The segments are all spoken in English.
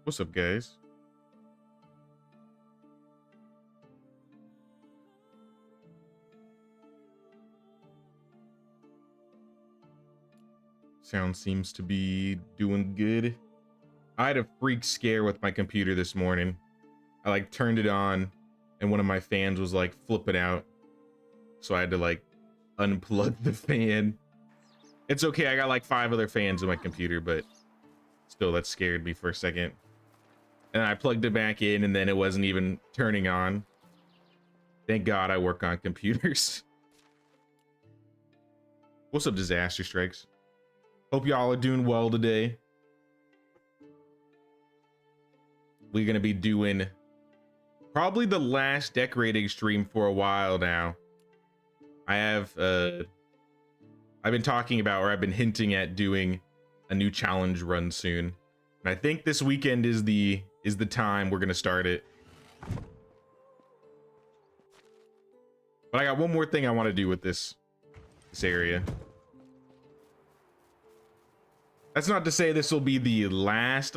What's up, guys? Sound seems to be doing good. I had a freak scare with my computer this morning. I like turned it on and one of my fans was like flipping out. So I had to like unplug the fan. It's okay, I got like 5 other fans in my computer, but still that scared me for a second. And I plugged it back in and then it wasn't even turning on. Thank God I work on computers. What's up, Disaster Strikes? Hope y'all are doing well today. We're gonna be doing probably the last decorating stream for a while now. I've been talking about, or I've been hinting at doing a new challenge run soon. And I think this weekend is the time we're gonna start it. But I got one more thing I want to do with this area. That's not to say this will be the last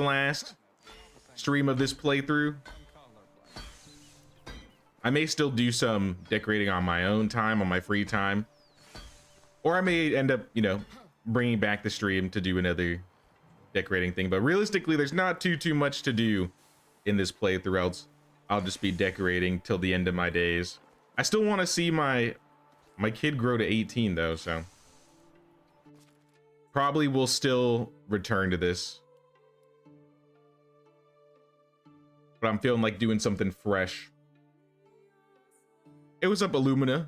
stream of this playthrough. I may still do some decorating on my own time, on my free time. Or I may end up, you know, bringing back the stream to do another decorating thing. But realistically, there's not too much to do in this playthrough, else I'll just be decorating till the end of my days. I still want to see my kid grow to 18 though, so probably will still return to this. But I'm feeling like doing something fresh. Hey, what's up, Illumina?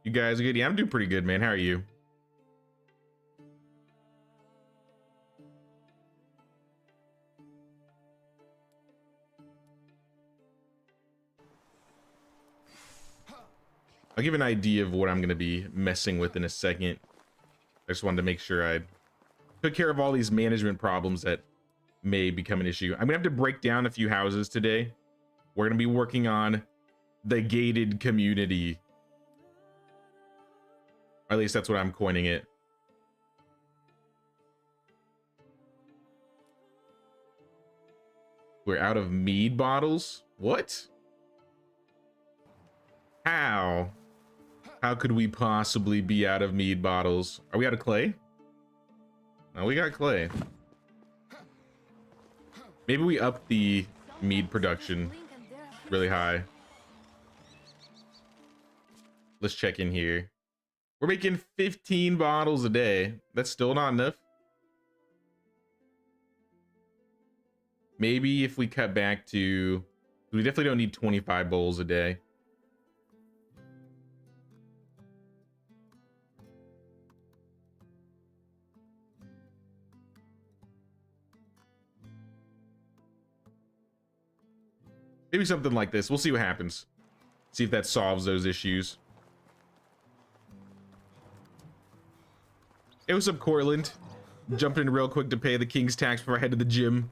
You guys are good? Yeah, I'm doing pretty good, man. How are you? I'll give an idea of what I'm going to be messing with in a second. I just wanted to make sure I took care of all these management problems that may become an issue. I'm gonna have to break down a few houses today. We're gonna be working on the gated community. Or at least that's what I'm coining it. We're out of mead bottles? What? How? How could we possibly be out of mead bottles? Are we out of clay? No, we got clay. Maybe we up the mead production really high. Let's check in here. We're making 15 bottles a day. That's still not enough. Maybe if we cut back to... We definitely don't need 25 bowls a day. Maybe something like this. We'll see what happens. See if that solves those issues. Hey, what's up, Cortland? Jumping in real quick to pay the king's tax before I head to the gym.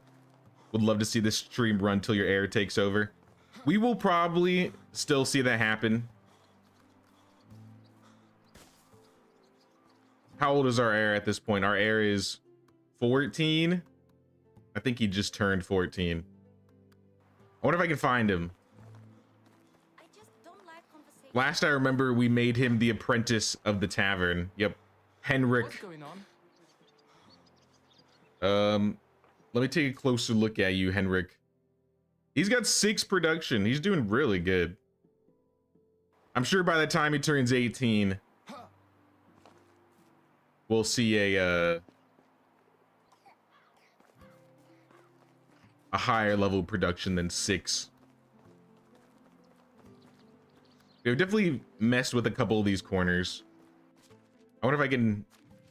Would love to see this stream run till your heir takes over. We will probably still see that happen. How old is our heir at this point? Our heir is 14. I think he just turned 14. I wonder if I can find him. Last I remember, we made him the apprentice of the tavern. Yep. Henrik. What's going on? Let me take a closer look at you, Henrik. He's got 6 production. He's doing really good. I'm sure by the time he turns 18, we'll see a higher level production than 6. We've definitely messed with a couple of these corners. I wonder if I can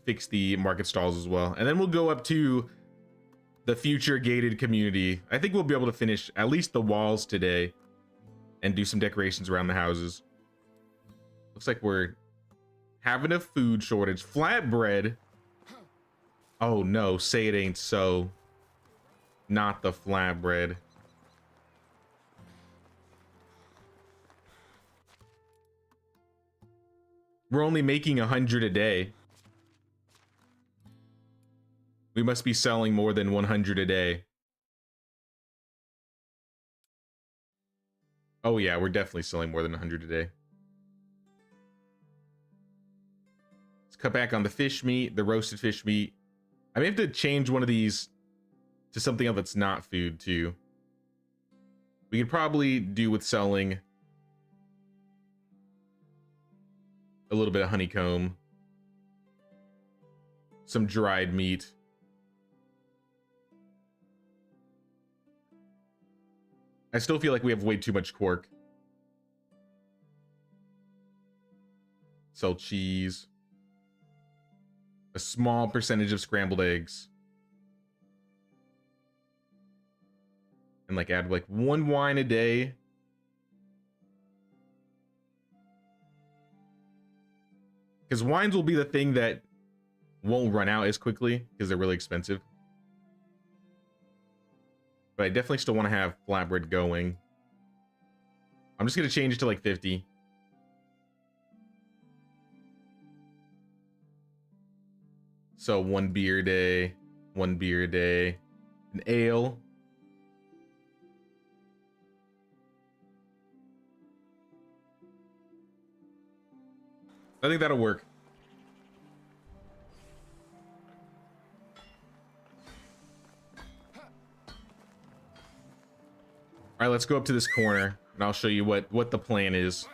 fix the market stalls as well. And then we'll go up to the future gated community. I think we'll be able to finish at least the walls today and do some decorations around the houses. Looks like we're having a food shortage. Flatbread. Oh no, say it ain't so. Not the flatbread. We're only making 100 a day. We must be selling more than 100 a day. Oh yeah, we're definitely selling more than 100 a day. Let's cut back on the fish meat, the roasted fish meat. I may have to change one of these to something else that's not food too. We could probably do with selling a little bit of honeycomb, some dried meat. I still feel like we have way too much pork. Sell cheese. A small percentage of scrambled eggs. And like add like 1 wine a day. Because wines will be the thing that won't run out as quickly because they're really expensive. But I definitely still want to have flatbread going. I'm just going to change it to like 50. So 1 beer a day, 1 beer a day, an ale. I think that'll work. All right, let's go up to this corner and I'll show you what the plan is.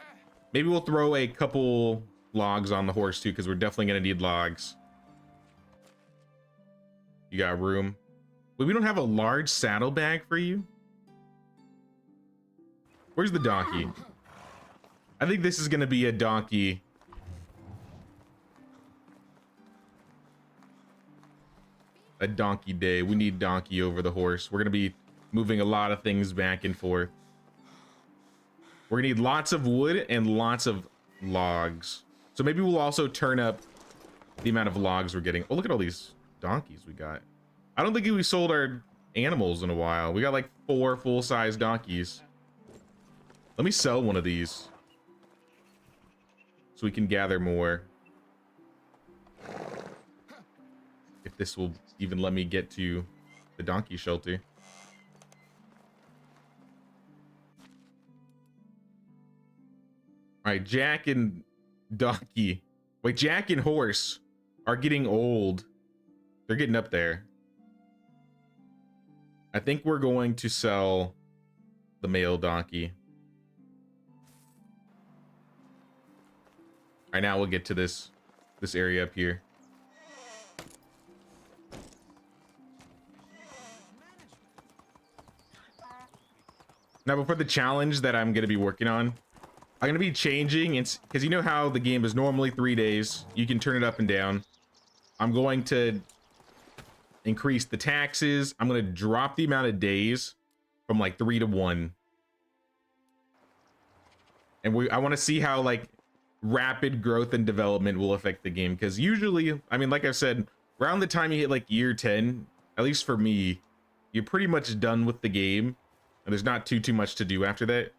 Maybe we'll throw a couple logs on the horse too, because we're definitely gonna need logs. You got room? Wait, we don't have a large saddlebag for you? Where's the donkey? I think this is gonna be a donkey. A donkey day. We need donkey over the horse. We're gonna be moving a lot of things back and forth. We're gonna need lots of wood and lots of logs. So maybe we'll also turn up the amount of logs we're getting. Oh, look at all these donkeys we got. I don't think we sold our animals in a while. We got like 4 full-size donkeys. Let me sell one of these so we can gather more. If this will even let me get to the donkey shelter. All right, Jack and donkey. Wait, Jack and horse are getting old. They're getting up there. I think we're going to sell the male donkey. All right, now we'll get to this area up here. Now, before the challenge that I'm going to be working on, I'm going to be changing, it's because you know how the game is normally 3 days. You can turn it up and down. I'm going to increase the taxes. I'm going to drop the amount of days from like 3 to 1. And I want to see how like rapid growth and development will affect the game. Because usually, I mean, like I said, around the time you hit like year 10, at least for me, you're pretty much done with the game. And there's not too much to do after that.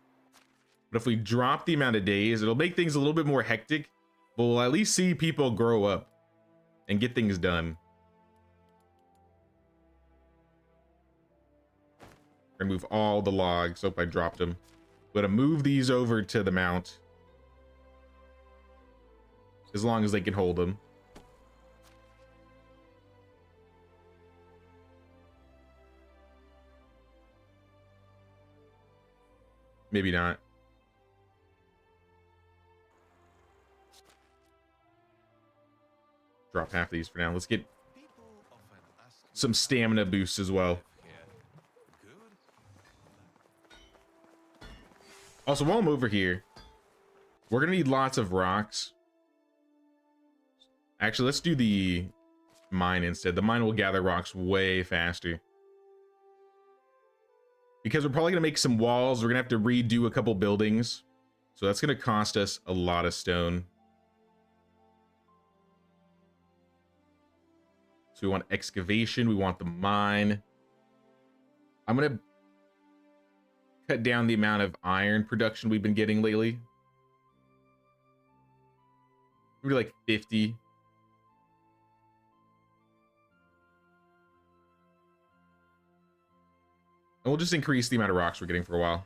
But if we drop the amount of days, it'll make things a little bit more hectic. But we'll at least see people grow up and get things done. Remove all the logs. Oh, I dropped them. I'm gonna move these over to the mount. As long as they can hold them. Maybe not. Drop half of these for now. Let's get some stamina boosts as well. Also, while I'm over here, we're gonna need lots of rocks. Actually, let's do the mine instead. The mine will gather rocks way faster. Because we're probably gonna make some walls. We're gonna have to redo a couple buildings. So that's gonna cost us a lot of stone. So we want excavation, we want the mine. I'm gonna cut down the amount of iron production we've been getting lately. Maybe like 50. And we'll just increase the amount of rocks we're getting for a while.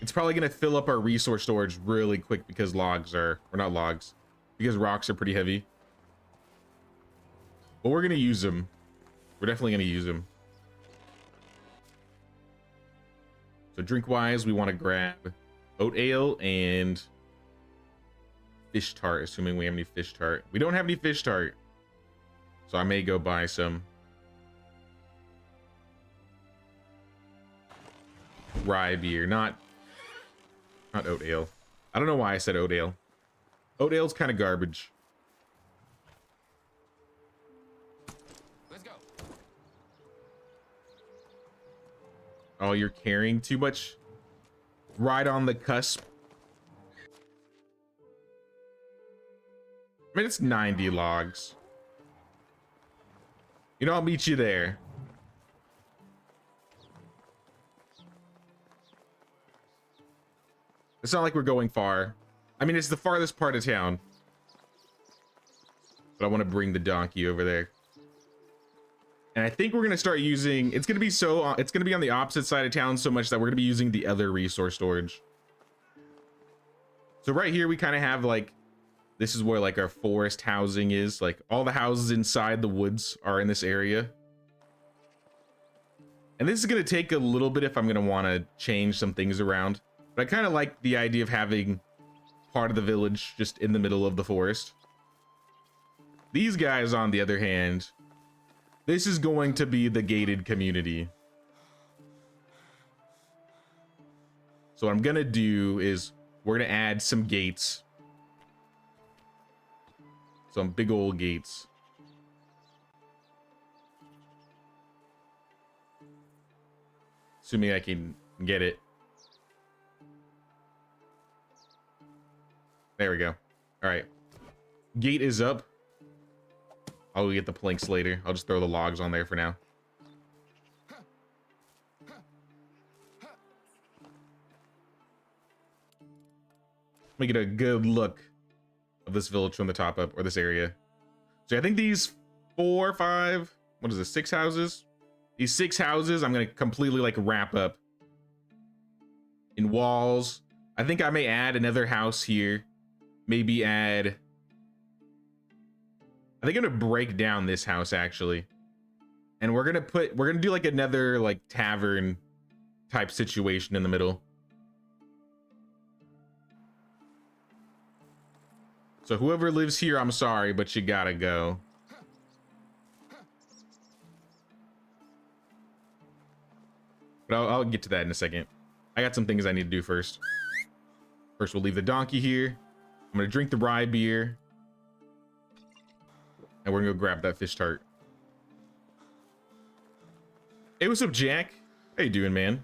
It's probably gonna fill up our resource storage really quick because logs are, or not logs, because rocks are pretty heavy. But we're gonna use them. We're definitely gonna use them. So drink wise, we want to grab oat ale and fish tart, assuming we have any fish tart. We don't have any fish tart, so I may go buy some. Rye beer, not oat ale. I don't know why I said oat ale. Oat ale's kind of garbage. Let's go. Oh, you're carrying too much? Right on the cusp. I mean, it's 90 logs. You know, I'll meet you there. It's not like we're going far. I mean, it's the farthest part of town. But I want to bring the donkey over there. And I think we're going to start using, it's going to be on the opposite side of town so much that we're going to be using the other resource storage. So right here, we kind of have like, this is where like our forest housing is. Like all the houses inside the woods are in this area. And this is going to take a little bit if I'm going to want to change some things around. But I kind of like the idea of having part of the village just in the middle of the forest. These guys, on the other hand, this is going to be the gated community. So what I'm going to do is we're going to add some gates. Some big old gates. Assuming I can get it. There we go. All right. Gate is up. I'll get the planks later. I'll just throw the logs on there for now. Let me get a good look of this village from the top up, or this area. So I think these 4, 5, what is this, 6 houses? These 6 houses, I'm going to completely like wrap up in walls. I think I may add another house here. Maybe add, I think I'm gonna break down this house actually. And we're gonna do like another like tavern type situation in the middle. So whoever lives here, I'm sorry, but you gotta go. But I'll get to that in a second. I got some things I need to do first. First, we'll leave the donkey here. I'm gonna drink the rye beer. And we're gonna go grab that fish tart. Hey, what's up, Jack? How you doing, man?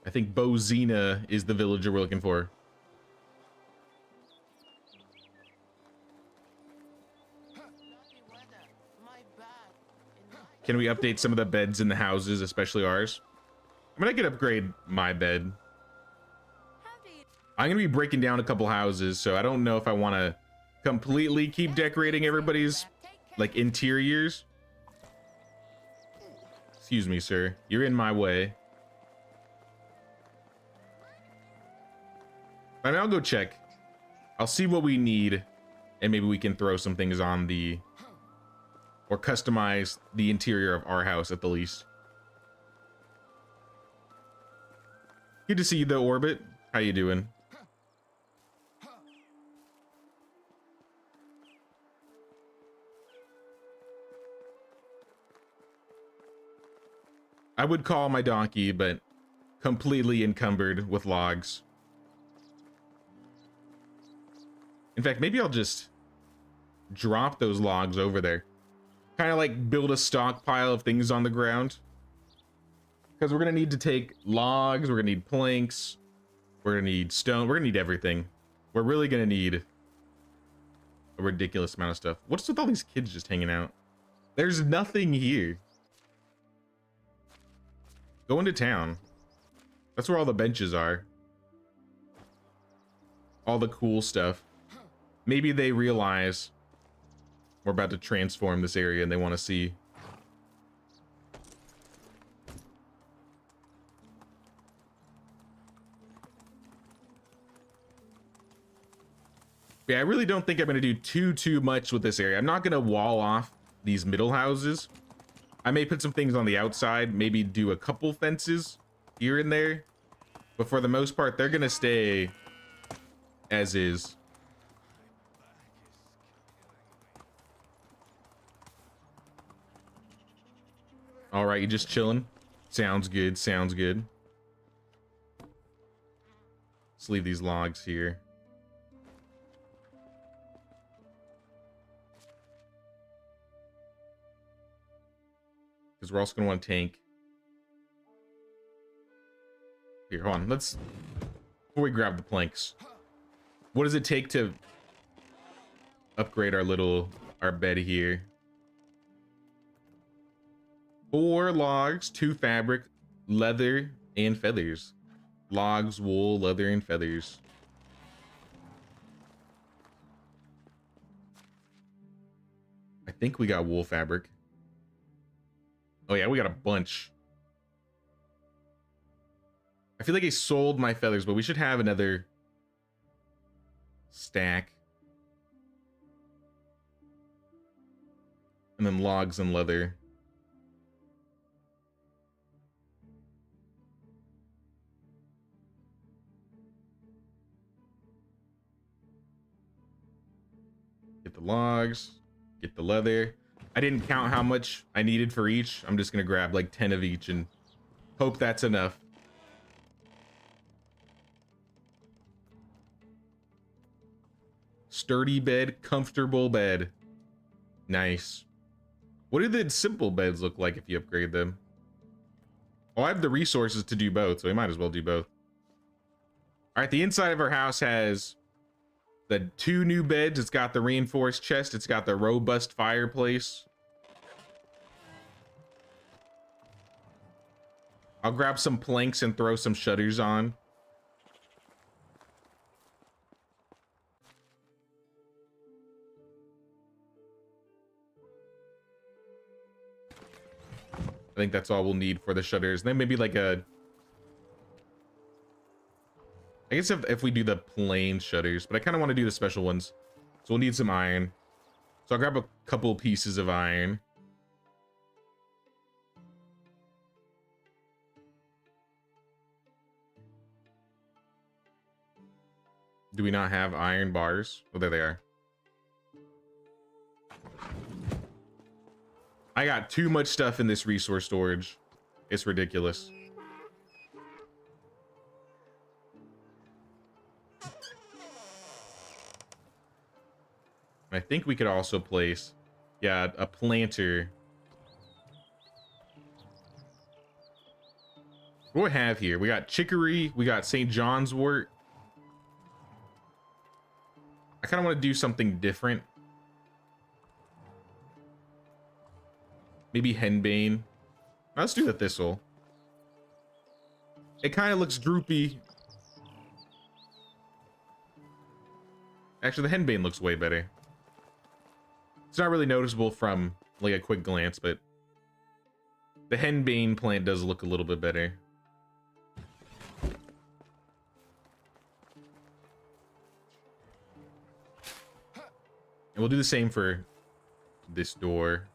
I think Bozina is the villager we're looking for. Can we update some of the beds in the houses, especially ours? I mean, I could upgrade my bed. I'm gonna be breaking down a couple houses, so I don't know if I want to completely keep decorating everybody's like interiors. Excuse me, sir. You're in my way. I mean, I'll go check. I'll see what we need, and maybe we can throw some things on the, or customize the interior of our house at the least. Good to see you though, Orbit. How you doing? I would call my donkey, but completely encumbered with logs. In fact, maybe I'll just drop those logs over there. Kind of like build a stockpile of things on the ground. Because we're going to need to take logs, we're going to need planks, we're going to need stone, we're going to need everything. We're really going to need a ridiculous amount of stuff. What's with all these kids just hanging out? There's nothing here. Go into town. That's where all the benches are. All the cool stuff. maybe they realize we're about to transform this area and they want to see. Yeah, I really don't think I'm going to do too much with this area. I'm not going to wall off these middle houses. I may put some things on the outside, maybe do a couple fences here and there. But for the most part, they're going to stay as is. All right, you just chilling? Sounds good, sounds good. Let's leave these logs here. Because we're also going to want a tank. Here, hold on. Let's... Before we grab the planks. What does it take to upgrade our bed here? 4 logs, 2 fabric, leather, and feathers. Logs, wool, leather, and feathers. I think we got wool fabric. Oh yeah, we got a bunch. I feel like I sold my feathers, but we should have another stack. And then logs and leather. Get the logs, get the leather. I didn't count how much I needed for each. I'm just gonna grab like 10 of each and hope that's enough. Sturdy bed, comfortable bed. Nice. What do the simple beds look like if you upgrade them? Well, I have the resources to do both, so we might as well do both. All right, the inside of our house has the 2 new beds. It's got the reinforced chest. It's got the robust fireplace. I'll grab some planks and throw some shutters on. I think that's all we'll need for the shutters. And then maybe like a... I guess if we do the plain shutters, but I kind of want to do the special ones. So we'll need some iron. So I'll grab a couple pieces of iron. Do we not have iron bars? Oh, there they are. I got too much stuff in this resource storage. It's ridiculous. I think we could also place, yeah, a planter. What do we have here? We got chicory. We got St. John's wort. I kind of want to do something different. Maybe henbane. Let's do the thistle. It kind of looks droopy. Actually, the henbane looks way better. It's not really noticeable from like a quick glance, but the henbane plant does look a little bit better. And we'll do the same for this door.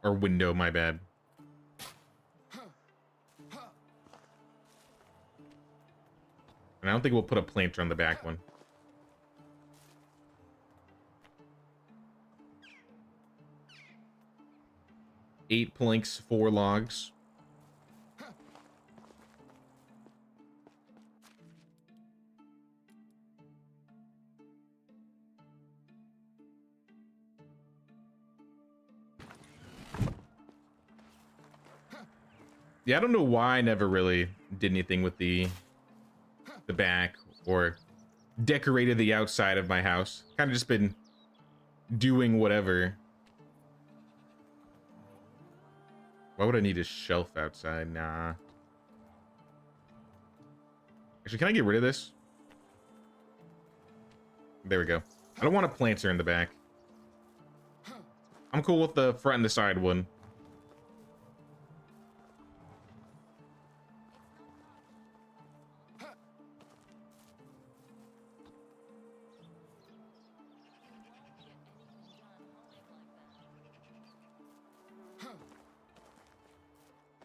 Or window, my bad. And I don't think we'll put a planter on the back one. Eight planks, 4 logs. Yeah, I don't know why I never really did anything with the back or decorated the outside of my house. Kind of just been doing whatever. Why would I need a shelf outside? Nah. Actually, can I get rid of this? There we go. I don't want a planter in the back. I'm cool with the front and the side one.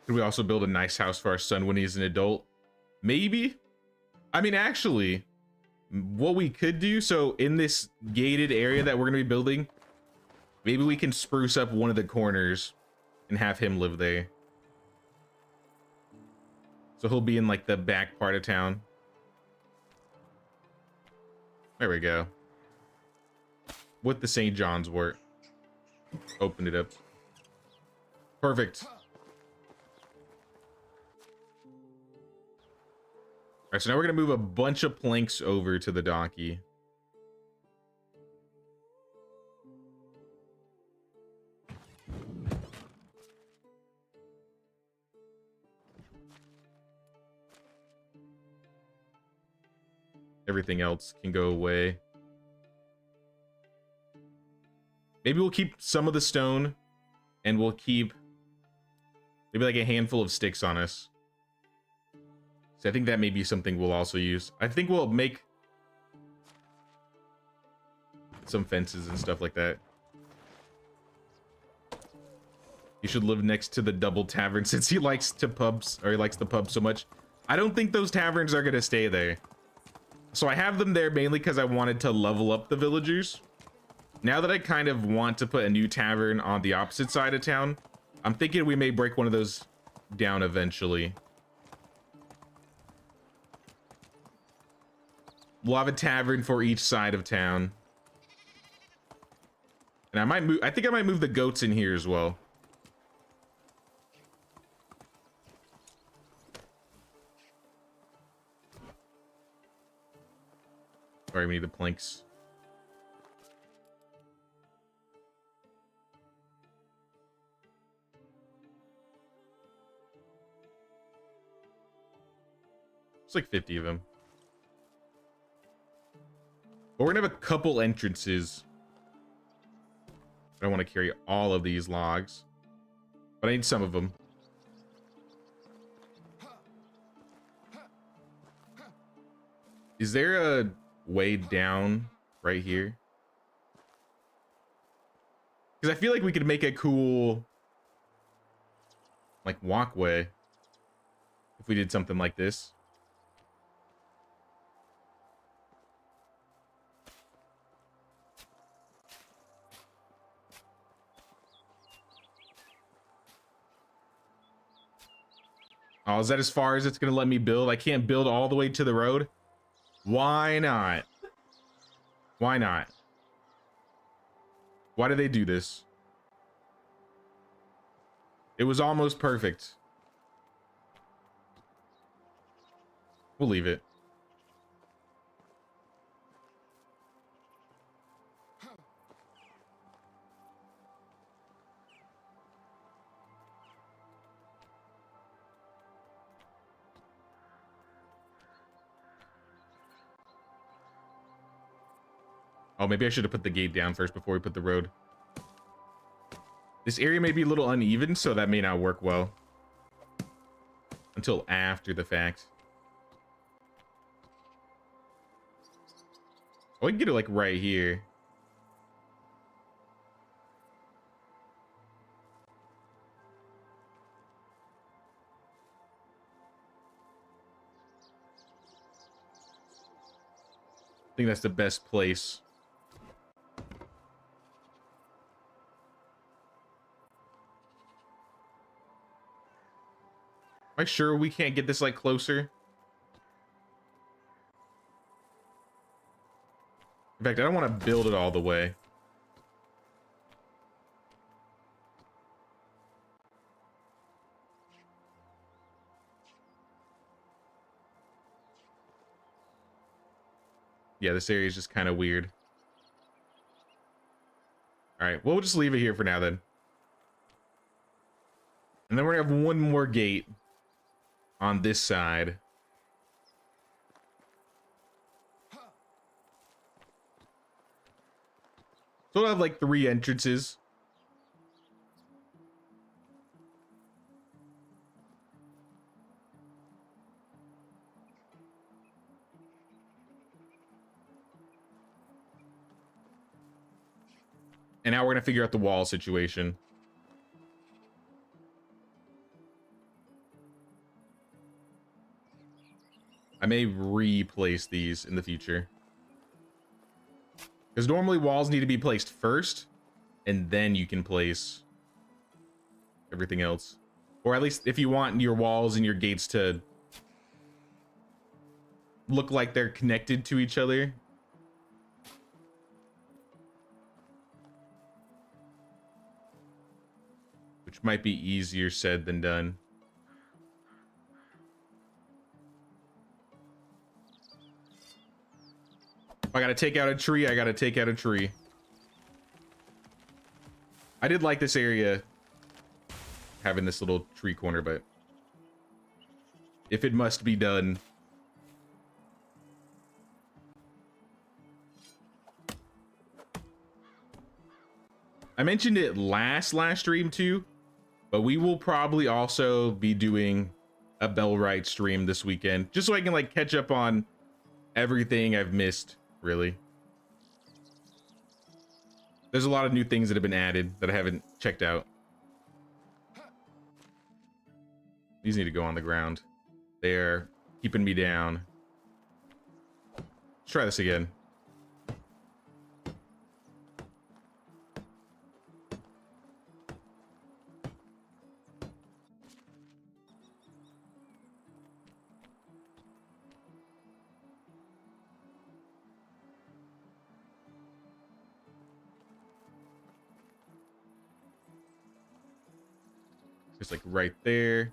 Could we also build a nice house for our son when he's an adult? Maybe. I mean, actually, what we could do, so in this gated area that we're going to be building, maybe we can spruce up one of the corners and have him live there. So he'll be in like the back part of town. There we go. With the St. John's wort. Open it up. Perfect. Alright, so now we're gonna move a bunch of planks over to the donkey. Everything else can go away. Maybe we'll keep some of the stone, and we'll keep maybe like a handful of sticks on us. So I think that may be something we'll also use. I think we'll make some fences and stuff like that. He should live next to the double tavern since he likes to pubs, or he likes the pub so much. I don't think those taverns are gonna stay there. So I have them there mainly because I wanted to level up the villagers. Now that I kind of want to put a new tavern on the opposite side of town, I'm thinking we may break one of those down eventually. We'll have a tavern for each side of town. And I might move, I think I might move the goats in here as well. Sorry, we need the planks. It's like 50 of them. But we're gonna have a couple entrances. I don't want to carry all of these logs, but I need some of them. Is there a way down right here? Because I feel like we could make a cool like walkway if we did something like this. Oh, is that as far as it's gonna let me build? I can't build all the way to the road? Why not? Why not? Why do they do this? It was almost perfect. We'll leave it. Oh, maybe I should have put the gate down first before we put the road. This area may be a little uneven, so that may not work well. Until after the fact. Oh, I can get it like right here. I think that's the best place. Am I sure we can't get this like closer? In fact, I don't want to build it all the way. Yeah, this area is just kind of weird. All right, well, we'll just leave it here for now then. And then we're gonna have one more gate on this side. So we'll have like 3 entrances. And now we're gonna figure out the wall situation. I may replace these in the future. Because normally walls need to be placed first, and then you can place everything else. Or at least if you want your walls and your gates to look like they're connected to each other. Which might be easier said than done. If I gotta take out a tree, I gotta take out a tree. I did like this area, having this little tree corner, but if it must be done. I mentioned it last stream too, but we will probably also be doing a Bellwright stream this weekend, just so I can like catch up on everything I've missed, really. There's a lot of new things that have been added that I haven't checked out. These need to go on the ground. They're keeping me down. Let's try this again. Just like right there.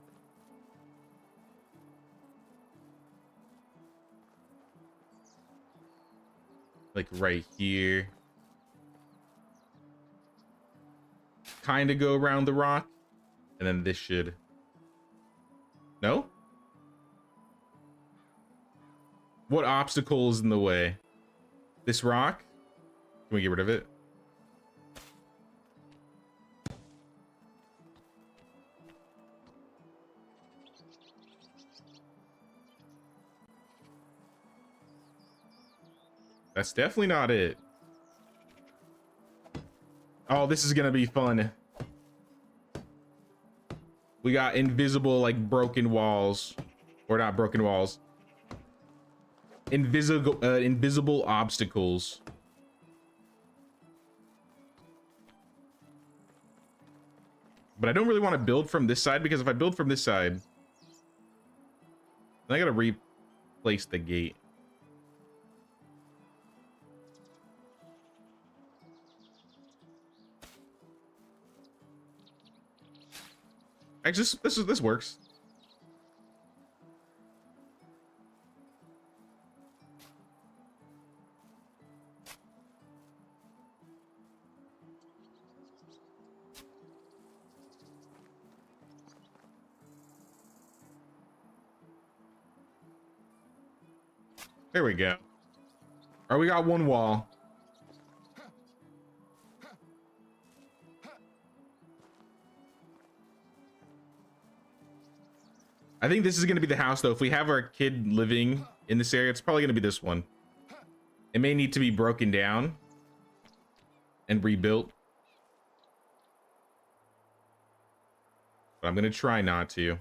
Like right here. Kind of go around the rock. And then this should... No? What obstacle is in the way? This rock? Can we get rid of it? That's definitely not it. Oh, this is gonna be fun. We got invisible, like, broken walls. Or not broken walls. Invisible obstacles. But I don't really want to build from this side, because if I build from this side, then I gotta replace the gate. Actually, this works. There we go. All right, we got one wall. I think this is going to be the house, though. If we have our kid living in this area, it's probably going to be this one. It may need to be broken down and rebuilt. But I'm going to try not to.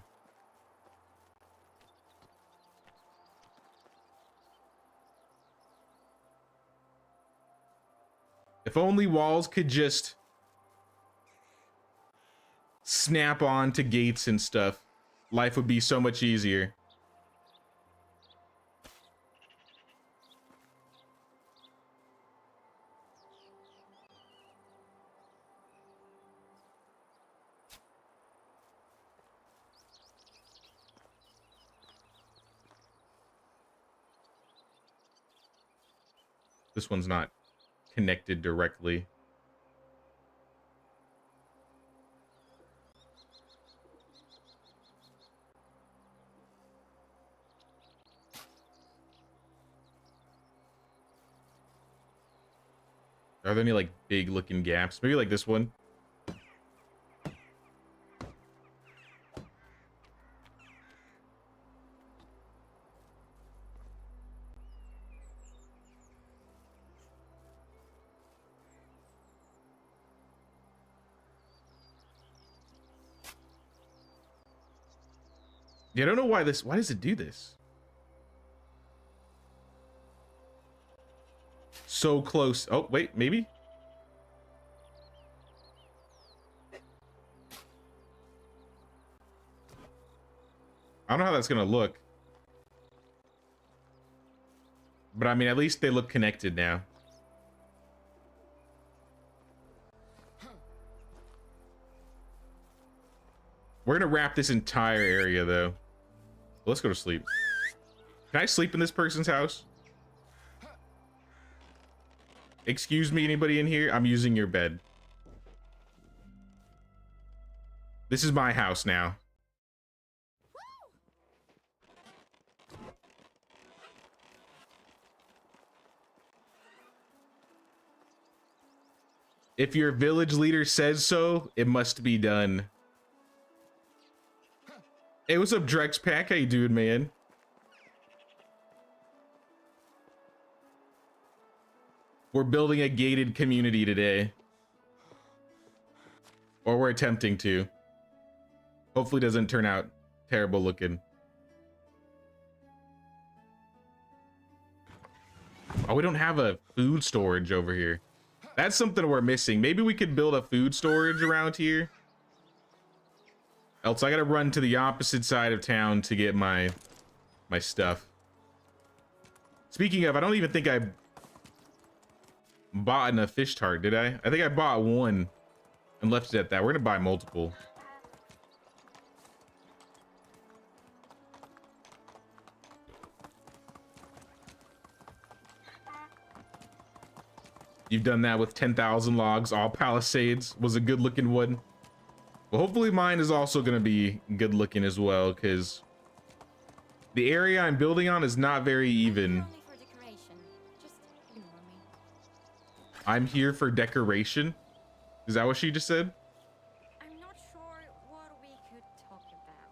If only walls could just snap on to gates and stuff, life would be so much easier. This one's not connected directly. Are there any like big looking gaps? Maybe like this one. Yeah, I don't know why does it do this? So close. Oh, wait, maybe? I don't know how that's gonna look. But I mean, at least they look connected now. We're gonna wrap this entire area though. Let's go to sleep. Can I sleep in this person's house? Excuse me, anybody in here? I'm using your bed. This is my house now. If your village leader says so, it must be done. Hey, what's up, Drex Pack? How you doing, man? We're building a gated community today. Or we're attempting to. Hopefully it doesn't turn out terrible looking. Oh, we don't have a food storage over here. That's something we're missing. Maybe we could build a food storage around here. Else I gotta run to the opposite side of town to get my stuff. Speaking of, I don't even think I bought a fish tart, did I? I think I bought one and left it at that. We're gonna buy multiple. You've done that with 10,000 logs. All Palisades was a good looking one. Well, hopefully mine is also going to be good looking as well, because the area I'm building on is not very even. I'm here for decoration. Is that what she just said? I'm not sure what we could talk about.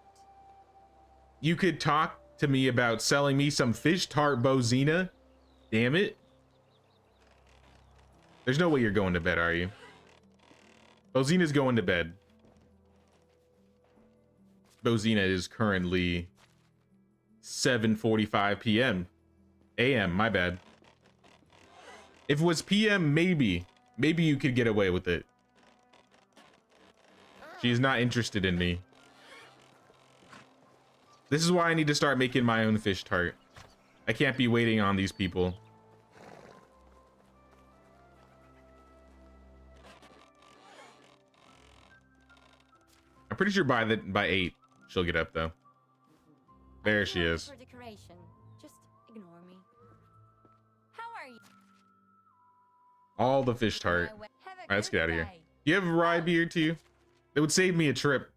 You could talk to me about selling me some fish tart Bozina? Damn it. There's no way you're going to bed, are you? Bozina's going to bed. Bozina is currently 7:45 p.m. a.m. My bad. If it was p.m., maybe you could get away with it. She's not interested in me. This is why I need to start making my own fish tart. I can't be waiting on these people. I'm pretty sure by 8 she'll get up though. There she is. For decoration, just ignore me. How are you? All the fish tart. All right, let's get out of here. You have rye beer too? It would save me a trip.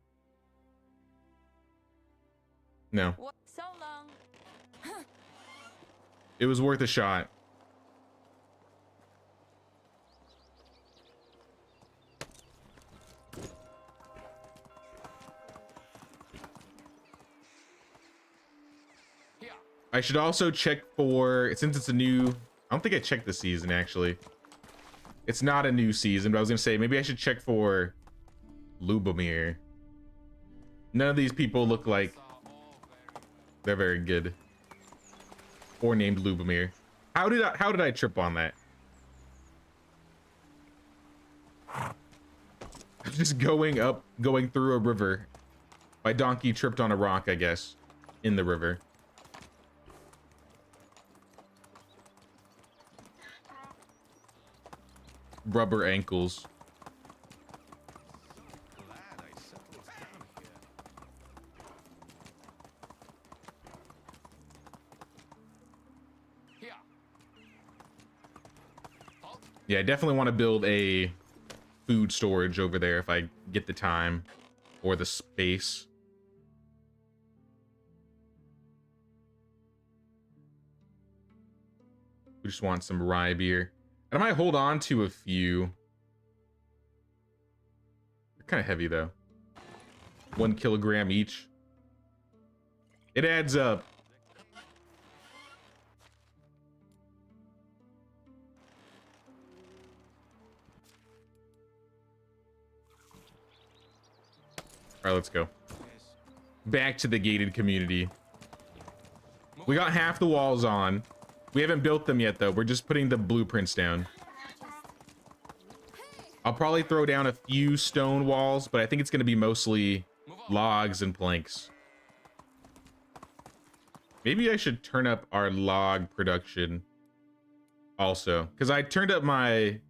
No. So long. It was worth a shot. I should also check for, since it's a new, I don't think I checked the season actually. It's not a new season, but I was gonna say maybe I should check for Lubomir. None of these people look like they're very good. Or named Lubomir. How did I trip on that? I'm just going through a river. My donkey tripped on a rock, I guess, in the river. Rubber ankles. Yeah, I definitely want to build a food storage over there if I get the time or the space. We just want some rye beer. And I might hold on to a few. They're kind of heavy though. 1 kilogram each. It adds up. All right, let's go. Back to the gated community. We got half the walls on. We haven't built them yet, though. We're just putting the blueprints down. I'll probably throw down a few stone walls, but I think it's going to be mostly logs and planks. Maybe I should turn up our log production also, because I turned up my...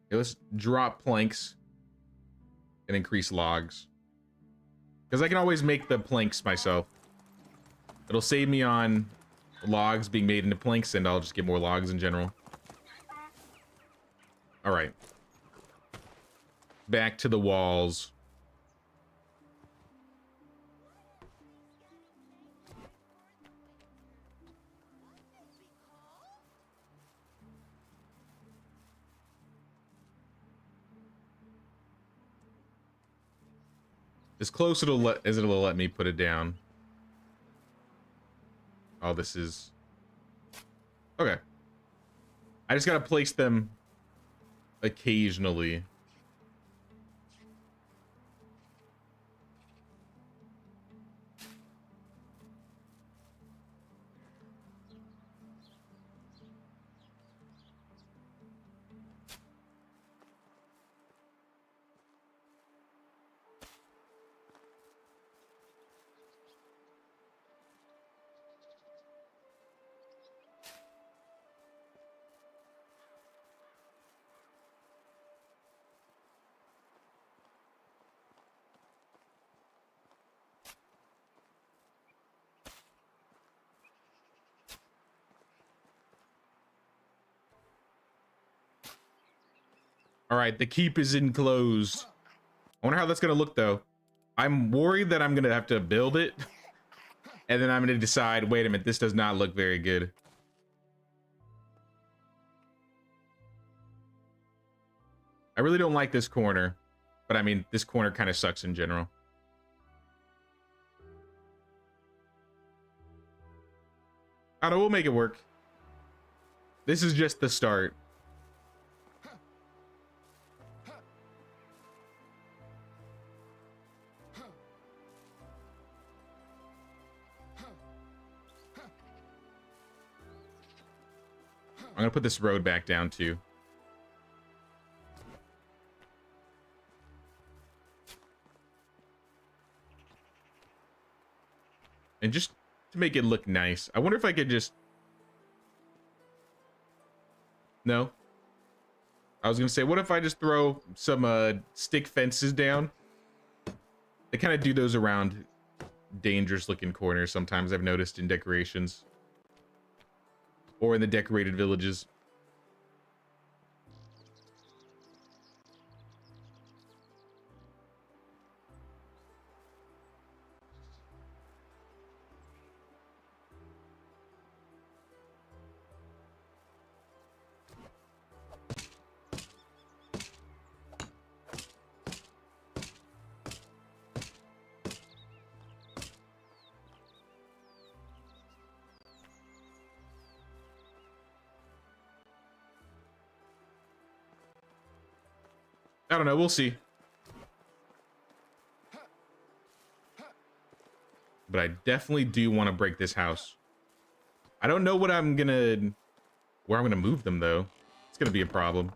Okay, let's drop planks and increase logs, because I can always make the planks myself. It'll save me on logs being made into planks, and I'll just get more logs in general. All right. Back to the walls. As close as it'll let me put it down. Oh, this is... Okay. I just gotta place them occasionally. All right, the keep is enclosed. I wonder how that's gonna look though. I'm worried that I'm gonna have to build it, and then I'm gonna decide, wait a minute, this does not look very good. I really don't like this corner, but I mean, this corner kind of sucks in general. I don't know, we'll make it work. This is just the start. I'm gonna put this road back down too. And just to make it look nice, I wonder if I could just... No. I was gonna say, what if I just throw some stick fences down? They kind of do those around dangerous looking corners sometimes, I've noticed, in decorations. Or in the decorated villages. I don't know, we'll see. But I definitely do want to break this house. I don't know what where I'm gonna move them though. It's gonna be a problem.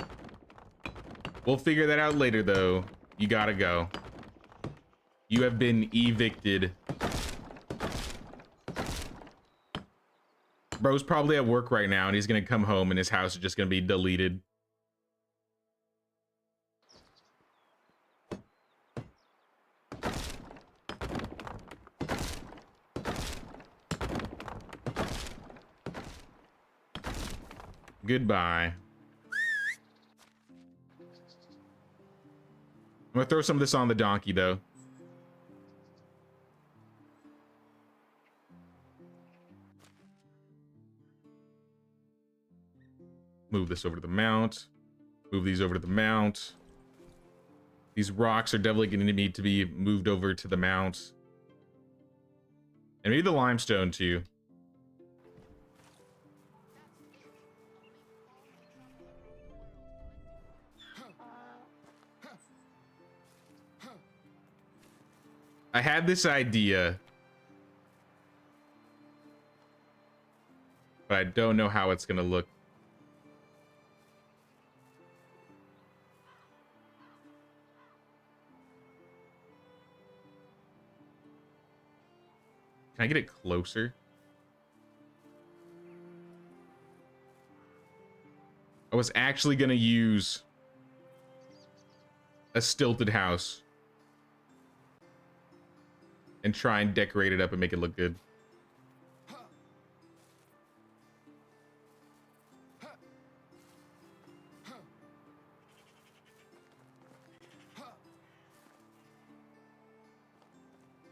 We'll figure that out later though. You gotta go. You have been evicted. Bro's probably at work right now and he's gonna come home and his house is just gonna be deleted. Goodbye. I'm gonna throw some of this on the donkey though. Move this over to the mount. Move these over to the mount. These rocks are definitely going to need to be moved over to the mount. And maybe the limestone too. I had this idea, but I don't know how it's going to look. Can I get it closer? I was actually going to use a stilted house and try and decorate it up and make it look good.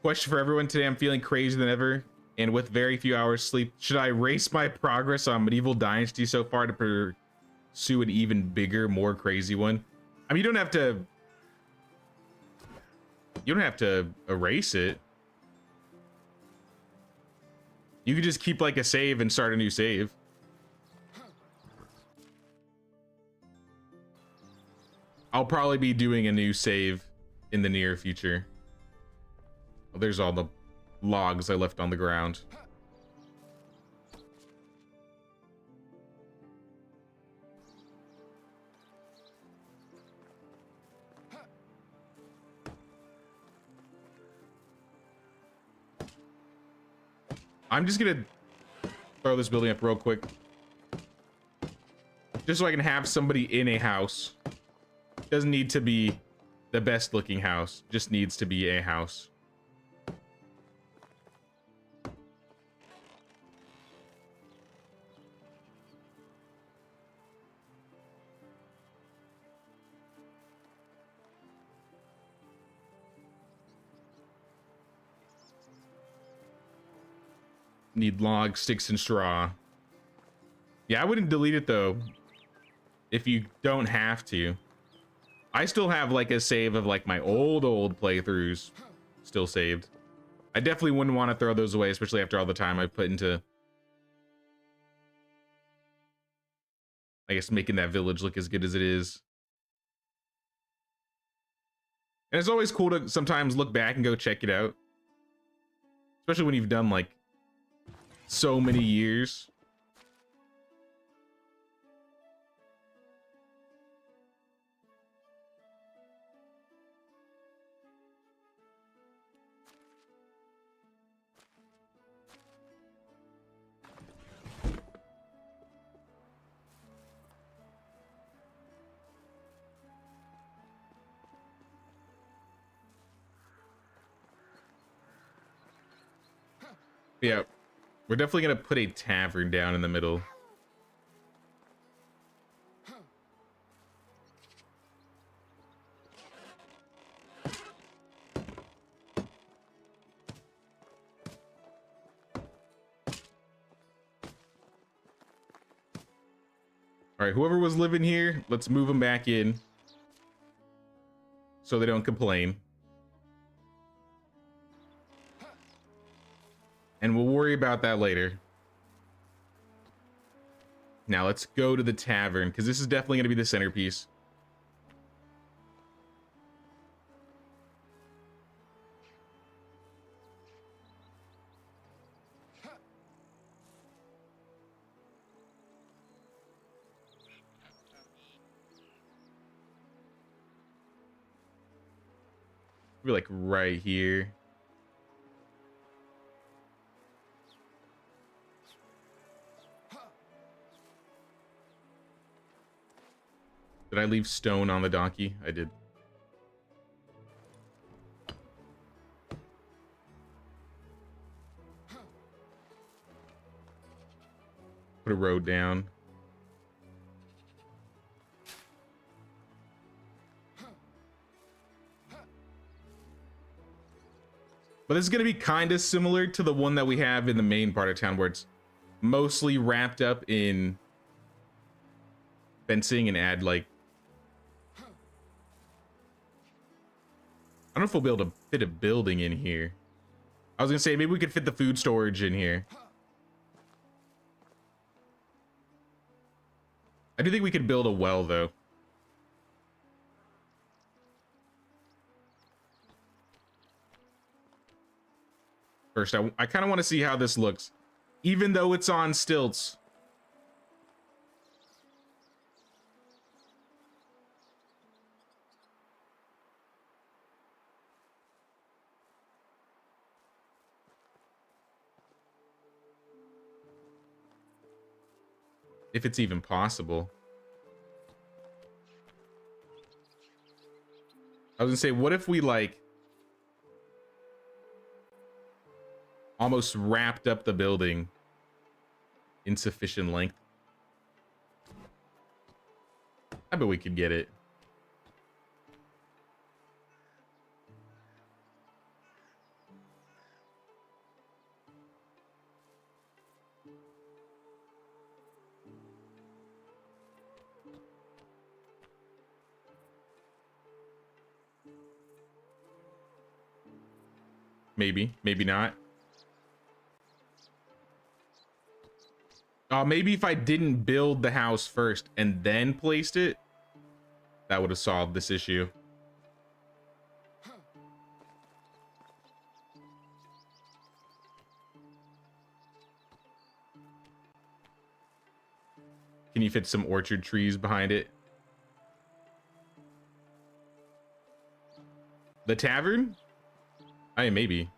Question for everyone today. I'm feeling crazier than ever and with very few hours sleep. Should I race my progress on Medieval Dynasty so far to pursue an even bigger, more crazy one? I mean, you don't have to erase it. You could just keep like a save and start a new save. I'll probably be doing a new save in the near future. Oh, there's all the logs I left on the ground. I'm just gonna throw this building up real quick. Just so I can have somebody in a house. Doesn't need to be the best looking house. Just needs to be a house. Need logs, sticks, and straw. Yeah, I wouldn't delete it though. If you don't have to. I still have like a save of like my old playthroughs still saved. I definitely wouldn't want to throw those away, especially after all the time I put into, I guess, making that village look as good as it is. And it's always cool to sometimes look back and go check it out. Especially when you've done like so many years. Yeah. We're definitely gonna put a tavern down in the middle. All right, whoever was living here, let's move them back in so they don't complain. And we'll worry about that later. Now let's go to the tavern, because this is definitely going to be the centerpiece. We're like right here. Did I leave stone on the donkey? I did. Put a road down. But this is going to be kind of similar to the one that we have in the main part of town, where it's mostly wrapped up in fencing and add like, I don't know if we'll be able to fit a building in here. I was gonna say maybe we could fit the food storage in here. I do think we could build a well though. First, I kind of want to see how this looks, even though it's on stilts. If it's even possible. I was gonna say, what if we like almost wrapped up the building in sufficient length? I bet we could get it. Maybe, maybe not. Maybe if I didn't build the house first and then placed it, that would have solved this issue. Can you fit some orchard trees behind it? The tavern? Maybe.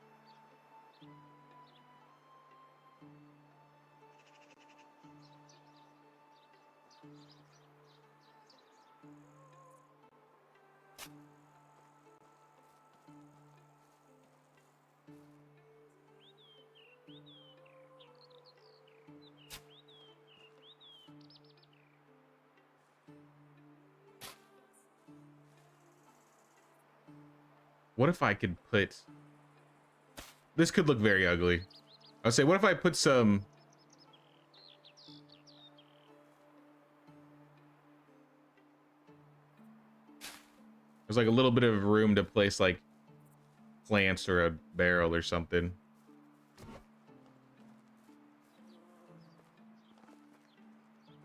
What if I could put... This could look very ugly. I'll say, what if I put some... There's like a little bit of room to place like plants or a barrel or something.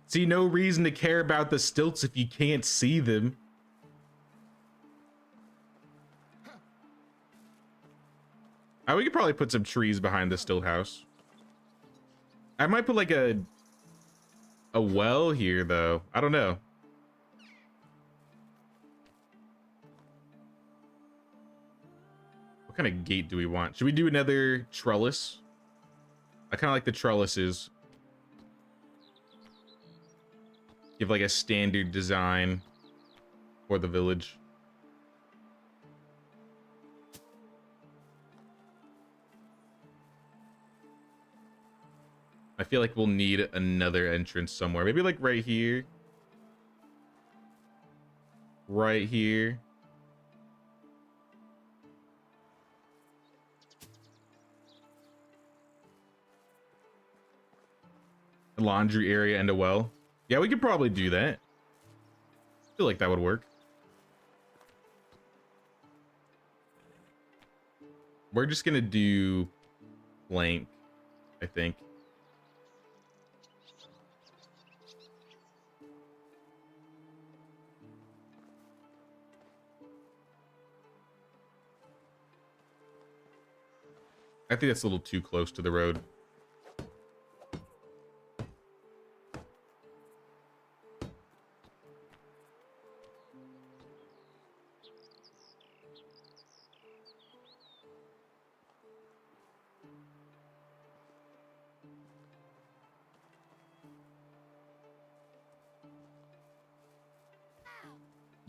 See, no reason to care about the stilts if you can't see them. We could probably put some trees behind the stilt house. I might put like a well here though. I don't know. What kind of gate do we want? Should we do another trellis? I kind of like the trellises. Give like a standard design for the village. I feel like we'll need another entrance somewhere. Maybe like right here. Right here. A laundry area and a well. Yeah, we could probably do that. I feel like that would work. We're just gonna do blank, I think. I think that's a little too close to the road.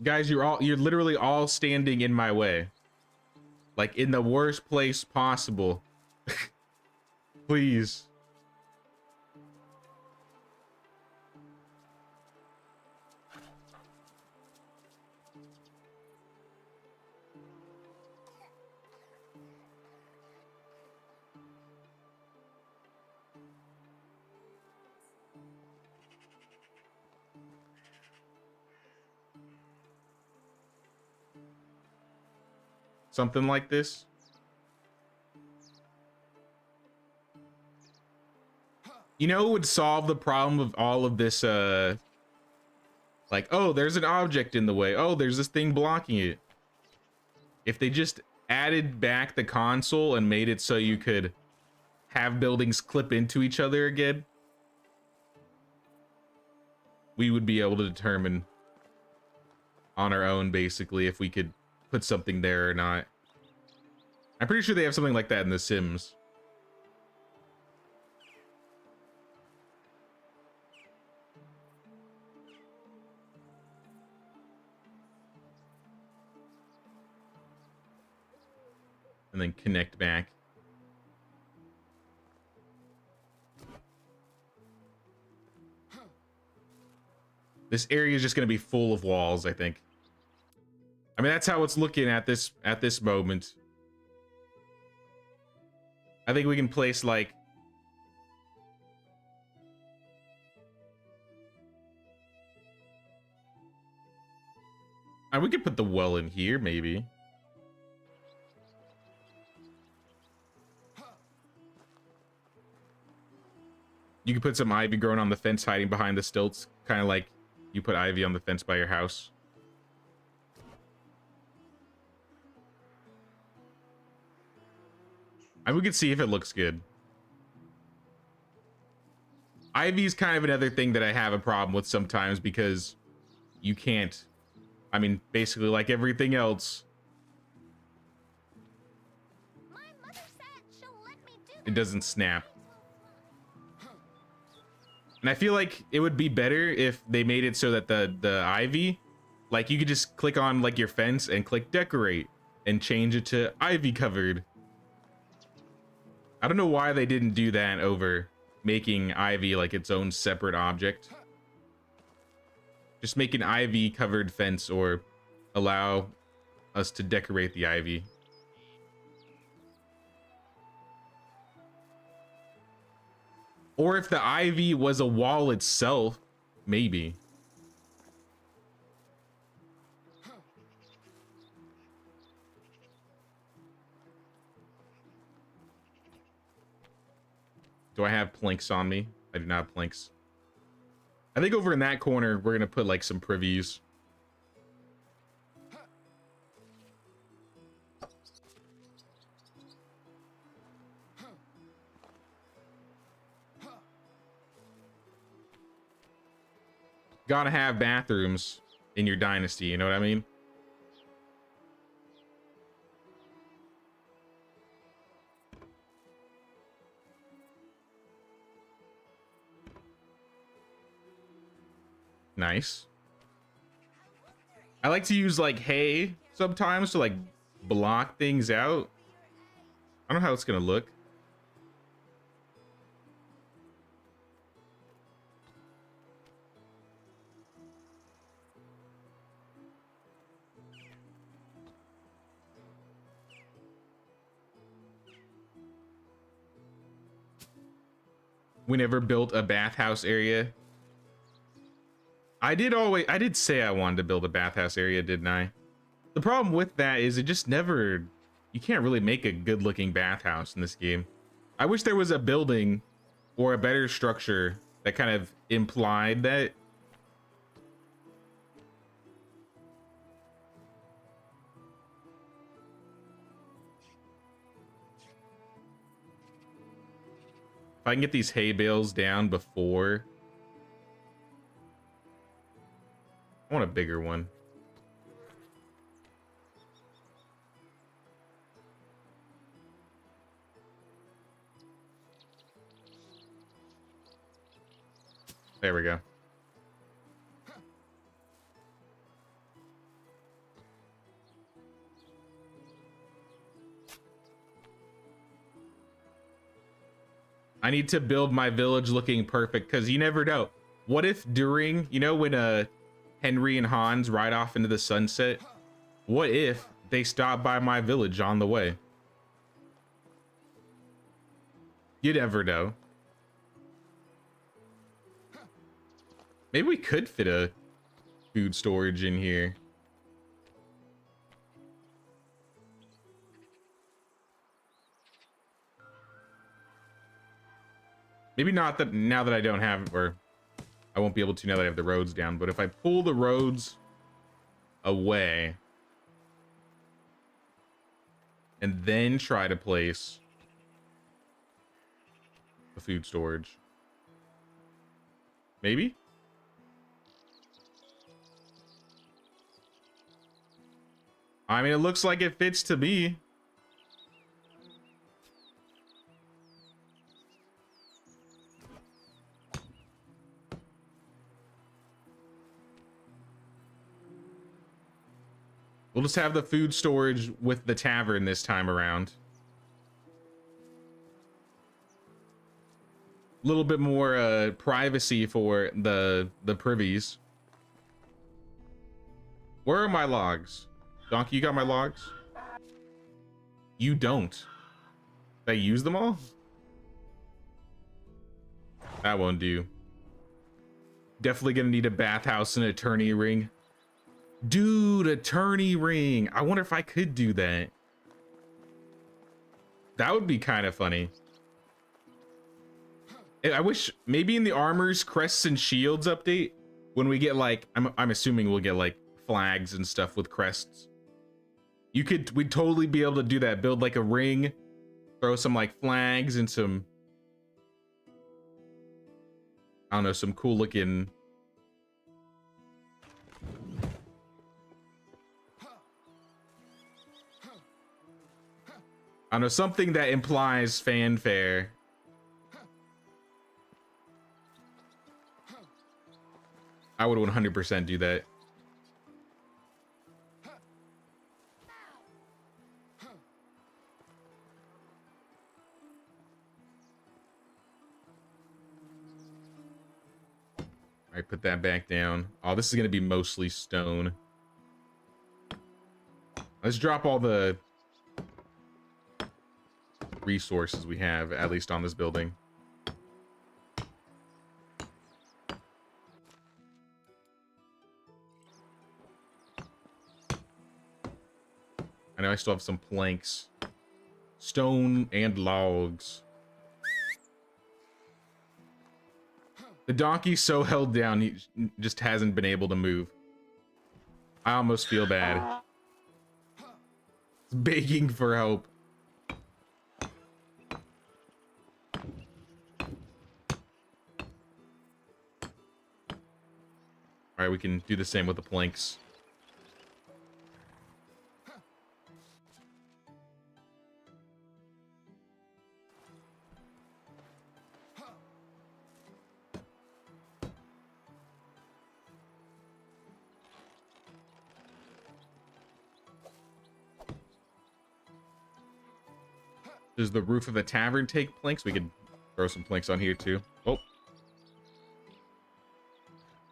Guys, you're literally all standing in my way. Like in the worst place possible. Please. something like this. You know, it would solve the problem of all of this, like, oh, there's an object in the way. Oh, there's this thing blocking it. If they just added back the console and made it so you could have buildings clip into each other again, we would be able to determine on our own, basically, if we could put something there or not. I'm pretty sure they have something like that in The Sims. And then connect back. This area is just going to be full of walls, I think. I mean, that's how it's looking at this moment. I think we can place like we could put the well in here, maybe. You could put some ivy growing on the fence hiding behind the stilts, kind of like you put ivy on the fence by your house. And we could see if it looks good. Ivy is kind of another thing that I have a problem with sometimes because you can't, I mean, basically like everything else, My mother said she'll let me do it doesn't snap. And I feel like it would be better if they made it so that the ivy, like you could just click on like your fence and click decorate and change it to ivy covered. I don't know why they didn't do that over making ivy like its own separate object. Just make an ivy covered fence or allow us to decorate the ivy. Or if the ivy was a wall itself, maybe. Do I have planks on me? I do not have planks. I think over in that corner, we're going to put like some privys. Gotta have bathrooms in your dynasty, you know what I mean? Nice. I like to use like hay sometimes to like block things out. I don't know how it's gonna look. We never built a bathhouse area. I did say I wanted to build a bathhouse area, didn't I? The problem with that is it just never, you can't really make a good looking bathhouse in this game. I wish there was a building or a better structure that kind of implied that. If I can get these hay bales down before. I want a bigger one. There we go. I need to build my village looking perfect because you never know. What if during, you know, when Henry and Hans ride off into the sunset, what if they stop by my village on the way? You never know. Maybe we could fit a food storage in here. Maybe not that now that I don't have, or I won't be able to now that I have the roads down, but if I pull the roads away and then try to place the food storage. Maybe? I mean, it looks like it fits to me. We'll just have the food storage with the tavern this time around. A little bit more privacy for the privies. Where are my logs? Donkey, you got my logs? You don't. Did I use them all? That won't do. Definitely gonna need a bathhouse and an attorney ring. Dude, attorney ring. I wonder if I could do that. That would be kind of funny. I wish maybe in the armors, crests, and shields update, when we get like, I'm assuming we'll get like flags and stuff with crests. We'd totally be able to do that. Build like a ring, throw some like flags and some, I don't know, some cool looking. I don't know, something that implies fanfare. I would 100% do that. All right, put that back down. Oh, this is gonna be mostly stone. Let's drop all the resources we have, at least on this building. I know I still have some planks, stone, and logs. The donkey's so held down, he just hasn't been able to move. I almost feel bad. It's begging for help. All right, we can do the same with the planks. Does the roof of the tavern take planks? We could throw some planks on here too. Oh.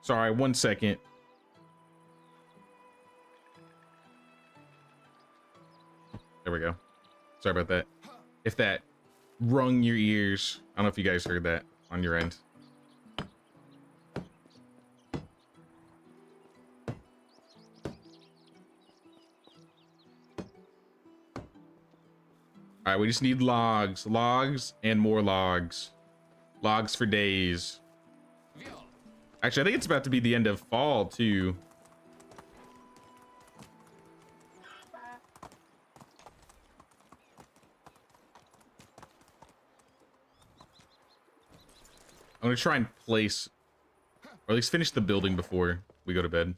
Sorry, 1 second. There we go. Sorry about that. If that rung your ears. I don't know if you guys heard that on your end. All right, we just need logs. Logs and more logs. Logs for days. Actually, I think it's about to be the end of fall, too. I'm gonna try and place, or at least finish the building before we go to bed.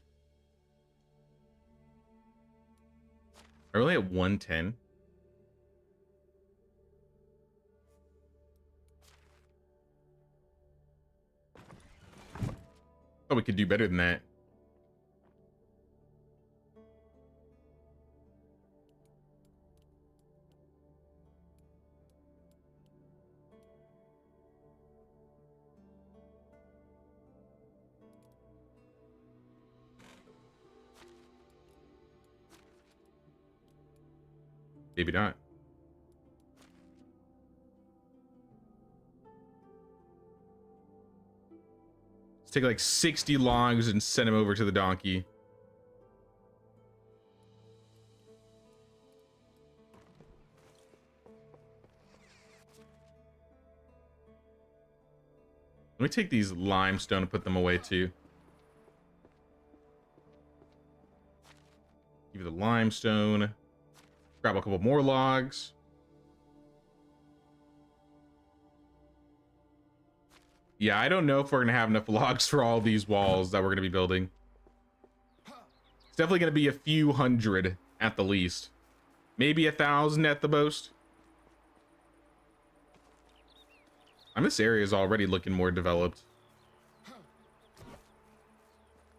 Are we only at 110? Oh, we could do better than that. Maybe not. Let's take like 60 logs and send them over to the donkey. Let me take these limestone and put them away too. Give you the limestone. Grab a couple more logs. Yeah, I don't know if we're gonna have enough logs for all these walls that we're gonna be building. It's definitely gonna be a few hundred at the least. Maybe 1,000 at the most. And this area is already looking more developed,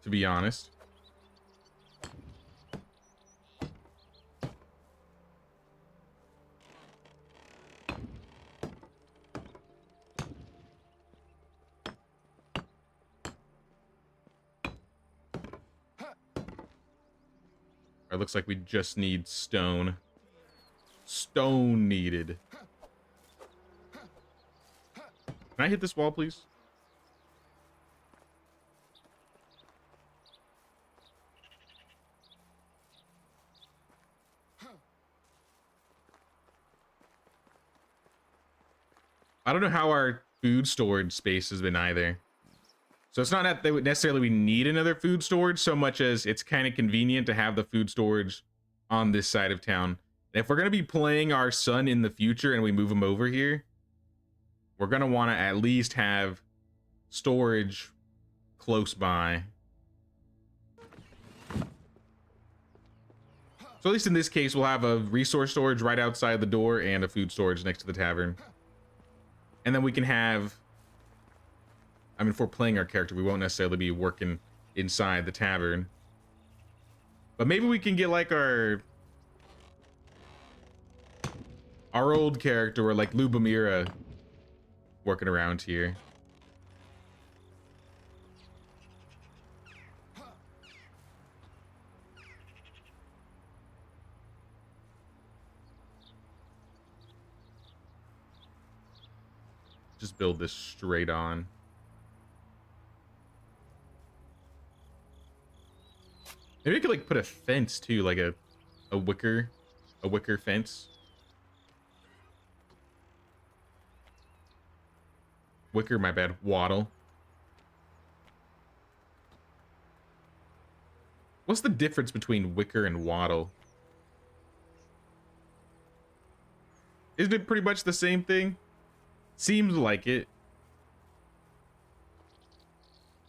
to be honest. It looks like we just need stone. Stone needed. Can I hit this wall, please? I don't know how our food storage space has been either. So it's not that they would necessarily we need another food storage so much as it's kind of convenient to have the food storage on this side of town. And if we're going to be playing our son in the future and we move him over here, we're going to want to at least have storage close by. So at least in this case, we'll have a resource storage right outside the door and a food storage next to the tavern. And then we can have, I mean, if we're playing our character, we won't necessarily be working inside the tavern. But maybe we can get like our old character or like Lubomira working around here. Just build this straight on. Maybe we could like put a fence too, like a wicker fence. Wicker, my bad. Wattle. What's the difference between wicker and wattle? Isn't it pretty much the same thing? Seems like it.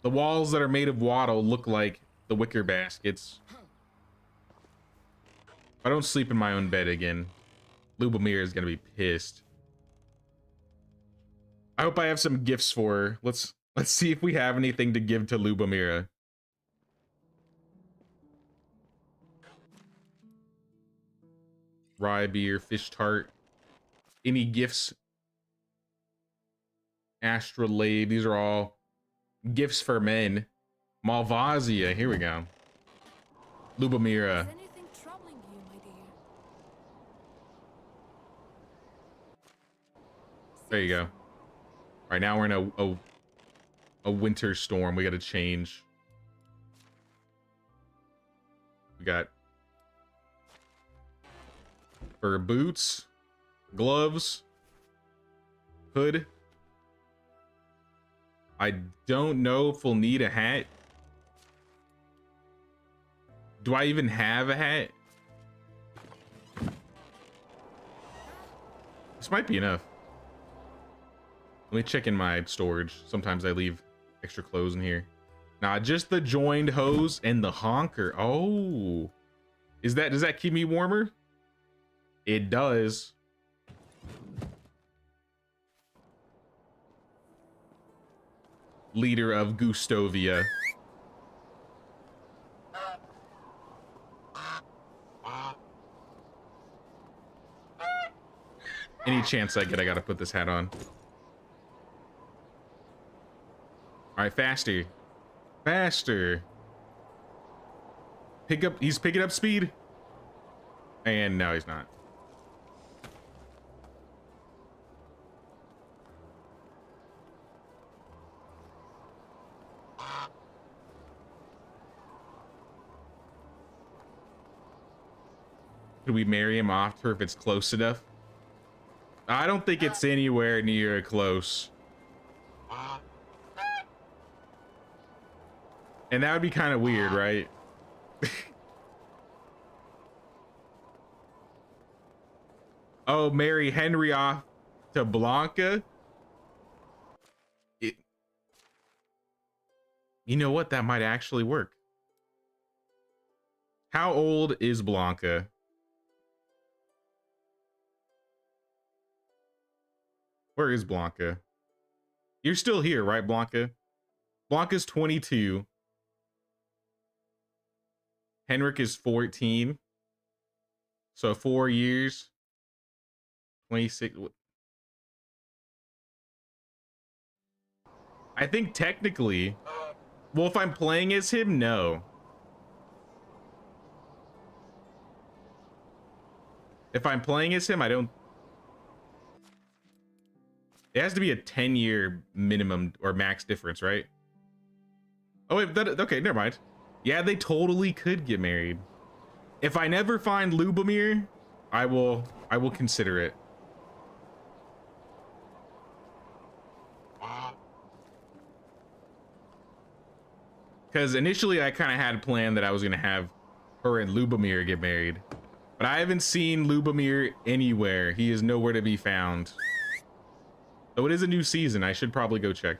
The walls that are made of wattle look like the wicker baskets. If I don't sleep in my own bed again, Lubomir is gonna be pissed. I hope I have some gifts for her. Let's see if we have anything to give to Lubomira. Rye beer, fish tart. Any gifts? Astrolabe. These are all gifts for men. Malvasia. Here we go. Lubomira. Is anything troubling you, my dear? There you go. All right, now we're in a winter storm. We got to change. We got fur boots, gloves, hood. I don't know if we'll need a hat. Do I even have a hat? This might be enough. Let me check in my storage. Sometimes I leave extra clothes in here. Nah, just the joined hose and the honker. Oh. Does that keep me warmer? It does. Leader of Gustovia. Any chance I get, I gotta put this hat on. All right, faster. Faster. Pick up, he's picking up speed. And no, he's not. Could we marry him off to her if it's close enough? I don't think it's anywhere near close. And that would be kind of weird, right? Oh, marry Henry off to Blanca. It, you know what? That might actually work. How old is Blanca? Where is Blanca? You're still here, right, Blanca? Blanca's 22. Henrik is 14. So 4 years. 26. I think technically, well, if I'm playing as him, no. If I'm playing as him, I don't. It has to be a 10-year minimum or max difference, right? Oh, wait, okay, never mind. Yeah, they totally could get married. If I never find Lubomir, I will consider it. Because initially I kind of had planned that I was going to have her and Lubomir get married. But I haven't seen Lubomir anywhere. He is nowhere to be found. So it is a new season. I should probably go check.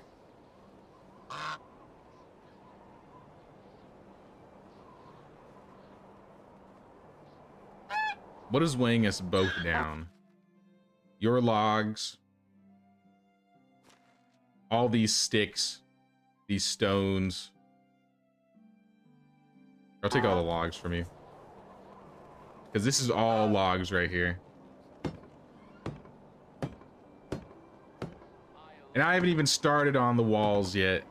What is weighing us both down? Your logs. All these sticks. These stones. I'll take all the logs from you. Because this is all logs right here. And I haven't even started on the walls yet.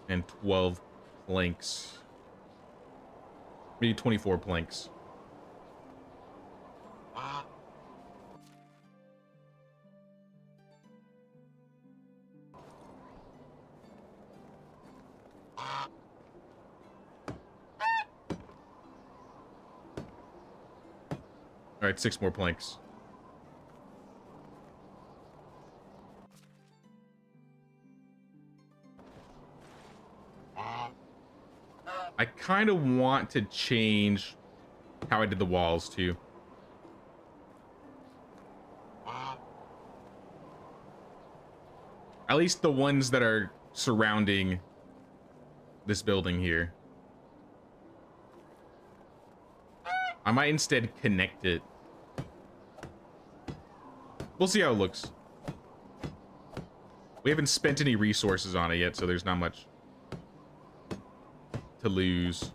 And 12 planks. Maybe 24 planks. All right, 6 more planks. I kind of want to change how I did the walls too. At least the ones that are surrounding this building here. I might instead connect it. We'll see how it looks. We haven't spent any resources on it yet, so there's not much to lose.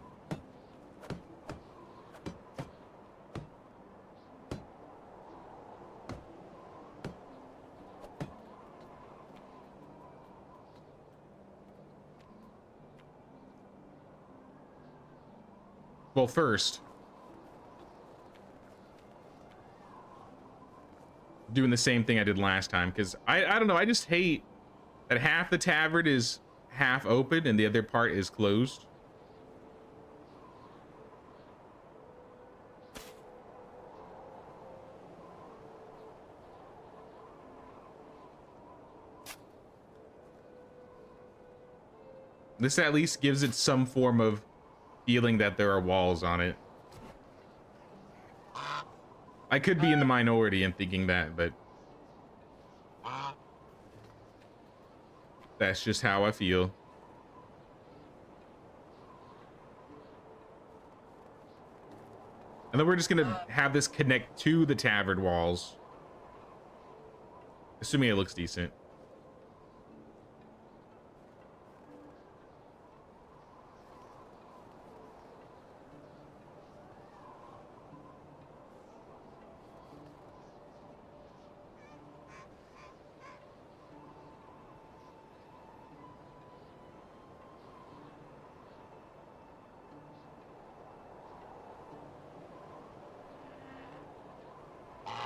Well, first, doing the same thing I did last time, because I don't know, I just hate that half the tavern is half open and the other part is closed. This at least gives it some form of feeling that there are walls on it. I could be in the minority in thinking that, but that's just how I feel. And then we're just gonna have this connect to the tavern walls. Assuming it looks decent.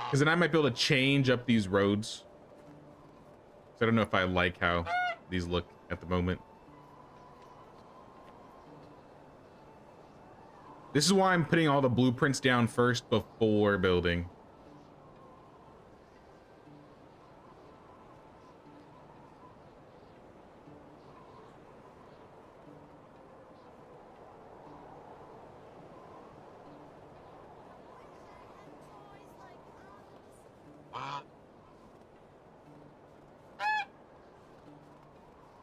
Because then I might be able to change up these roads. So I don't know if I like how these look at the moment. This is why I'm putting all the blueprints down first before building.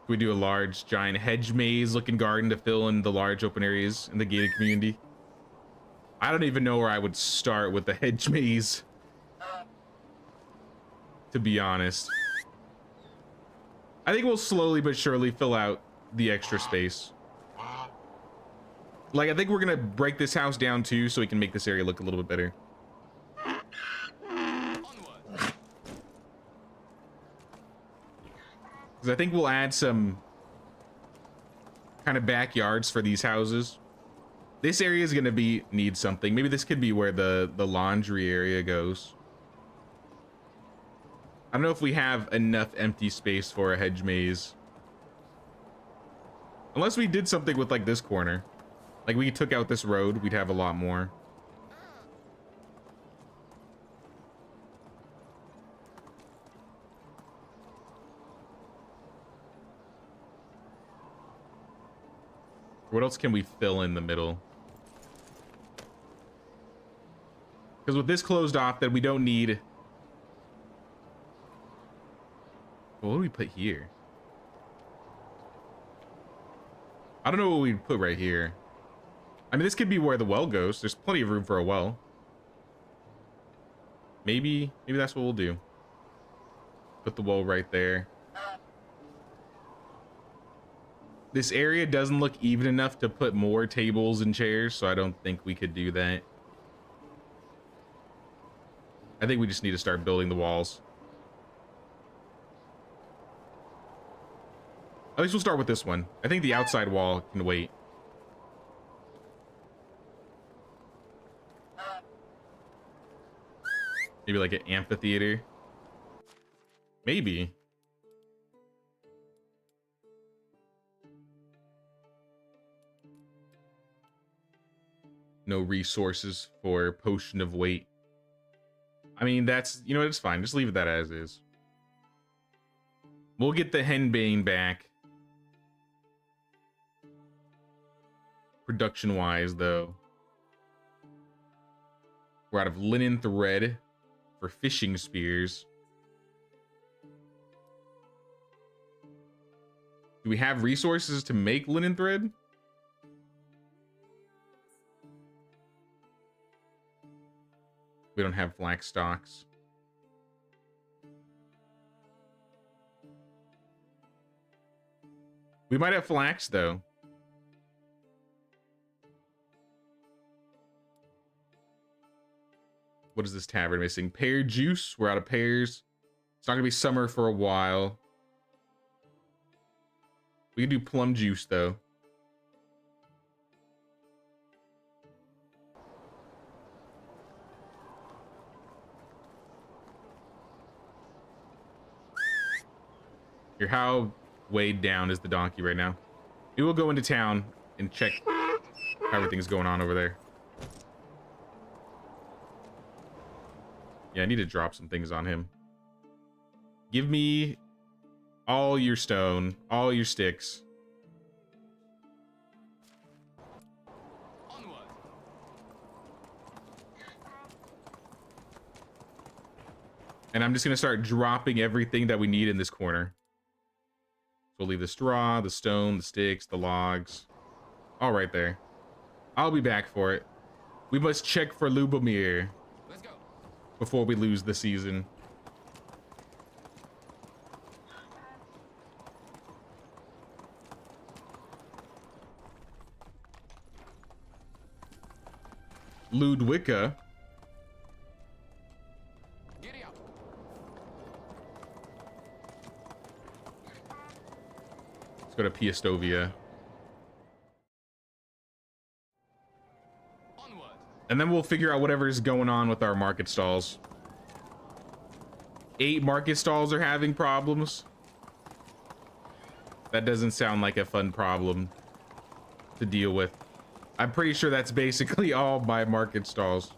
We do a large giant hedge maze looking garden to fill in the large open areas in the gated community. I don't even know where I would start with the hedge maze, to be honest. I think we'll slowly but surely fill out the extra space. Like, I think we're gonna break this house down too so we can make this area look a little bit better. Because I think we'll add some kind of backyards for these houses. This area is gonna need something. Maybe this could be where the laundry area goes. I don't know if we have enough empty space for a hedge maze. Unless we did something with like this corner. Like we took out this road, we'd have a lot more. What else can we fill in the middle? Because with this closed off, then we don't need... What do we put here? I don't know what we'd put right here. I mean, this could be where the well goes. There's plenty of room for a well. Maybe that's what we'll do. Put the well right there. This area doesn't look even enough to put more tables and chairs, so I don't think we could do that. I think we just need to start building the walls. At least we'll start with this one. I think the outside wall can wait. Maybe like an amphitheater. Maybe. No resources for potion of weight. I mean, that's, you know, it's fine. Just leave it that as is. We'll get the henbane back. Production-wise, though. We're out of linen thread for fishing spears. Do we have resources to make linen thread? We don't have flax stocks. We might have flax, though. What is this tavern missing? Pear juice. We're out of pears. It's not gonna be summer for a while. We can do plum juice, though. Here, how weighed down is the donkey right now? We will go into town and check how everything's going on over there. Yeah, I need to drop some things on him. Give me all your stone, all your sticks. Onward. And I'm just gonna start dropping everything that we need in this corner. So we'll leave the straw, the stone, the sticks, the logs. All right there. I'll be back for it. We must check for Lubomir Let's go. before we lose the season. Ludwika. Giddy up. Let's go to Piastovia. Onward. And then we'll figure out whatever's going on with our market stalls. 8 market stalls are having problems. That doesn't sound like a fun problem to deal with. I'm pretty sure that's basically all my market stalls.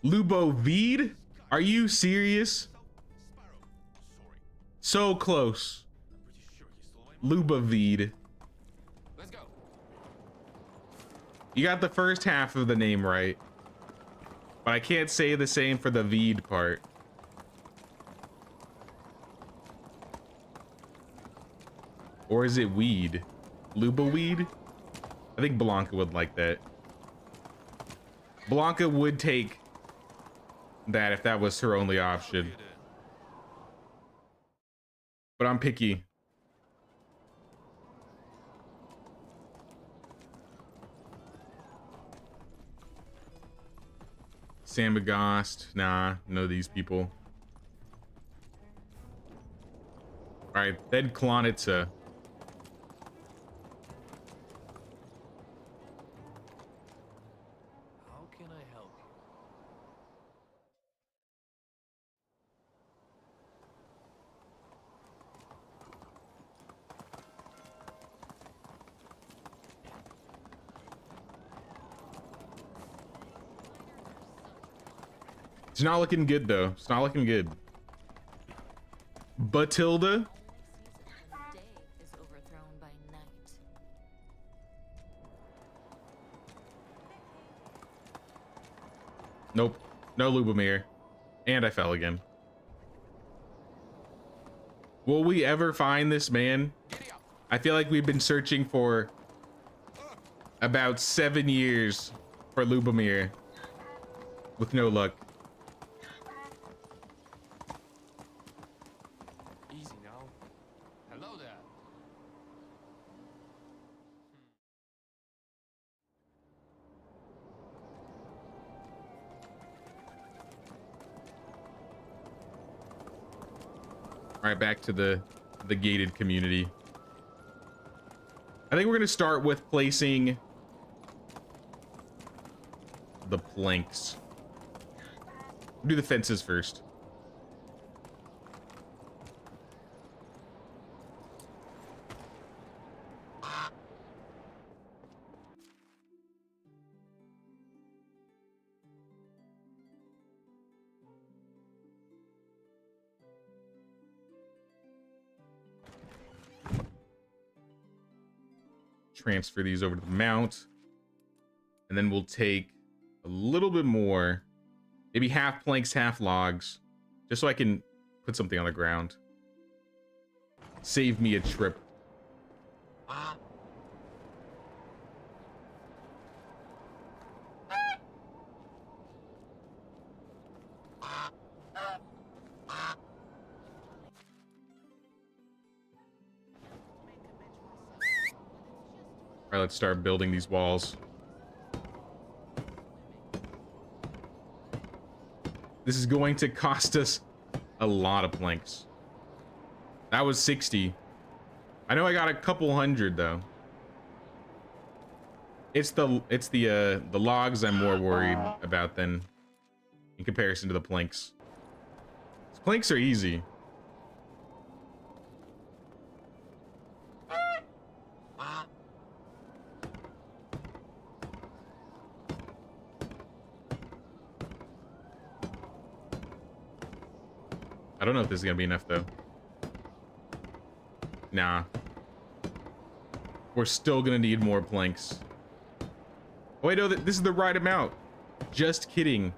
Lubovid? Are you serious? So close. Lubovid. Let's go. You got the first half of the name right. But I can't say the same for the Veed part. Or is it weed? Luboweed? I think Blanca would like that. Blanca would take that if that was her only option. But I'm picky. Sambagost. Nah, know these people. Alright, then Klonitsa. How can I help you? It's not looking good though. It's not looking good. Batilda? Day is overthrown by night. Nope. No Lubomir. And I fell again. Will we ever find this man? I feel like we've been searching for about 7 years for Lubomir with no luck. Easy now. Hello there. All right, back to the gated community. I think we're gonna start with placing the planks. We'll do the fences first. Transfer these over to the mount, and then we'll take a little bit more, maybe half planks, half logs, just so I can put something on the ground. Save me a trip. All right, let's start building these walls. This is going to cost us a lot of planks. That was 60. I know I got a couple hundred though. It's the logs I'm more worried about than in comparison to the planks. These planks are easy. I don't know if this is gonna be enough though. Nah. We're still gonna need more planks. Oh wait, no, this is the right amount. Just kidding.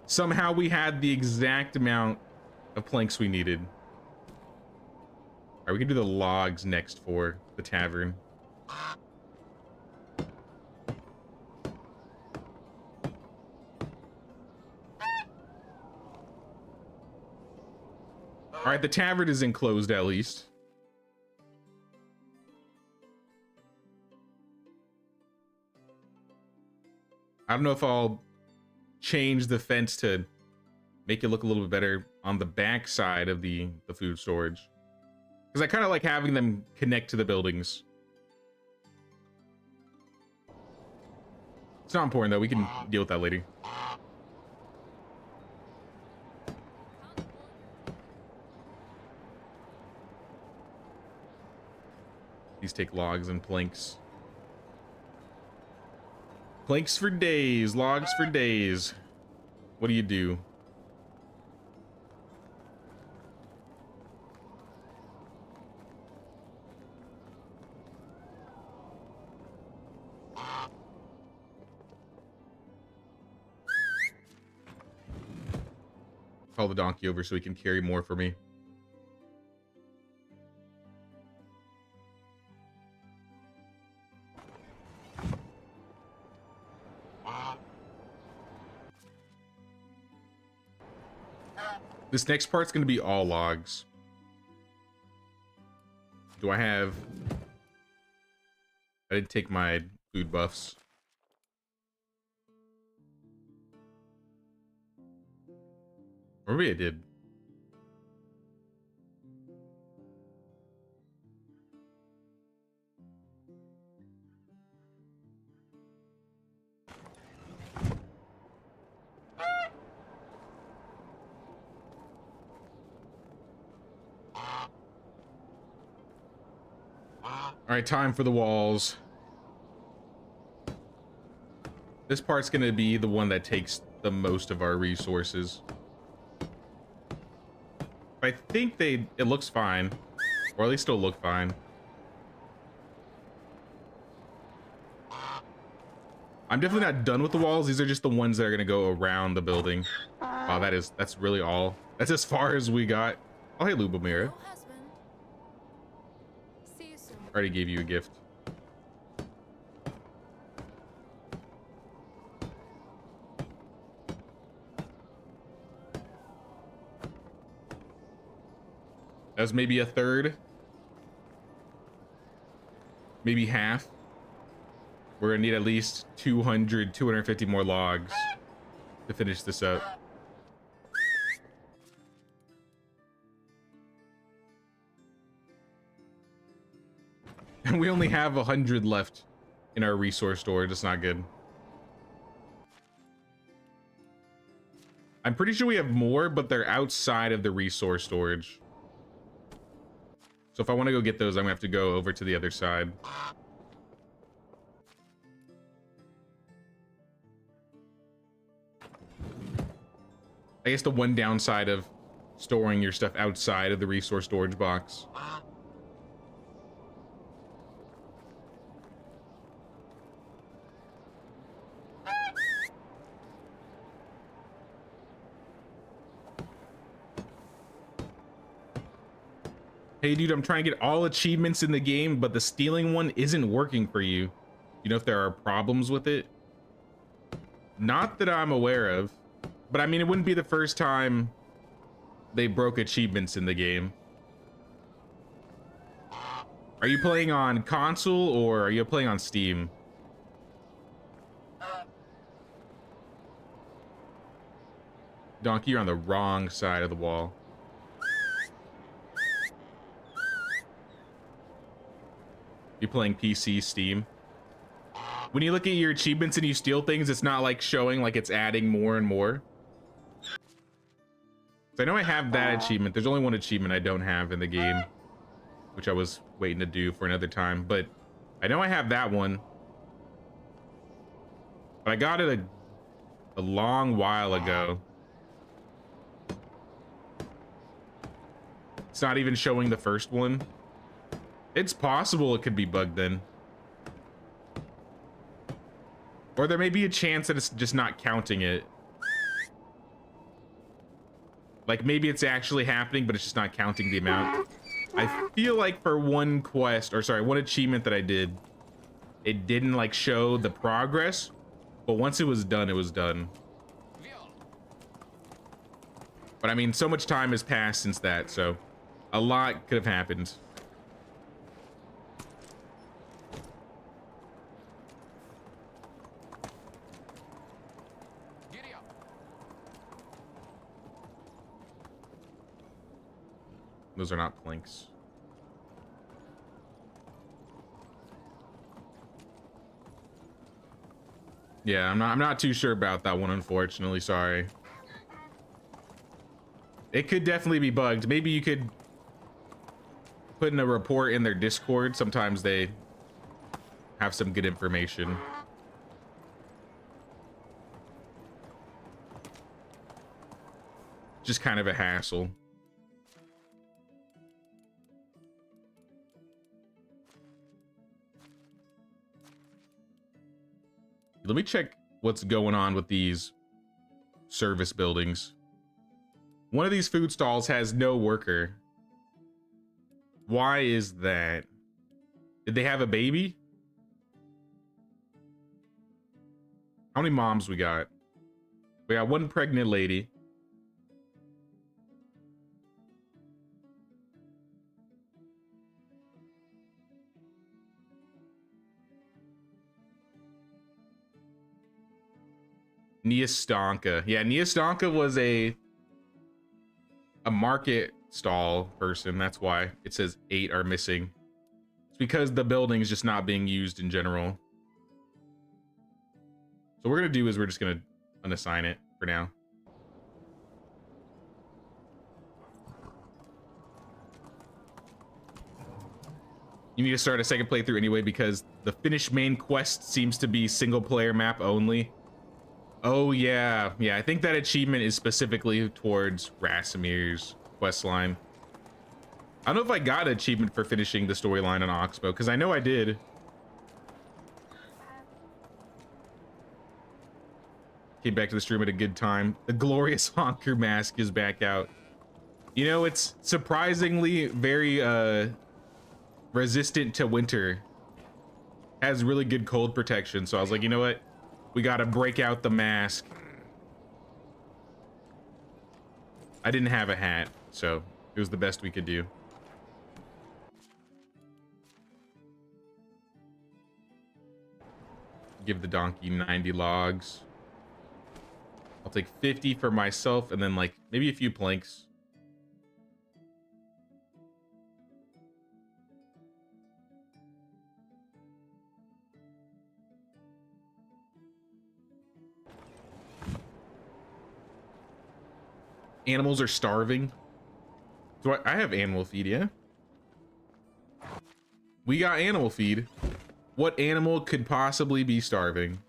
Somehow we had the exact amount of planks we needed. Alright, we can do the logs next for the tavern. All right, the tavern is enclosed at least. I don't know if I'll change the fence to make it look a little bit better on the back side of the food storage, because I kind of like having them connect to the buildings. It's not important though. We can deal with that later. These take logs and planks. Planks for days, logs for days. What do you do? Call the donkey over so he can carry more for me. This next part's going to be all logs. Do I have... I didn't take my food buffs. Or maybe I did. All right, time for the walls. This part's gonna be the one that takes the most of our resources. I think it looks fine, or at least it'll look fine. I'm definitely not done with the walls. These are just the ones that are gonna go around the building. Wow, that's really all. That's as far as we got. Oh, hey, Lubomira. Hello, husband. See you soon. Already gave you a gift. That was maybe a third. Maybe half. We're gonna need at least 250 more logs to finish this up. And we only have 100 left in our resource storage. It's not good. I'm pretty sure we have more, but they're outside of the resource storage. So if I want to go get those, I'm gonna have to go over to the other side. I guess the one downside of storing your stuff outside of the resource storage box. Hey dude, I'm trying to get all achievements in the game, but the stealing one isn't working for you. You know if there are problems with it? Not that I'm aware of, but I mean, it wouldn't be the first time they broke achievements in the game. Are you playing on console or are you playing on Steam? Donkey, you're on the wrong side of the wall. You playing PC, Steam? When you look at your achievements and you steal things, it's not like showing like it's adding more and more. So I know I have that achievement. There's only one achievement I don't have in the game, which I was waiting to do for another time, but I know I have that one. But I got it a long while ago. It's not even showing the first one. It's possible it could be bugged then. Or there may be a chance that it's just not counting it. Like maybe it's actually happening, but it's just not counting the amount. I feel like for one quest, or sorry, one achievement that I did, it didn't like show the progress, but once it was done, it was done. But I mean, so much time has passed since that, so a lot could have happened. Those are not planks. Yeah, I'm not too sure about that one, unfortunately. Sorry. It could definitely be bugged. Maybe you could putting a report in their Discord, sometimes they have some good information. Just kind of a hassle. Let me check what's going on with these service buildings. One of these food stalls has no worker. Why is that? Did they have a baby? How many moms we got? We got one pregnant lady. Niastanka. Yeah, Niastanka was a market stall person. That's why it says 8 are missing. It's because the building's just not being used in general. So what we're gonna do is we're just gonna unassign it for now. You need to start a second playthrough anyway because the finished main quest seems to be single player map only. Oh yeah, I think that achievement is specifically towards Rasimir's questline. I don't know if I got an achievement for finishing the storyline on Oxbow, because I know I did. Came back to the stream at a good time. The glorious honker mask is back out. You know, it's surprisingly very resistant to winter. Has really good cold protection, so I was like, you know what? We gotta break out the mask. I didn't have a hat, so it was the best we could do. Give the donkey 90 logs. I'll take 50 for myself and then like maybe a few planks. Animals are starving. So I have animal feed, yeah? We got animal feed. What animal could possibly be starving?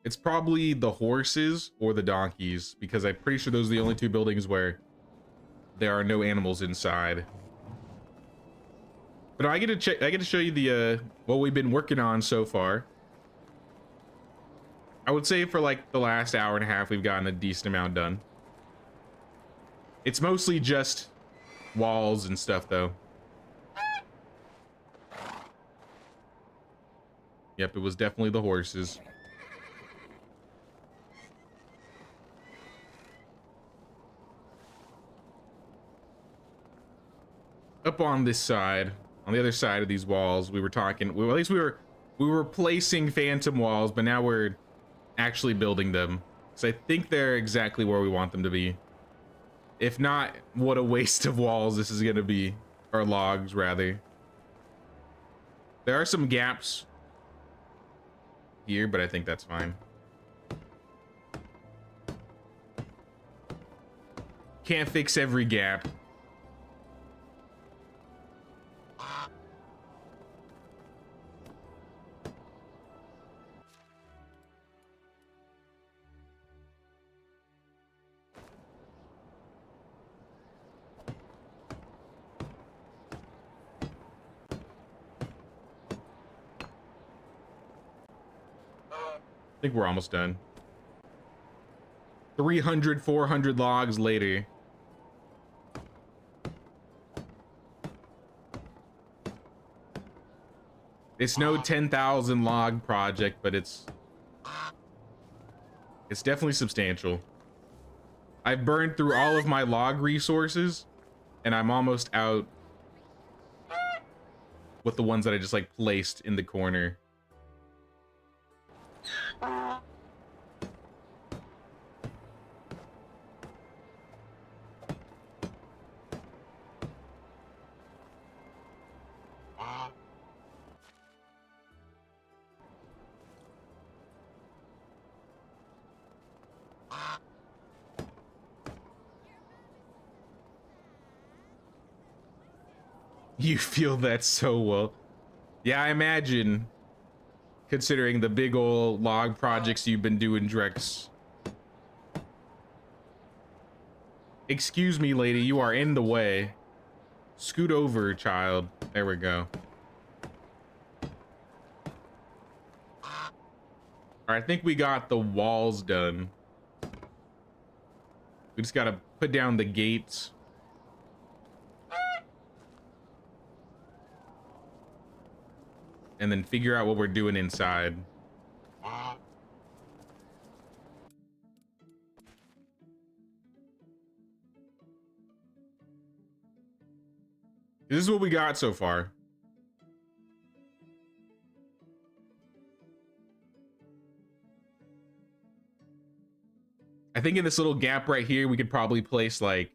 It's probably the horses or the donkeys, because I'm pretty sure those are the only two buildings where there are no animals inside. But I get to check. I get to show you the what we've been working on so far. I would say for like the last hour and a half, we've gotten a decent amount done. It's mostly just walls and stuff, though. Yep, it was definitely the horses. Up on this side, on the other side of these walls, we were talking. Well, at least we were replacing phantom walls, but now we're actually building them. So I think they're exactly where we want them to be. If not, what a waste of walls this is gonna be, or logs rather. There are some gaps here, but I think that's fine. Can't fix every gap. I think we're almost done. 300, 400 logs later. It's no 10,000 log project, but it's definitely substantial. I've burned through all of my log resources, and I'm almost out with the ones that I just like placed in the corner. You feel that so well. Yeah, I imagine, considering the big old log projects you've been doing, Drex. Excuse me, lady, you are in the way. Scoot over, child. There we go. All right, I think we got the walls done. We just gotta put down the gates. And then figure out what we're doing inside. This is what we got so far. I think in this little gap right here, we could probably place like,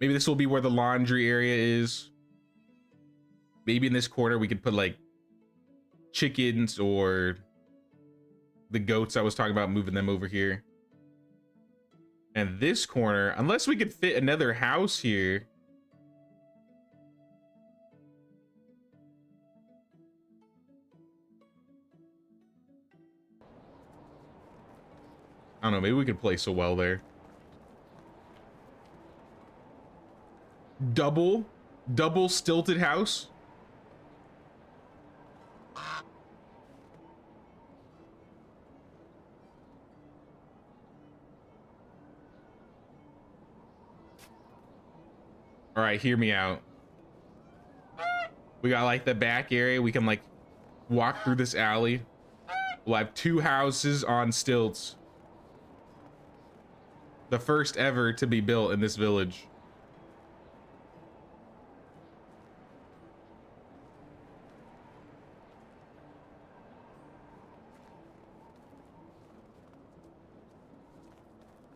maybe this will be where the laundry area is. Maybe in this corner, we could put like chickens or the goats I was talking about, moving them over here. And this corner, unless we could fit another house here. I don't know, maybe we could place a well there. Double stilted house. All right, hear me out. We got like the back area. We can like walk through this alley. We'll have 2 houses on stilts. The first ever to be built in this village.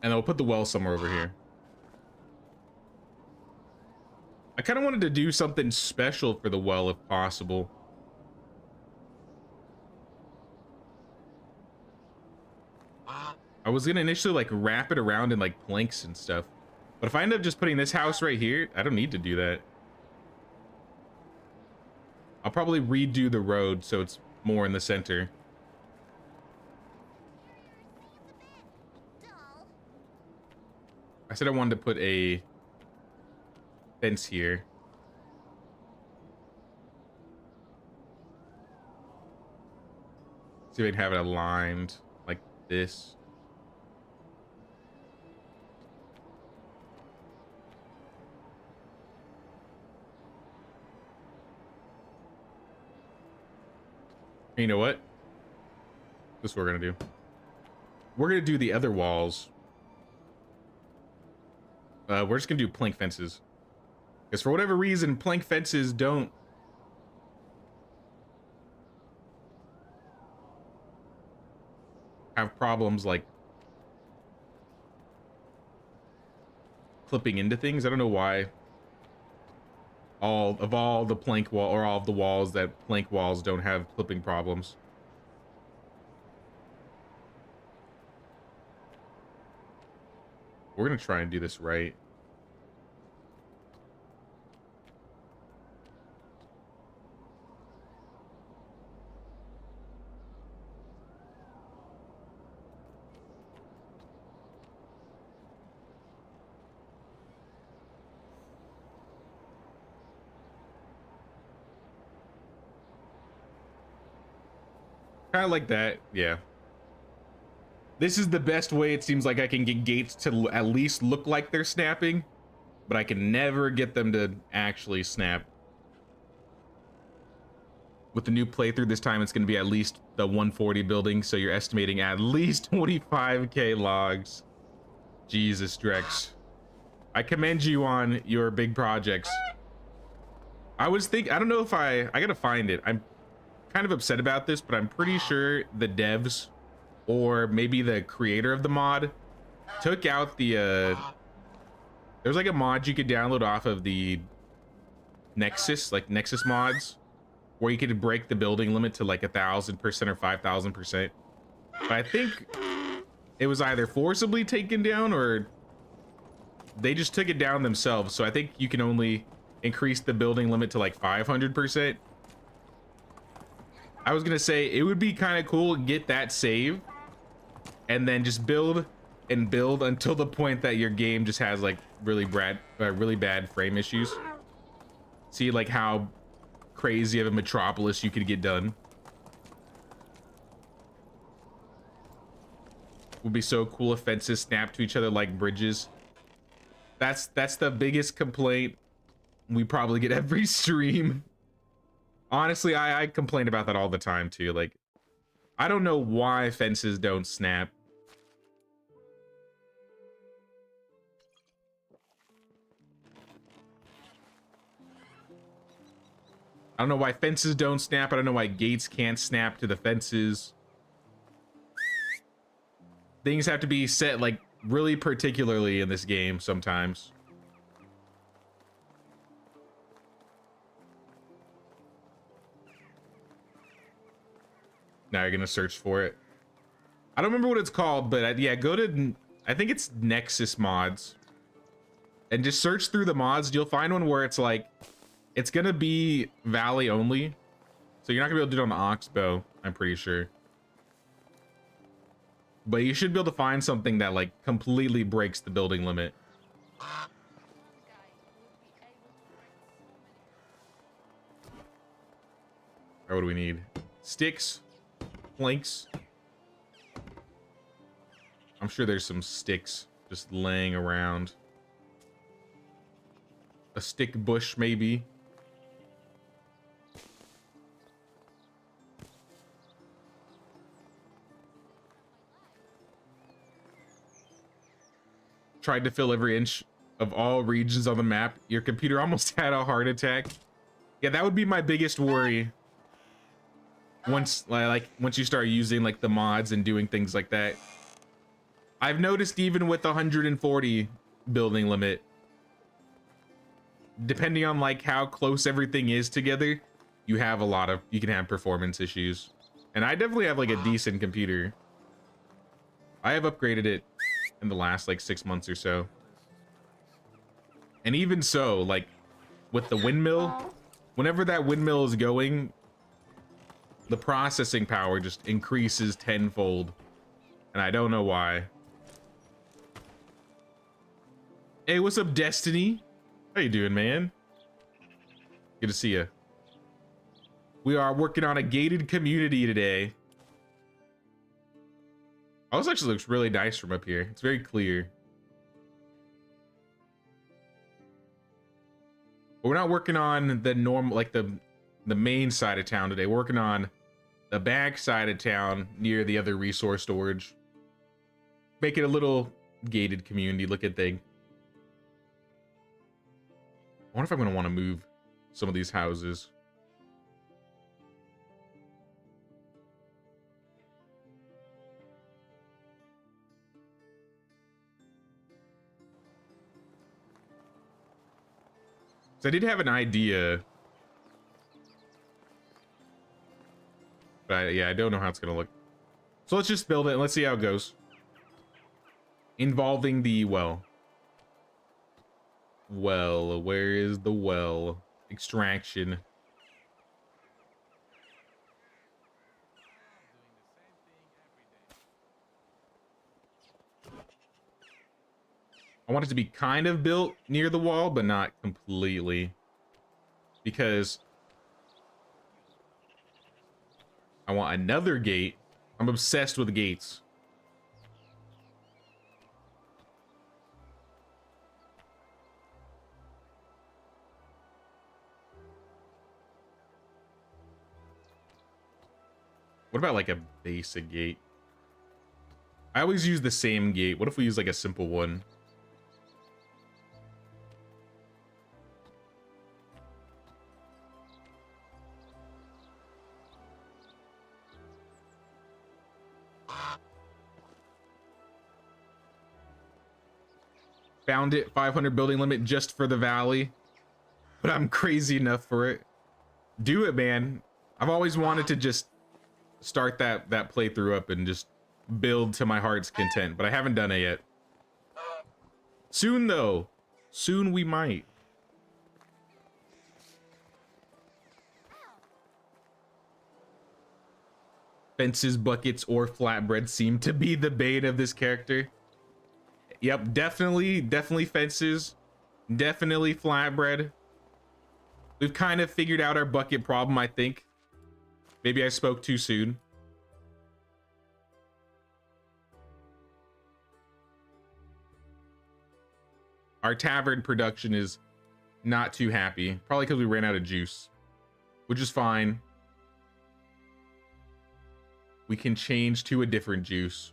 And I'll put the well somewhere over here. I kind of wanted to do something special for the well if possible. I was gonna initially like wrap it around in like planks and stuff. But if I end up just putting this house right here, I don't need to do that. I'll probably redo the road so it's more in the center. I said I wanted to put a fence here. See if I can have it aligned like this. You know what? This is what we're gonna do. We're gonna do the other walls. We're just gonna do plank fences. Because for whatever reason, plank fences don't have problems like clipping into things. I don't know why. All the plank wall, or all of the walls that plank walls don't have clipping problems. We're gonna try and do this right. Kind of like that, yeah. This is the best way it seems like I can get gates to at least look like they're snapping, but I can never get them to actually snap. With the new playthrough this time, it's going to be at least the 140 building, so you're estimating at least 25k logs. Jesus, Drex. I commend you on your big projects. I don't know if I gotta find it. I'm kind of upset about this, but I'm pretty sure the devs, or maybe the creator of the mod, took out the there's like a mod you could download off of the Nexus, like Nexus mods, where you could break the building limit to like 1,000% or 5,000%. But I think it was either forcibly taken down or they just took it down themselves. So I think you can only, increase the building limit to like 500%. I was gonna say it would be kind of cool, get that save, and then just build and build until the point that your game just has like really bad frame issues. See like how crazy of a metropolis you could get done. Would be so cool if fences snap to each other like bridges. That's the biggest complaint we probably get every stream. Honestly, I complain about that all the time too. Like, I don't know why fences don't snap. I don't know why fences don't snap. I don't know why gates can't snap to the fences. Things have to be set like really particularly in this game sometimes. Now you're gonna search for it. I don't remember what it's called, but yeah, go to, I think it's Nexus mods, and just search through the mods. You'll find one where it's like, it's gonna be valley only, so you're not gonna be able to do it on the Oxbow, I'm pretty sure. But you should be able to find something that like completely breaks the building limit. Or what do we need? Sticks, planks. I'm sure there's some sticks just laying around. A stick bush, maybe. Tried to fill every inch of all regions on the map. Your computer almost had a heart attack. Yeah, that would be my biggest worry. Once you start using like the mods and doing things like that. I've noticed even with the 140 building limit, depending on like how close everything is together, you can have performance issues. And I definitely have like a decent computer. I have upgraded it in the last like 6 months or so. And even so, like with the windmill, whenever that windmill is going, the processing power just increases tenfold. And I don't know why. Hey, what's up, Destiny? How you doing, man? Good to see you. We are working on a gated community today. Oh, this actually looks really nice from up here. It's very clear. But we're not working on the normal, like the main side of town today. We're working on the back side of town near the other resource storage. Make it a little gated community looking thing. I wonder if I'm going to want to move some of these houses. So I did have an idea. But yeah, I don't know how it's going to look. So let's just build it and let's see how it goes. Involving the well. Well, where is the well? Extraction. I want it to be kind of built near the wall, but not completely. Because I want another gate. I'm obsessed with gates. What about like a basic gate? I always use the same gate. What if we use like a simple one? Found it, 500 building limit just for the valley. But I'm crazy enough for it. Do it, man. I've always wanted to just start that playthrough up and just build to my heart's content, but I haven't done it yet. Soon though. Soon we might. Fences, buckets, or flatbread seem to be the bane of this character. Yep, definitely fences. Definitely flatbread. We've kind of figured out our bucket problem, I think. Maybe I spoke too soon. Our tavern production is not too happy. Probably because we ran out of juice, which is fine. We can change to a different juice.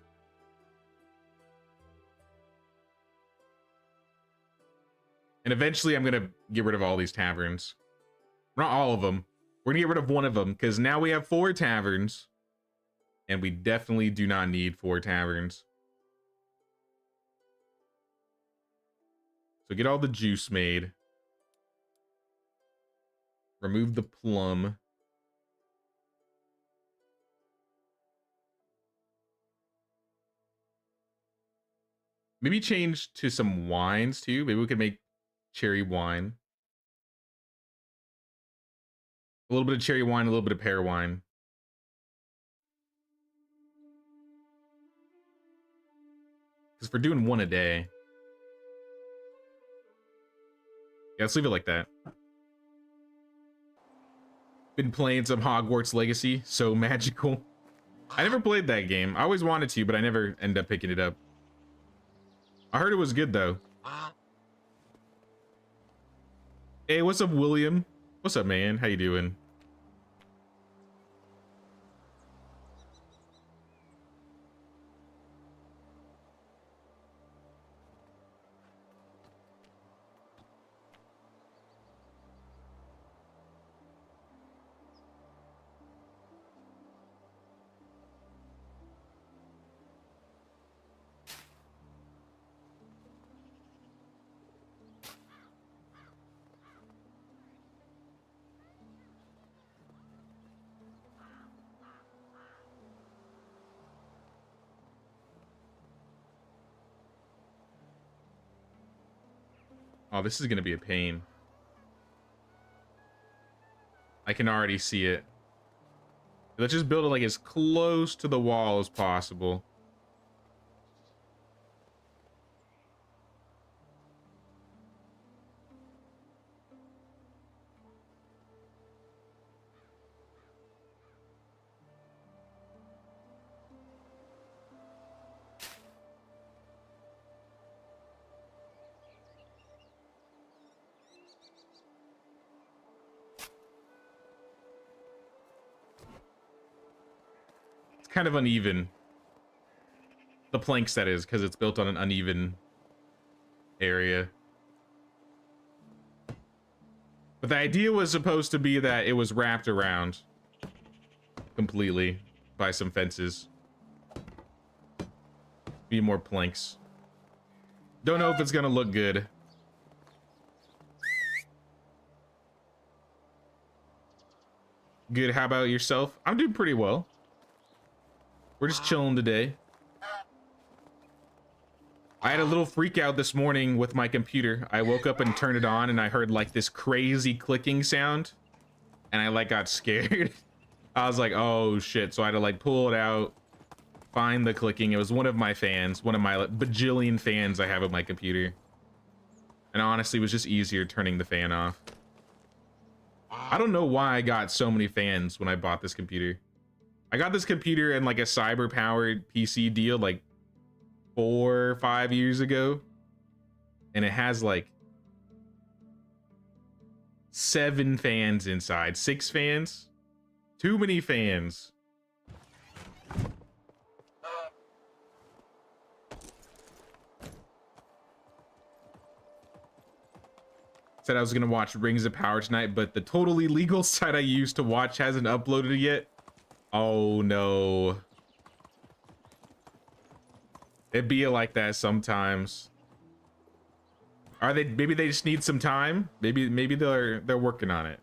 And eventually I'm going to get rid of all these taverns. Not all of them. We're going to get rid of one of them because now we have 4 taverns. And we definitely do not need 4 taverns. So get all the juice made. Remove the plum. Maybe change to some wines too. Maybe we could make cherry wine. A little bit of cherry wine, a little bit of pear wine. Because if we're doing one a day. Yeah, let's leave it like that. Been playing some Hogwarts Legacy. So magical. I never played that game. I always wanted to, but I never ended up picking it up. I heard it was good though. Hey, what's up, William? What's up, man? How you doing? Oh, this is gonna be a pain. I can already see it. Let's just build it like as close to the wall as possible. Kind of uneven. The planks, that is, because it's built on an uneven area. But the idea was supposed to be that it was wrapped around completely by some fences. Need more planks. Don't know if it's gonna look good. Good, how about yourself? I'm doing pretty well. We're just chilling today. I had a little freak out this morning with my computer. I woke up and turned it on and I heard like this crazy clicking sound. And I like got scared. I was like, oh shit. So I had to like pull it out, find the clicking. It was one of my fans, one of my bajillion fans I have with my computer. And honestly, it was just easier turning the fan off. I don't know why I got so many fans when I bought this computer. I got this computer in like a cyber powered PC deal like 4 or 5 years ago. And it has like 7 fans inside. 6 fans? Too many fans. Said I was gonna watch Rings of Power tonight, but the totally legal site I used to watch hasn't uploaded it yet. Oh no. It be like that sometimes. Are they, maybe they just need some time? Maybe they're working on it.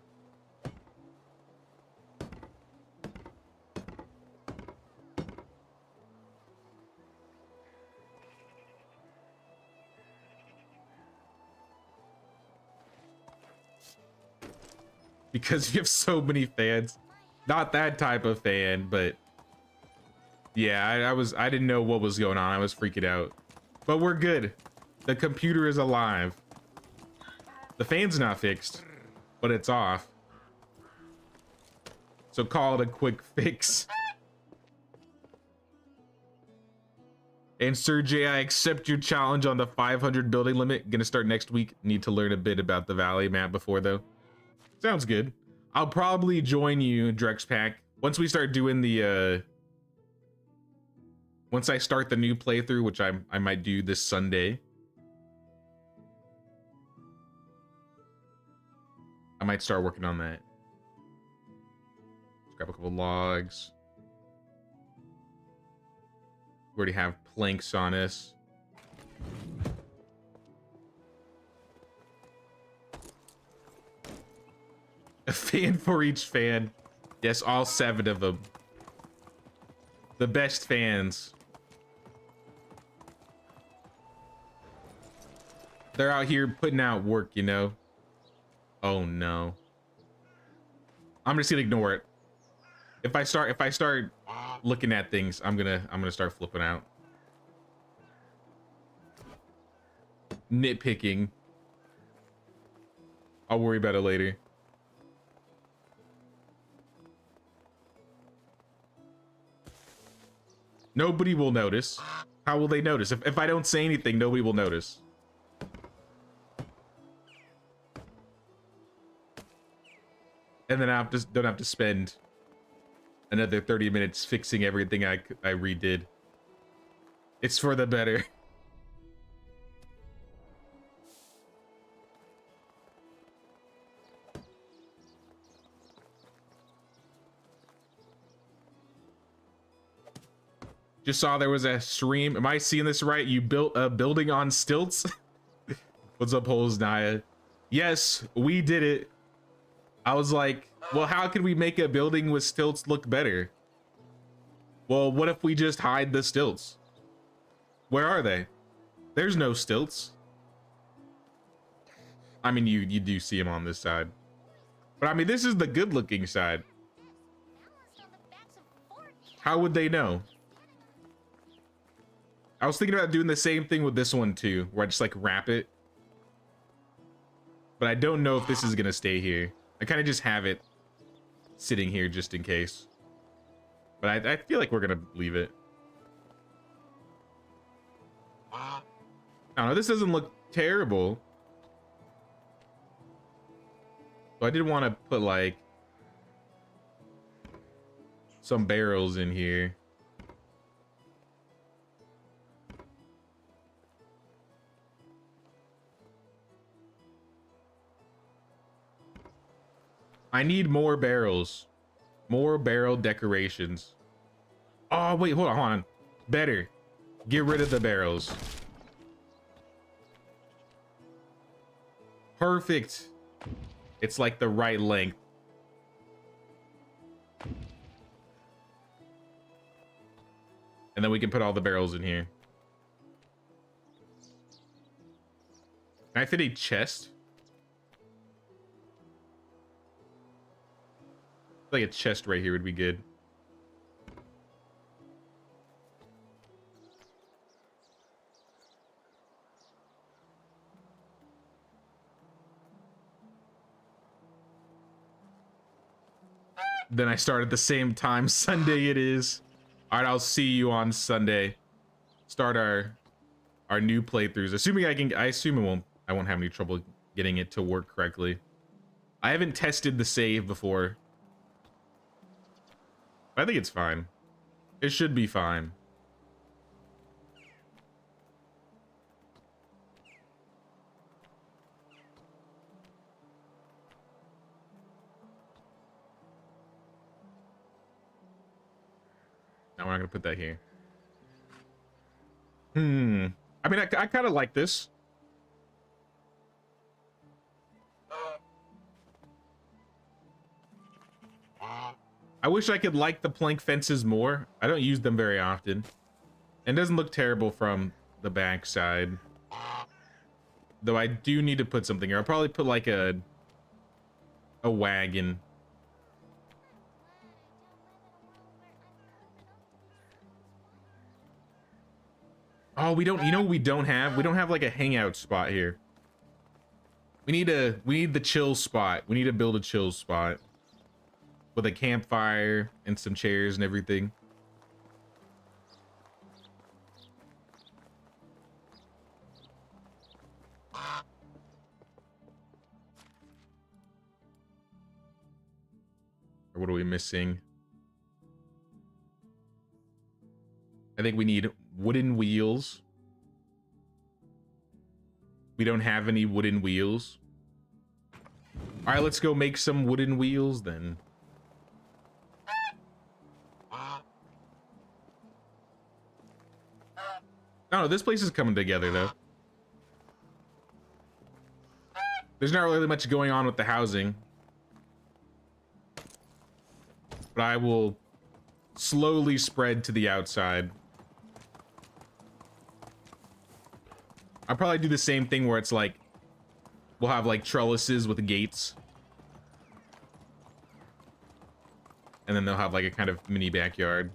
Because you have so many fans. Not that type of fan, but Yeah, I didn't know what was going on. I was freaking out. But we're good. The computer is alive. The fan's not fixed, but it's off. So call it a quick fix. And Sir J, I accept your challenge on the 500 building limit. Gonna start next week. Need to learn a bit about the Valley map before though. Sounds good. I'll probably join you, Drexpack, once we start doing the once I start the new playthrough, which I might do this Sunday. I might start working on that. Let's grab a couple logs. We already have planks on us. A fan for each fan. Yes, all 7 of them. The best fans. They're out here putting out work, you know. Oh no. I'm just gonna ignore it. If I start looking at things, I'm gonna start flipping out. Nitpicking. I'll worry about it later. Nobody will notice. How will they notice? If I don't say anything, nobody will notice. And then I don't have to spend another 30 minutes fixing everything I redid. It's for the better. Just saw there was a stream. Am I seeing this right? You built a building on stilts? What's up, Holes Naya? Yes, we did it. I was like, well, how can we make a building with stilts look better? Well, what if we just hide the stilts? Where are they? There's no stilts. I mean, you do see them on this side. But I mean, this is the good looking side. How would they know? I was thinking about doing the same thing with this one too, where I just like wrap it. But I don't know if this is gonna stay here. I kind of just have it sitting here just in case. But I feel like we're gonna leave it. I don't know, this doesn't look terrible. So I did want to put like some barrels in here. I need more barrels. More barrel decorations. Oh, wait, hold on. Better. Get rid of the barrels. Perfect. It's like the right length. And then we can put all the barrels in here. Can I fit a chest? Like a chest right here would be good. Then I start at the same time. Sunday it is. All right, I'll see you on Sunday. Start our new playthroughs. Assuming I assume I won't have any trouble getting it to work correctly. I haven't tested the save before. I think it's fine. It should be fine. No, we're not gonna put that here. I mean, I kind of like this. I wish I could like the plank fences more. I don't use them very often. And it doesn't look terrible from the back side. Though I do need to put something here. I'll probably put like a wagon. Oh, we don't, you know what we don't have? We don't have like a hangout spot here. We need the chill spot. We need to build a chill spot with a campfire and some chairs and everything. Or what are we missing? I think we need wooden wheels. We don't have any wooden wheels. All right, let's go make some wooden wheels then. No, this place is coming together though. There's not really much going on with the housing. But I will slowly spread to the outside. I'll probably do the same thing where it's like, we'll have like trellises with gates. And then they'll have like a kind of mini backyard.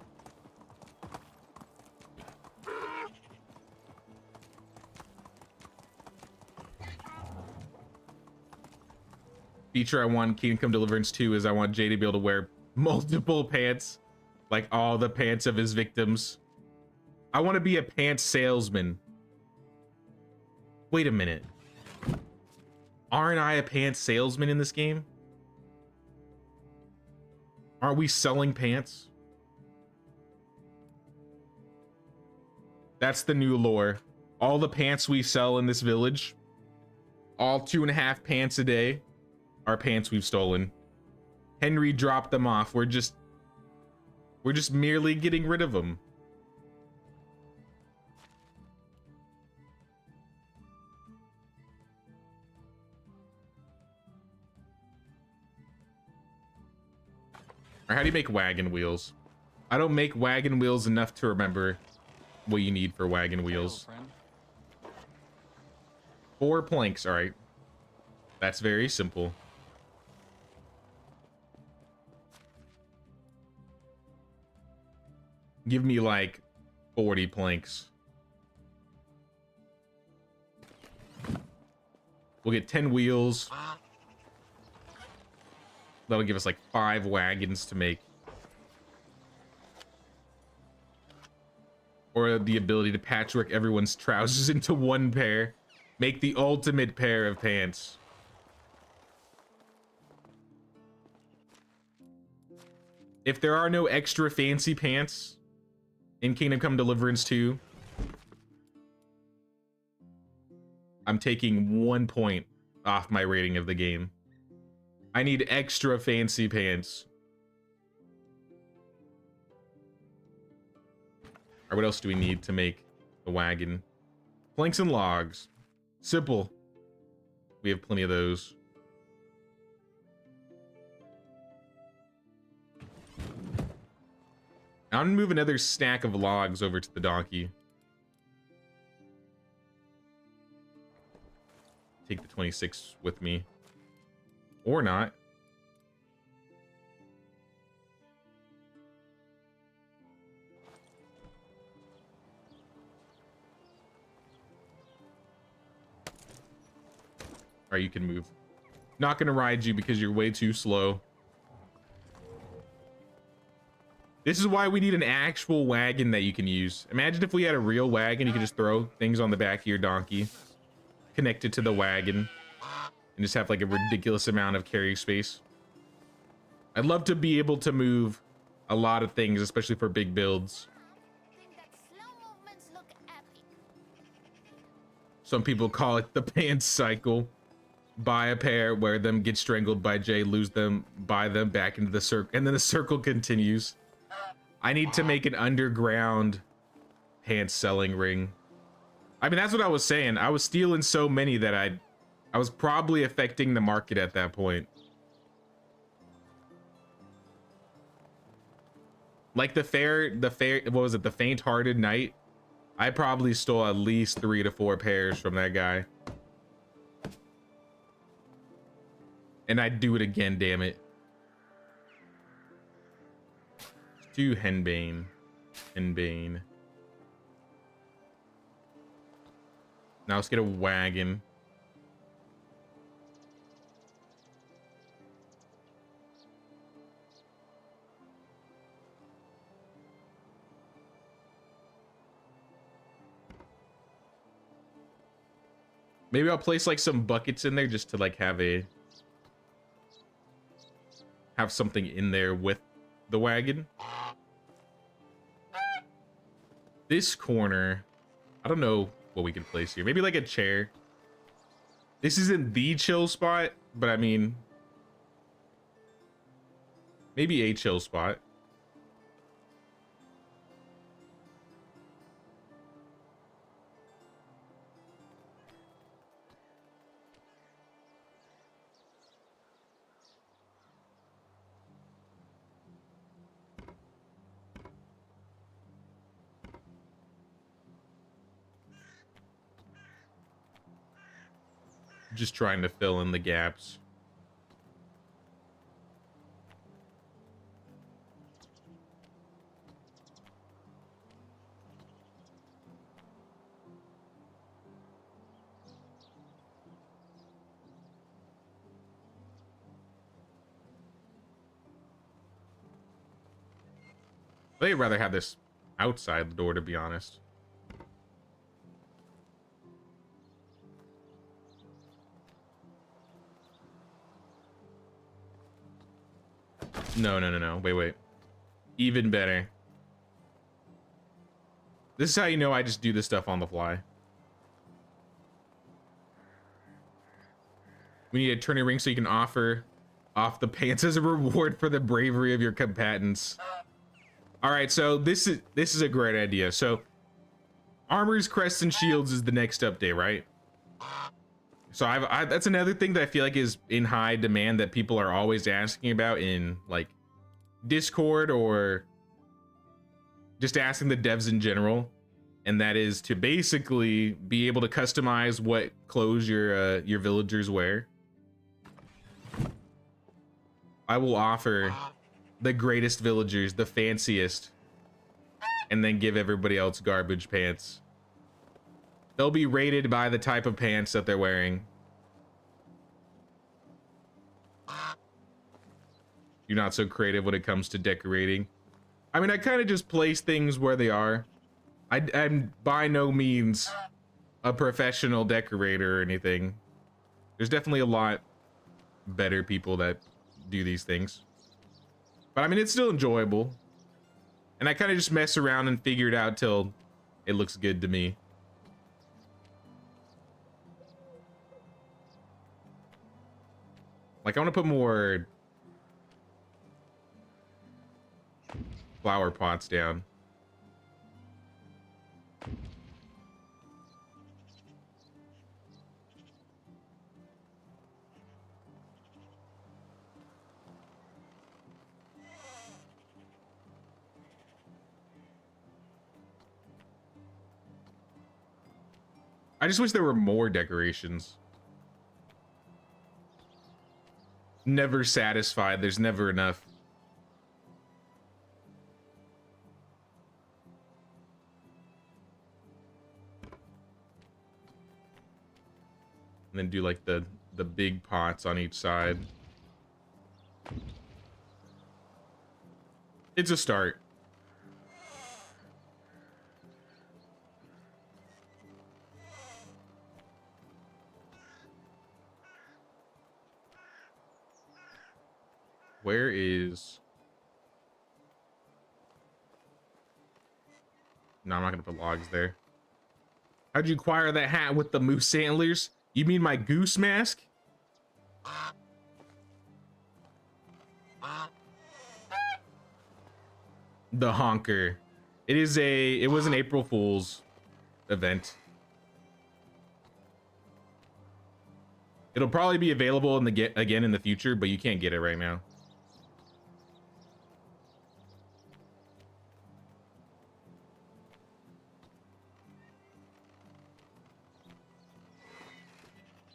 Feature I want Kingdom Come Deliverance 2 is I want Jay to be able to wear multiple pants. Like all the pants of his victims. I want to be a pants salesman. Wait a minute. Aren't I a pants salesman in this game? Aren't we selling pants? That's the new lore. All the pants we sell in this village, all 2.5 pants a day, are pants we've stolen. Henry dropped them off. We're just merely getting rid of them. Or how do you make wagon wheels? I don't make wagon wheels enough to remember what you need for wagon wheels. Hello, friend. 4 planks, all right. That's very simple. Give me like 40 planks. We'll get 10 wheels. That'll give us like 5 wagons to make. Or the ability to patchwork everyone's trousers into one pair. Make the ultimate pair of pants. If there are no extra fancy pants in Kingdom Come Deliverance 2, I'm taking 1 point off my rating of the game. I need extra fancy pants. Or what else do we need to make the wagon? Planks and logs. Simple. We have plenty of those. I'm gonna move another stack of logs over to the donkey. Take the 26 with me. Or not. Or you can move. Not gonna ride you because you're way too slow. This is why we need an actual wagon that you can use. Imagine if we had a real wagon, you could just throw things on the back of your donkey, connect it to the wagon, and just have like a ridiculous amount of carry space. I'd love to be able to move a lot of things, especially for big builds. Think that slow movements look epic. Some people call it the pants cycle. Buy a pair, wear them, get strangled by Jay, lose them, buy them, back into the circle, and then the circle continues. I need to make an underground pants selling ring. I mean, that's what I was saying. I was stealing so many that I was probably affecting the market at that point. Like the fair, what was it? The faint-hearted knight. I probably stole at least 3 to 4 pairs from that guy. And I'd do it again, damn it. 2 henbane. Henbane. Now let's get a wagon. Maybe I'll place like some buckets in there just to like have something in there with the wagon. This corner, I don't know what we could place here. Maybe like a chair. This isn't the chill spot, but I mean, maybe a chill spot. Just trying to fill in the gaps. I'd rather have this outside the door, to be honest. No. Wait. Even better. This is how you know I just do this stuff on the fly. We need a turning ring so you can offer off the pants as a reward for the bravery of your combatants. All right, so this is a great idea. So armors, crests, and shields is the next update, right? So that's another thing that I feel like is in high demand that people are always asking about in like Discord or just asking the devs in general, and that is to basically be able to customize what clothes your villagers wear. I will offer the greatest villagers, the fanciest, and then give everybody else garbage pants. They'll be rated by the type of pants that they're wearing. You're not so creative when it comes to decorating. I mean, I kind of just place things where they are. I'm by no means a professional decorator or anything. There's definitely a lot better people that do these things. But I mean, it's still enjoyable. And I kind of just mess around and figure it out till it looks good to me. Like, I want to put more flower pots down. I just wish there were more decorations. Never satisfied. There's never enough. And then do like the big pots on each side. It's a start. Where is... No, I'm not gonna put logs there. How'd you acquire that hat with the moose antlers? You mean my goose mask? The honker. It was an April Fool's event. It'll probably be available again in the future, but you can't get it right now.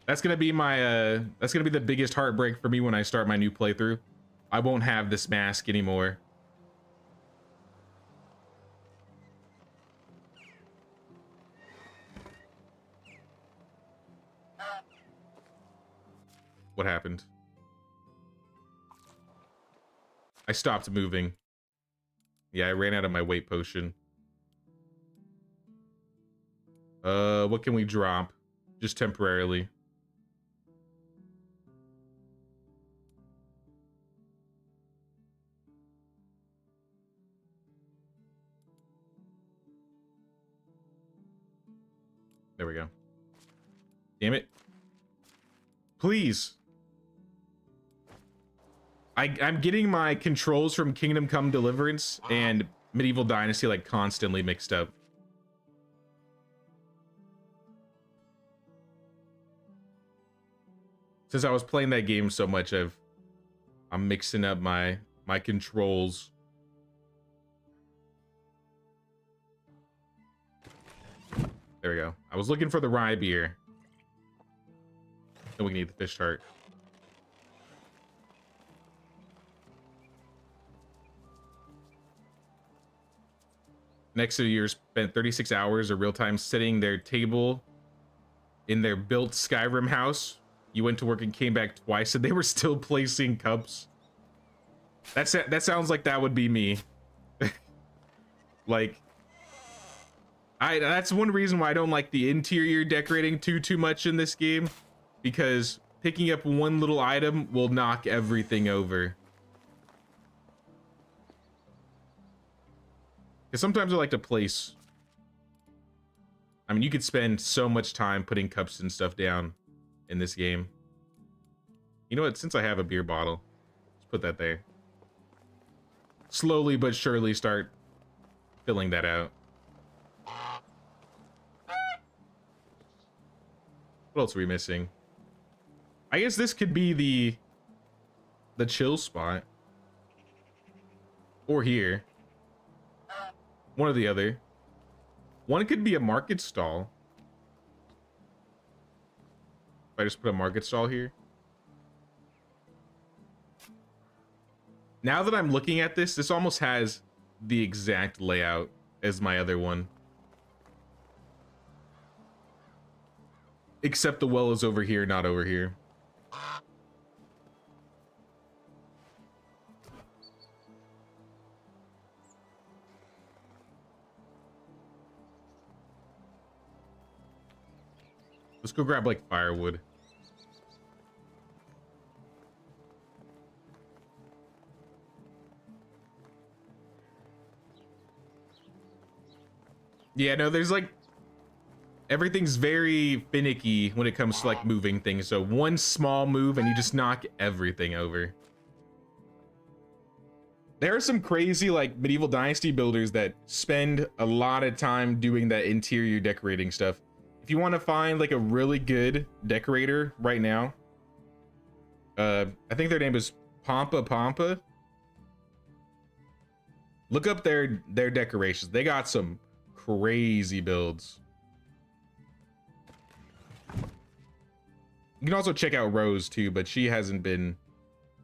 That's gonna be my that's gonna be the biggest heartbreak for me when I start my new playthrough. I won't have this mask anymore. What happened? I stopped moving. Yeah, I ran out of my weight potion. What can we drop? Just temporarily. There we go. Damn it. Please. I'm getting my controls from Kingdom Come Deliverance and Medieval Dynasty like constantly mixed up. Since I was playing that game so much, I'm mixing up my controls. There we go. I was looking for the rye beer. Then we can eat the fish tart. Next to you spent 36 hours of real time sitting their table in their built Skyrim house. You went to work and came back twice and they were still placing cups. That sounds like that would be me. Like, that's one reason why I don't like the interior decorating too much in this game, because picking up one little item will knock everything over. Because sometimes I like to place. I mean, you could spend so much time putting cups and stuff down in this game. You know what? Since I have a beer bottle, let's put that there. Slowly but surely start filling that out. What else are we missing? I guess this could be the chill spot. Or here. One or the other. One could be a market stall. If I just put a market stall here. Now that I'm looking at this, this almost has the exact layout as my other one. Except the well is over here, not over here. Let's go grab like firewood. Yeah, no, there's like, everything's very finicky when it comes to like moving things. So one small move and you just knock everything over. There are some crazy like Medieval Dynasty builders that spend a lot of time doing that interior decorating stuff. If you want to find like a really good decorator right now, I think their name is Pampa. Look up their decorations. They got some crazy builds. You can also check out Rose too, but she hasn't been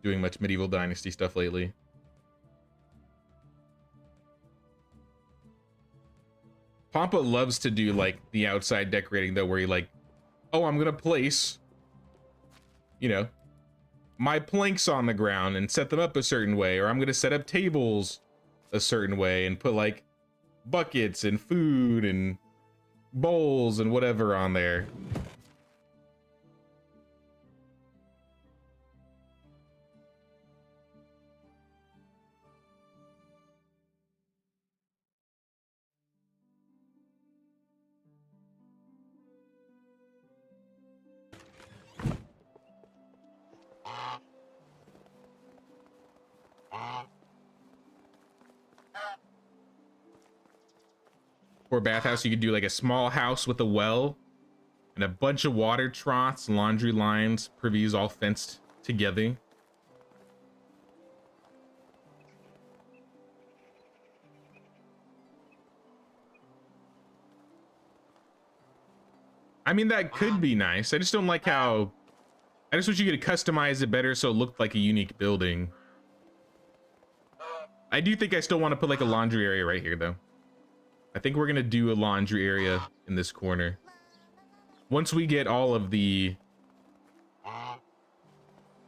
doing much Medieval Dynasty stuff lately. Pampa loves to do like the outside decorating though, where you like, oh, I'm gonna place, you know, my planks on the ground and set them up a certain way, or I'm gonna set up tables a certain way and put like buckets and food and bowls and whatever on there. For a bathhouse, you could do like a small house with a well and a bunch of water troughs, laundry lines, privies all fenced together. I mean, that could be nice. I just don't like how... I just wish you could customize it better so it looked like a unique building. I do think I still want to put like a laundry area right here though. I think we're gonna do a laundry area in this corner. Once we get all of the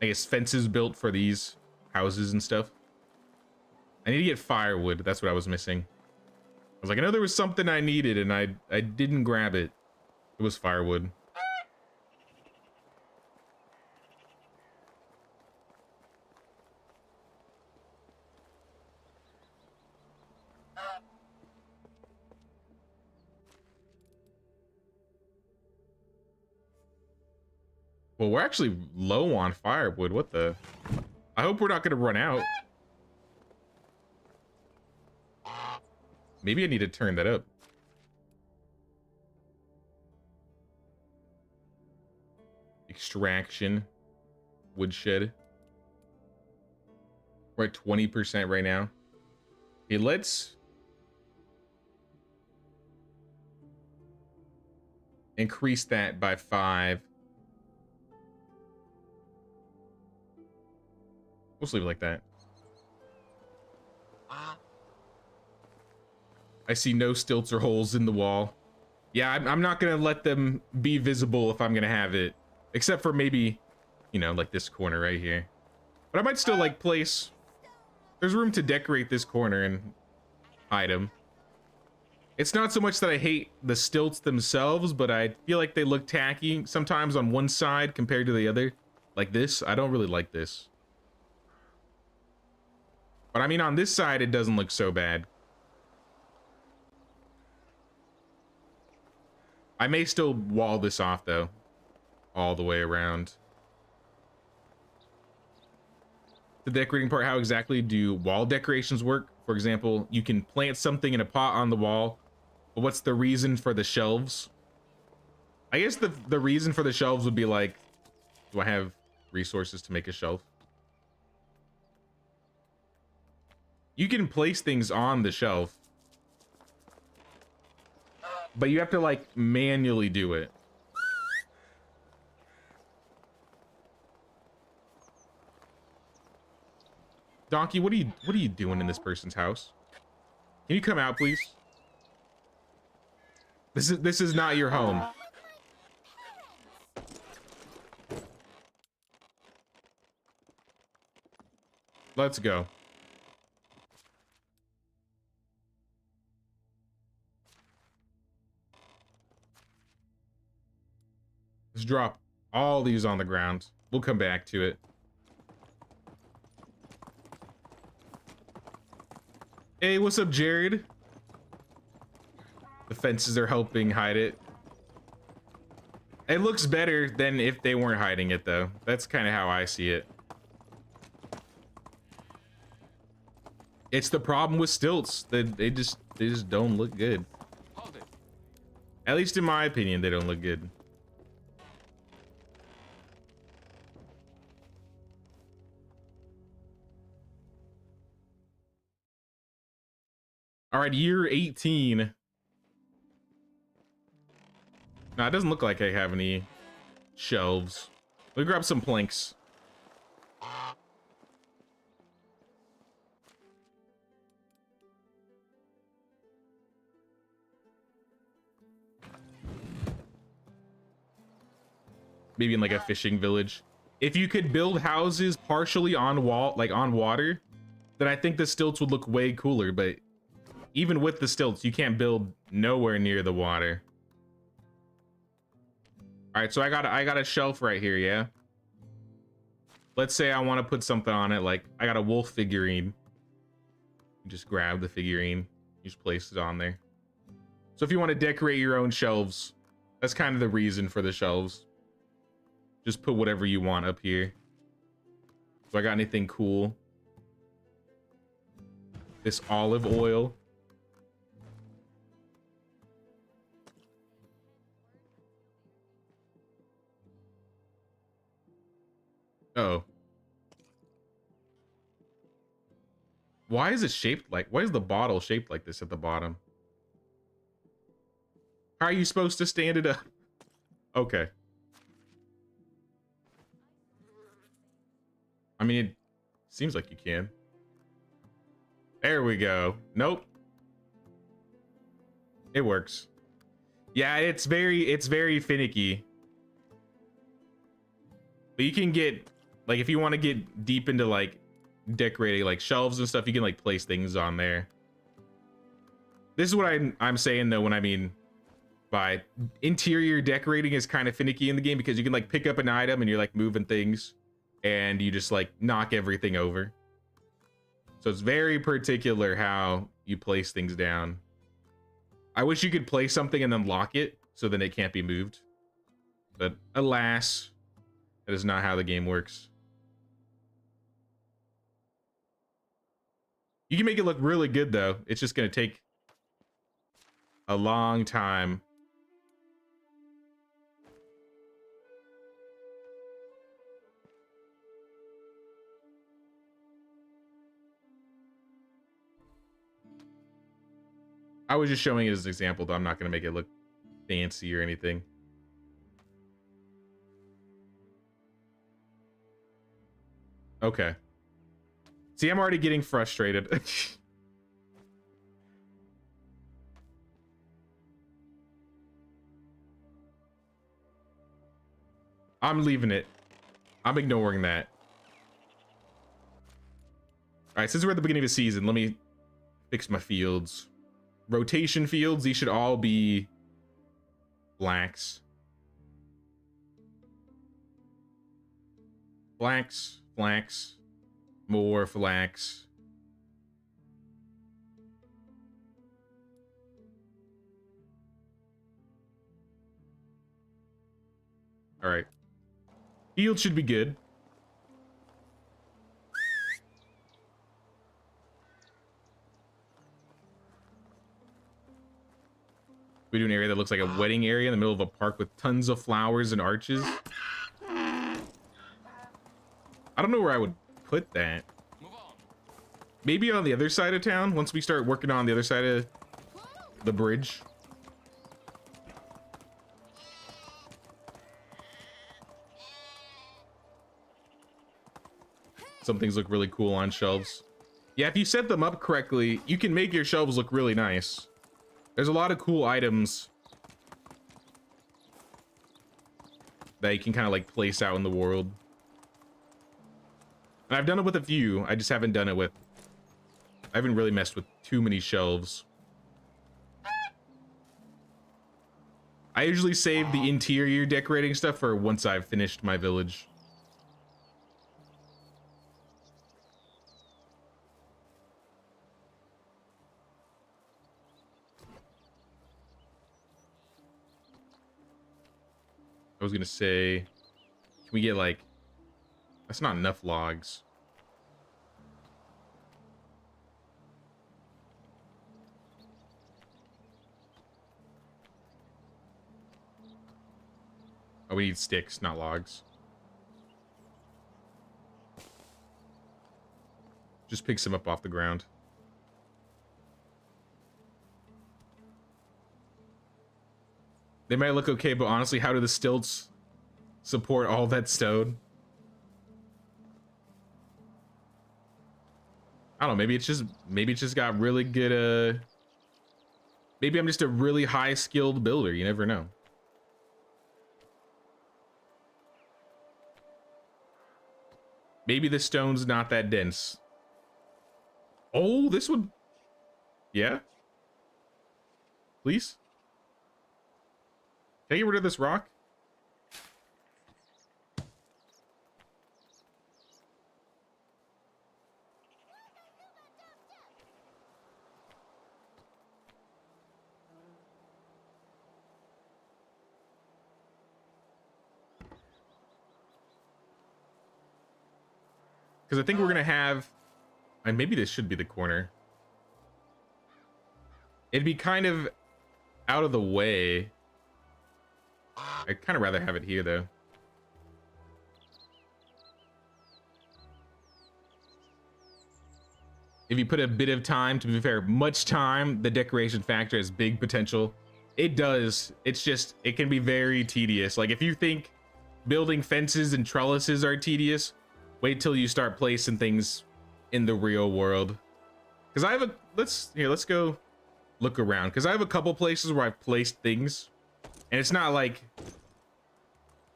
I guess fences built for these houses and stuff. I need to get firewood. That's what I was missing. I was like, I know there was something I needed and I didn't grab it. It was firewood. Well, we're actually low on firewood. What the? I hope we're not going to run out. Maybe I need to turn that up. Extraction. Woodshed. We're at 20% right now. Okay, let's increase that by 5. We'll just leave it like that. I see no stilts or holes in the wall. Yeah, I'm not gonna let them be visible if I'm gonna have it. Except for maybe, you know, like this corner right here. But I might still like place... There's room to decorate this corner and hide them. It's not so much that I hate the stilts themselves, but I feel like they look tacky sometimes on one side compared to the other. Like this, I don't really like this. But I mean, on this side, it doesn't look so bad. I may still wall this off, though. All the way around. The decorating part, how exactly do wall decorations work? For example, you can plant something in a pot on the wall, but what's the reason for the shelves? I guess the reason for the shelves would be like, do I have resources to make a shelf? You can place things on the shelf, but you have to like manually do it. Donkey, what are you doing in this person's house? Can you come out, please? This is not your home. Let's go. Let's drop all these on the ground. We'll come back to it. Hey, what's up, Jared? The fences are helping hide it. It looks better than if they weren't hiding it, though. That's kind of how I see it. It's the problem with stilts. They just don't look good. Hold it. At least in my opinion, they don't look good. All right, year 18. No, it doesn't look like I have any shelves. Let me grab some planks. Maybe in like a fishing village. If you could build houses partially on on water, then I think the stilts would look way cooler, but even with the stilts, you can't build nowhere near the water. All right, so I got a shelf right here, yeah? Let's say I want to put something on it, like I got a wolf figurine. You just grab the figurine, you just place it on there. So if you want to decorate your own shelves, that's kind of the reason for the shelves. Just put whatever you want up here. So I got anything cool? This olive oil. Oh. Why is it shaped like, why is the bottle shaped like this at the bottom? How are you supposed to stand it up? Okay. I mean, it seems like you can. There we go. Nope. It works. Yeah, it's very finicky. But you can get Like if you want to get deep into like decorating like shelves and stuff, you can like place things on there. This is what I'm saying though when I mean by interior decorating is kind of finicky in the game, because you can like pick up an item and you're like moving things and you just like knock everything over. So it's very particular how you place things down. I wish you could place something and then lock it so then it can't be moved. But alas, that is not how the game works. You can make it look really good though. It's just going to take a long time. I was just showing it as an example, though. I'm not going to make it look fancy or anything. Okay. See, I'm already getting frustrated. I'm leaving it. I'm ignoring that. All right, since we're at the beginning of the season, let me fix my fields. Rotation fields, these should all be blacks. Blacks, blacks, more blacks. All right. Field should be good. We do an area that looks like a wedding area in the middle of a park with tons of flowers and arches. I don't know where I would put that. Maybe on the other side of town, once we start working on the other side of the bridge. Some things look really cool on shelves. Yeah, if you set them up correctly, you can make your shelves look really nice. There's a lot of cool items that you can kind of like place out in the world. And I've done it with a few. I just haven't done it with... I haven't really messed with too many shelves. I usually save the interior decorating stuff for once I've finished my village. I was gonna say, can we get like, that's not enough logs. Oh, we need sticks, not logs. Just pick some up off the ground. They might look okay, but honestly, how do the stilts support all that stone? I don't know, maybe it's just got really good, maybe I'm just a really high skilled builder, you never know. Maybe the stone's not that dense. Oh, this would, yeah? Please? Can I get rid of this rock? Because I think we're gonna have, and maybe this should be the corner. It'd be kind of out of the way. I'd kind of rather have it here, though. If you put a bit of time, to be fair, much time, the decoration factor has big potential. It does. It's just, it can be very tedious. Like, if you think building fences and trellises are tedious, wait till you start placing things in the real world. Because I have a, let's go look around. Because I have a couple places where I've placed things. And it's not like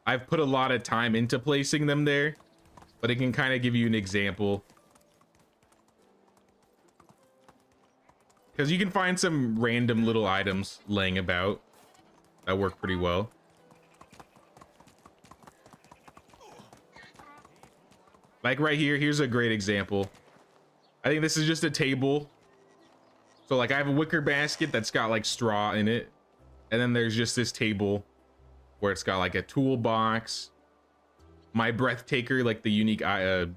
I've put a lot of time into placing them there. but it can kind of give you an example. Because you can find some random little items laying about that work pretty well. Like right here, here's a great example. I think this is just a table. So like I have a wicker basket that's got like straw in it. And then there's just this table where it's got like a toolbox, my breath taker, like the unique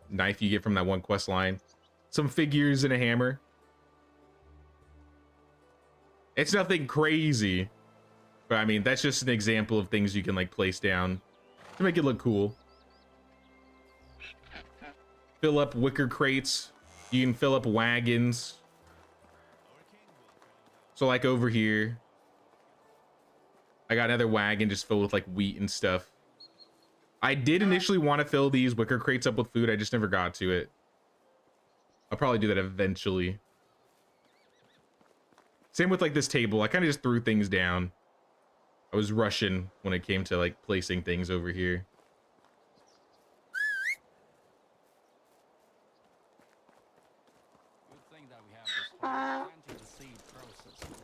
knife you get from that one quest line, some figures and a hammer. It's nothing crazy, but I mean, that's just an example of things you can like place down to make it look cool. Fill up wicker crates. You can fill up wagons. So like over here, I got another wagon just filled with like wheat and stuff. I did initially want to fill these wicker crates up with food. I just never got to it. I'll probably do that eventually. Same with like this table. I kind of just threw things down. I was rushing when it came to like placing things over here.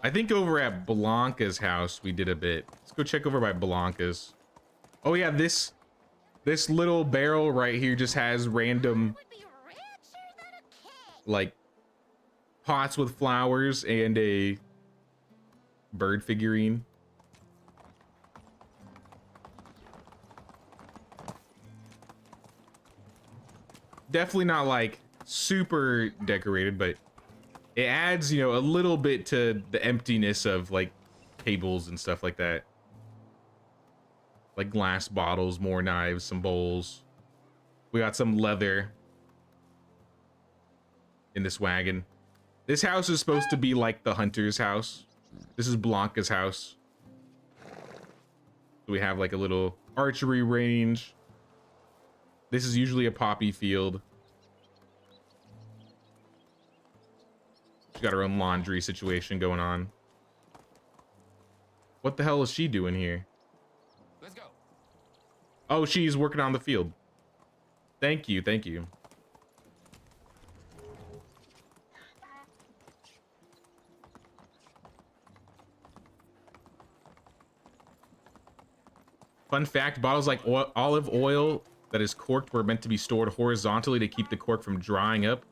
I think over at Blanca's house we did a bit. Let's go check over by Blanca's. Oh yeah, this little barrel right here just has random like pots with flowers and a bird figurine. Definitely not like super decorated, but it adds, you know, a little bit to the emptiness of like tables and stuff like that. Like glass bottles, more knives, some bowls. We got some leather in this wagon. This house is supposed to be like the hunter's house. This is Blanca's house. So we have like a little archery range. This is usually a poppy field. She's got her own laundry situation going on. What the hell is she doing here? Let's go. Oh, she's working on the field. Thank you, thank you. Fun fact, bottles like olive oil that is corked were meant to be stored horizontally to keep the cork from drying up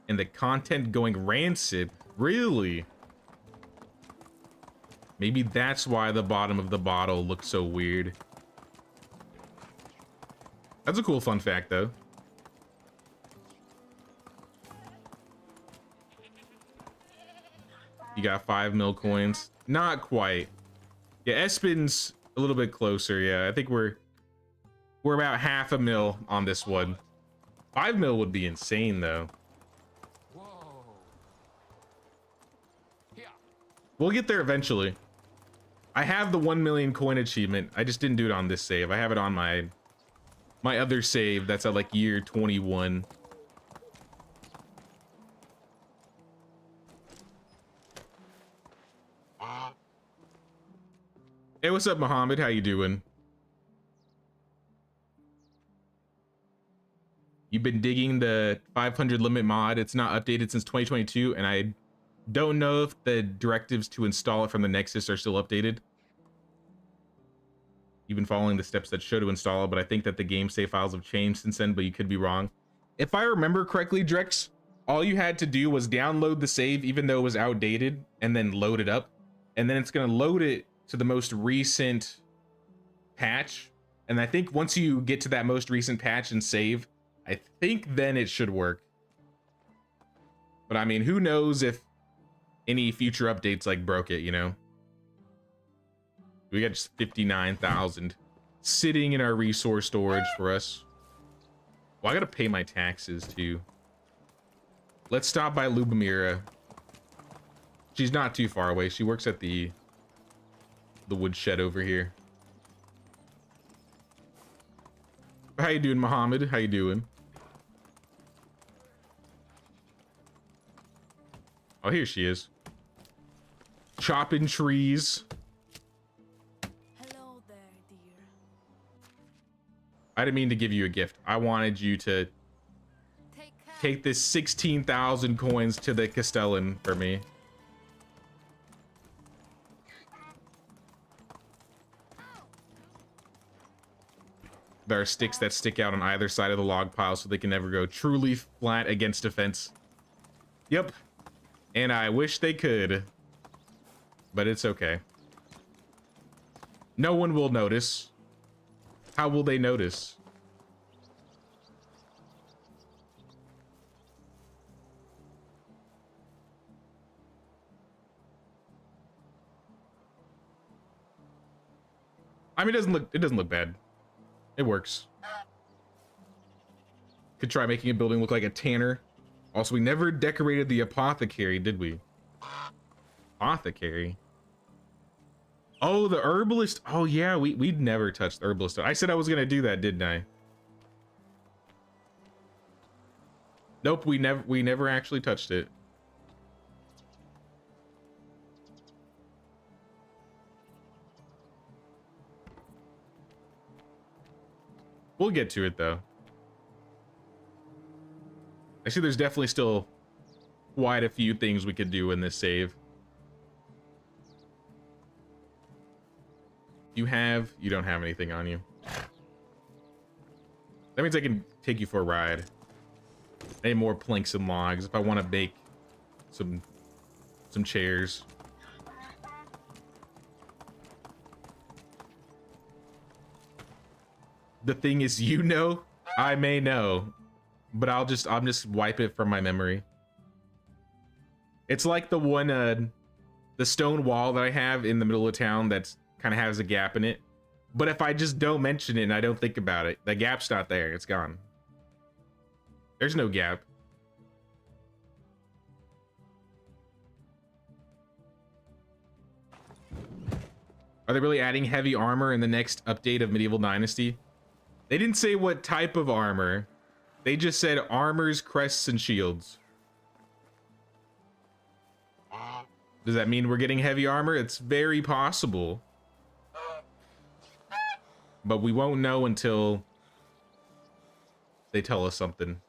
and the content going rancid. Really? Maybe that's why the bottom of the bottle looks so weird. That's a cool fun fact, though. You got 5 mil coins. Not quite. Yeah, Espen's a little bit closer. Yeah, I think we're about 0.5 mil on this one. 5 mil would be insane, though. Whoa. Yeah. We'll get there eventually. I have the 1 million coin achievement. I just didn't do it on this save. I have it on my other save that's at like year 21. Hey, what's up, Mohammed? How you doing? You've been digging the 500 limit mod. It's not updated since 2022, and I don't know if the directives to install it from the Nexus are still updated. You've been following the steps that show to install it, but I think that the game save files have changed since then, but you could be wrong. If I remember correctly, Drex, all you had to do was download the save, even though it was outdated, and then load it up. And then it's going to load it to the most recent patch. And I think once you get to that most recent patch and save, I think then it should work. But I mean, who knows if any future updates like broke it, you know? We got just 59,000 sitting in our resource storage for us. Well, I gotta pay my taxes too. Let's stop by Lubomira. She's not too far away. She works at the woodshed over here. How you doing, Mohammed? How you doing? Oh, here she is. Chopping trees. Hello there, dear. I didn't mean to give you a gift. I wanted you to Take care. take this 16,000 coins to the Castellan for me. There are sticks that stick out on either side of the log pile so they can never go truly flat against a fence. Yep. And I wish they could. But it's okay. No one will notice. How will they notice? I mean, it doesn't look bad. It works. Could try making a building look like a tanner. Also, we never decorated the apothecary, did we? Apothecary? Oh, the herbalist. Oh, yeah, we'd never touched the herbalist. I said I was going to do that, didn't I? Nope, we never actually touched it. We'll get to it, though. I see there's definitely still quite a few things we could do in this save. You don't have anything on you. That means I can take you for a ride. I need more planks and logs if I want to bake some chairs. The thing is, I may know, but I'll just wipe it from my memory. It's like the one the stone wall that I have in the middle of town that's kind of has a gap in it. But if I just don't mention it and I don't think about it, the gap's not there. It's gone. There's no gap. Are they really adding heavy armor in the next update of Medieval Dynasty? They didn't say what type of armor. They just said armors, crests, and shields. Does that mean we're getting heavy armor? It's very possible. But we won't know until they tell us something.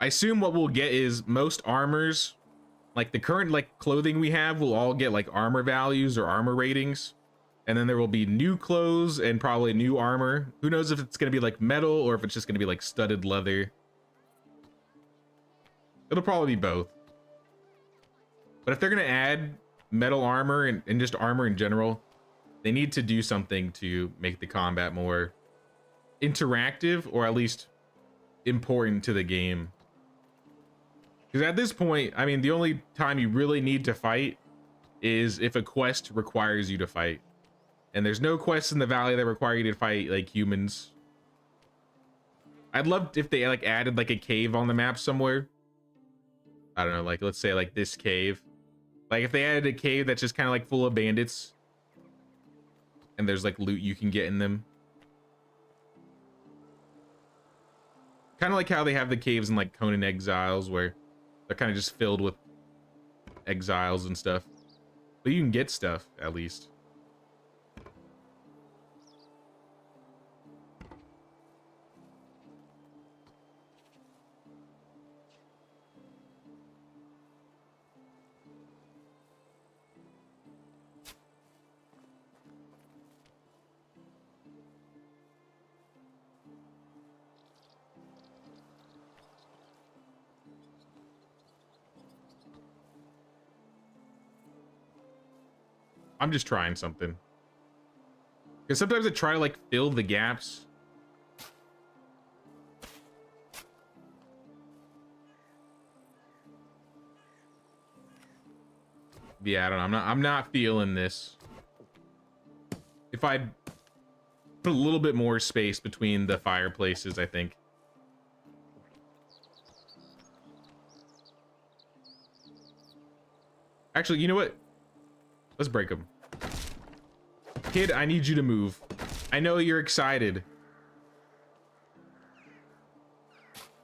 I assume what we'll get is most armors, like the current clothing we have, will all get like armor values or armor ratings. And then there will be new clothes and probably new armor. Who knows if it's going to be like metal or if it's just going to be like studded leather. It'll probably be both. But if they're going to add metal armor and just armor in general, they need to do something to make the combat more interactive or at least important to the game. Because at this point, I mean, the only time you really need to fight is if a quest requires you to fight. And there's no quests in the valley that require you to fight like humans. I'd love if they like added like a cave on the map somewhere. I don't know, like let's say like this cave. Like if they added a cave that's just kind of like full of bandits and there's like loot you can get in them. Kind of like how they have the caves in like Conan Exiles where they're kind of just filled with exiles and stuff. But you can get stuff at least. I'm just trying something. Because sometimes I try to like fill the gaps. Yeah, I don't know. I'm not feeling this. If I put a little bit more space between the fireplaces, I think. Actually, you know what? Let's break them. Kid, I need you to move. I know you're excited.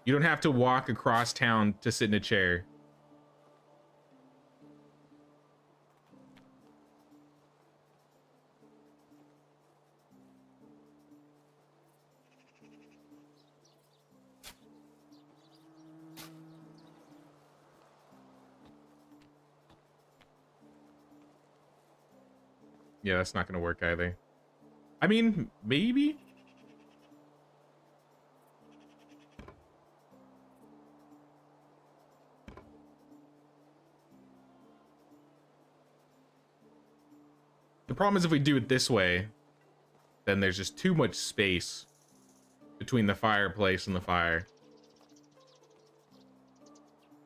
You don't have to walk across town to sit in a chair. Yeah, that's not gonna work either. I mean, maybe. The problem is if we do it this way, then there's just too much space between the fireplace and the fire.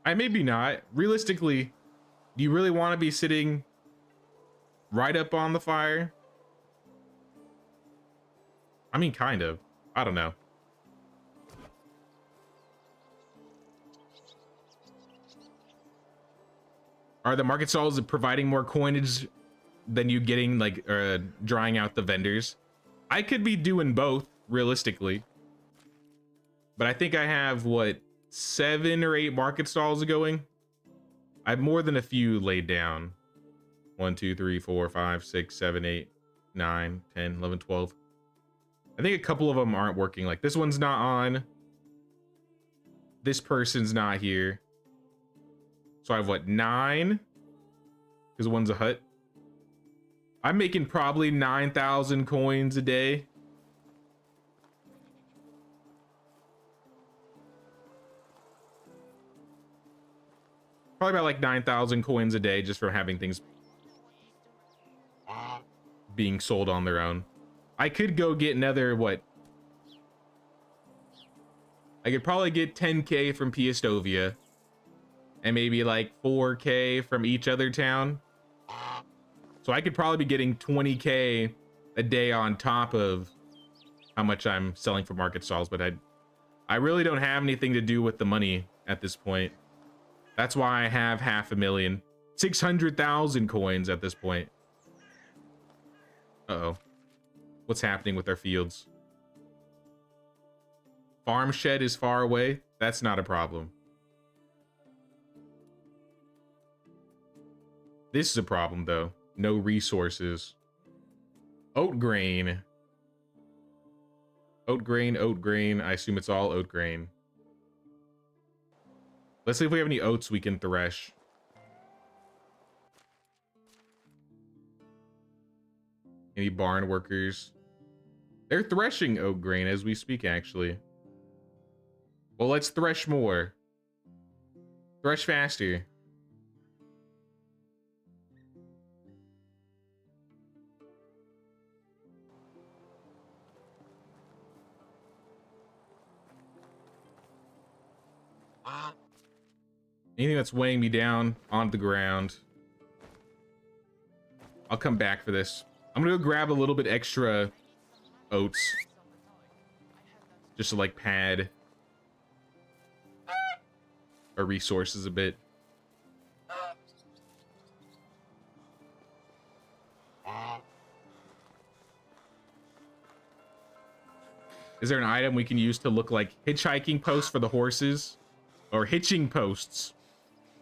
Maybe not. Realistically, do you really want to be sitting right up on the fire? I mean, kind of. I don't know. Are the market stalls providing more coinage than you getting, like, drying out the vendors? I could be doing both, realistically. But I think I have, what, 7 or 8 market stalls going? I have more than a few laid down. 1, 2, 3, 4, 5, 6, 7, 8, 9, 10, 11, 12. I think a couple of them aren't working. Like, this one's not on. This person's not here. So I have, what, 9? Because one's a hut. I'm making probably 9,000 coins a day. Probably about like 9,000 coins a day just from having things being sold on their own. I could go get another, what? I could probably get 10k from Piastovia and maybe like 4k from each other town. So I could probably be getting 20k a day on top of how much I'm selling for market stalls, but I really don't have anything to do with the money at this point. That's why I have 500,000, 600,000 coins at this point. Uh-oh. What's happening with our fields? Farm shed is far away. That's not a problem. This is a problem, though. No resources. Oat grain. Oat grain, oat grain. I assume it's all oat grain. Let's see if we have any oats we can thresh. Any barn workers? They're threshing oat grain as we speak, actually. Well, let's thresh more. Thresh faster. Anything that's weighing me down on the ground. I'll come back for this. I'm gonna go grab a little bit extra oats. Just to like pad our resources a bit. Is there an item we can use to look like hitchhiking posts for the horses? Or hitching posts.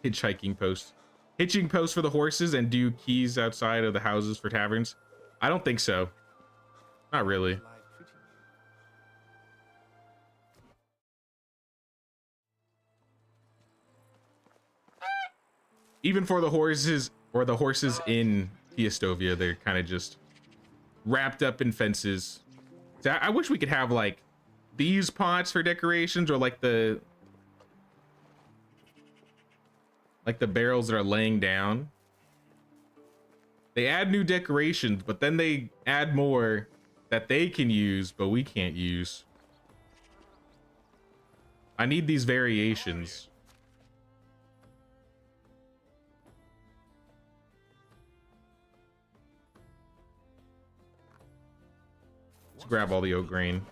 Hitchhiking posts. Hitching posts for the horses and do keys outside of the houses for taverns? I don't think so. Not really. Even for the horses, or the horses in Piastovia, they're kind of just wrapped up in fences. So I wish we could have like these pots for decorations, or like the barrels that are laying down. They add new decorations, but then they add more that they can use, but we can't use. I need these variations. Let's grab all the oat grain.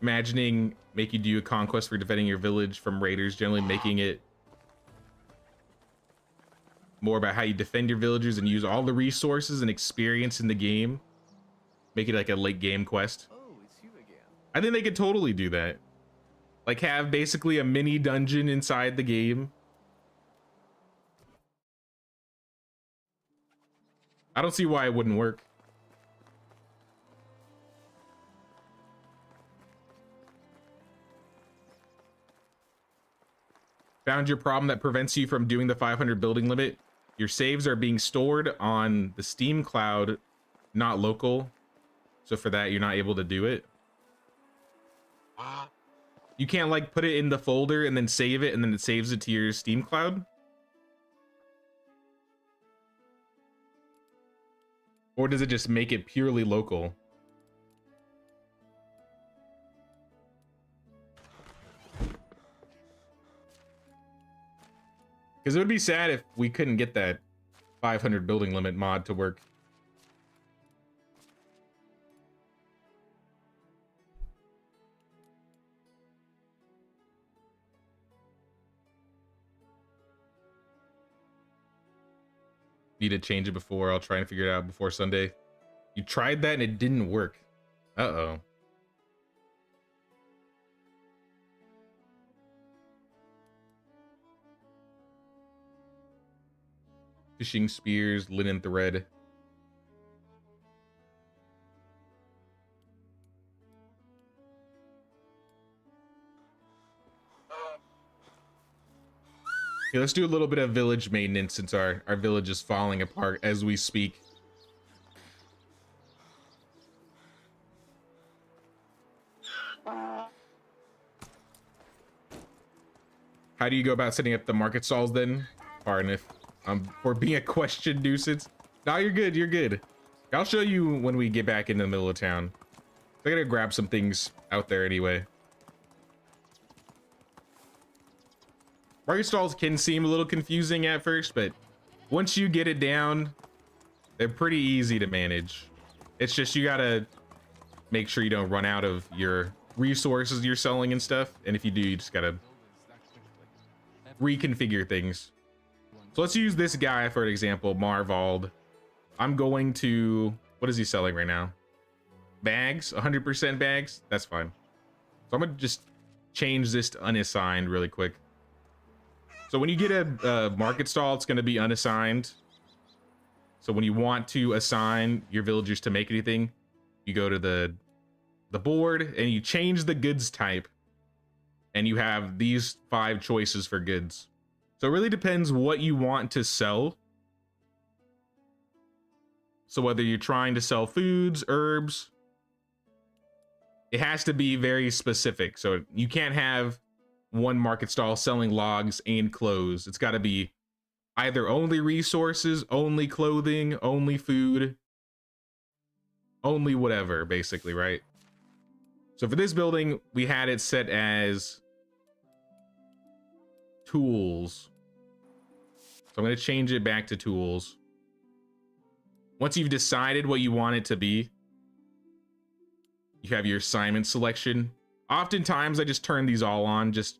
Imagining make you do a conquest for defending your village from raiders, generally making it more about how you defend your villagers and use all the resources and experience in the game. Make it like a late game quest. Oh, it's you again. I think they could totally do that. Like have basically a mini dungeon inside the game. I don't see why it wouldn't work. Found your problem that prevents you from doing the 500 building limit? Your saves are being stored on the Steam cloud, not local. So for that, you're not able to do it. You can't like put it in the folder and then save it and then it saves it to your Steam cloud. Or does it just make it purely local? Because it would be sad if we couldn't get that 500 building limit mod to work. Need to change it before. I'll try and figure it out before Sunday. You tried that and it didn't work. Uh-oh. Fishing spears, linen thread. Okay, let's do a little bit of village maintenance since our village is falling apart as we speak. How do you go about setting up the market stalls then? Pardon if for being a question nuisance. No, you're good, you're good. I'll show you when we get back into the middle of town. I gotta grab some things out there anyway. Market stalls can seem a little confusing at first, but once you get it down, they're pretty easy to manage. It's just you gotta make sure you don't run out of your resources you're selling and stuff. And if you do, you just gotta reconfigure things. So let's use this guy for an example, Marvald. I'm going to, what is he selling right now? Bags, 100% bags. That's fine. So I'm gonna just change this to unassigned really quick. So when you get a market stall, it's going to be unassigned. So when you want to assign your villagers to make anything, you go to the board and you change the goods type. And you have these 5 choices for goods. So it really depends what you want to sell. So whether you're trying to sell foods, herbs, it has to be very specific. So you can't have one market stall selling logs and clothes. It's got to be either only resources, only clothing, only food, only whatever, basically, right? So for this building, we had it set as tools. So I'm going to change it back to tools. Once you've decided what you want it to be, you have your assignment selection. Oftentimes I just turn these all on just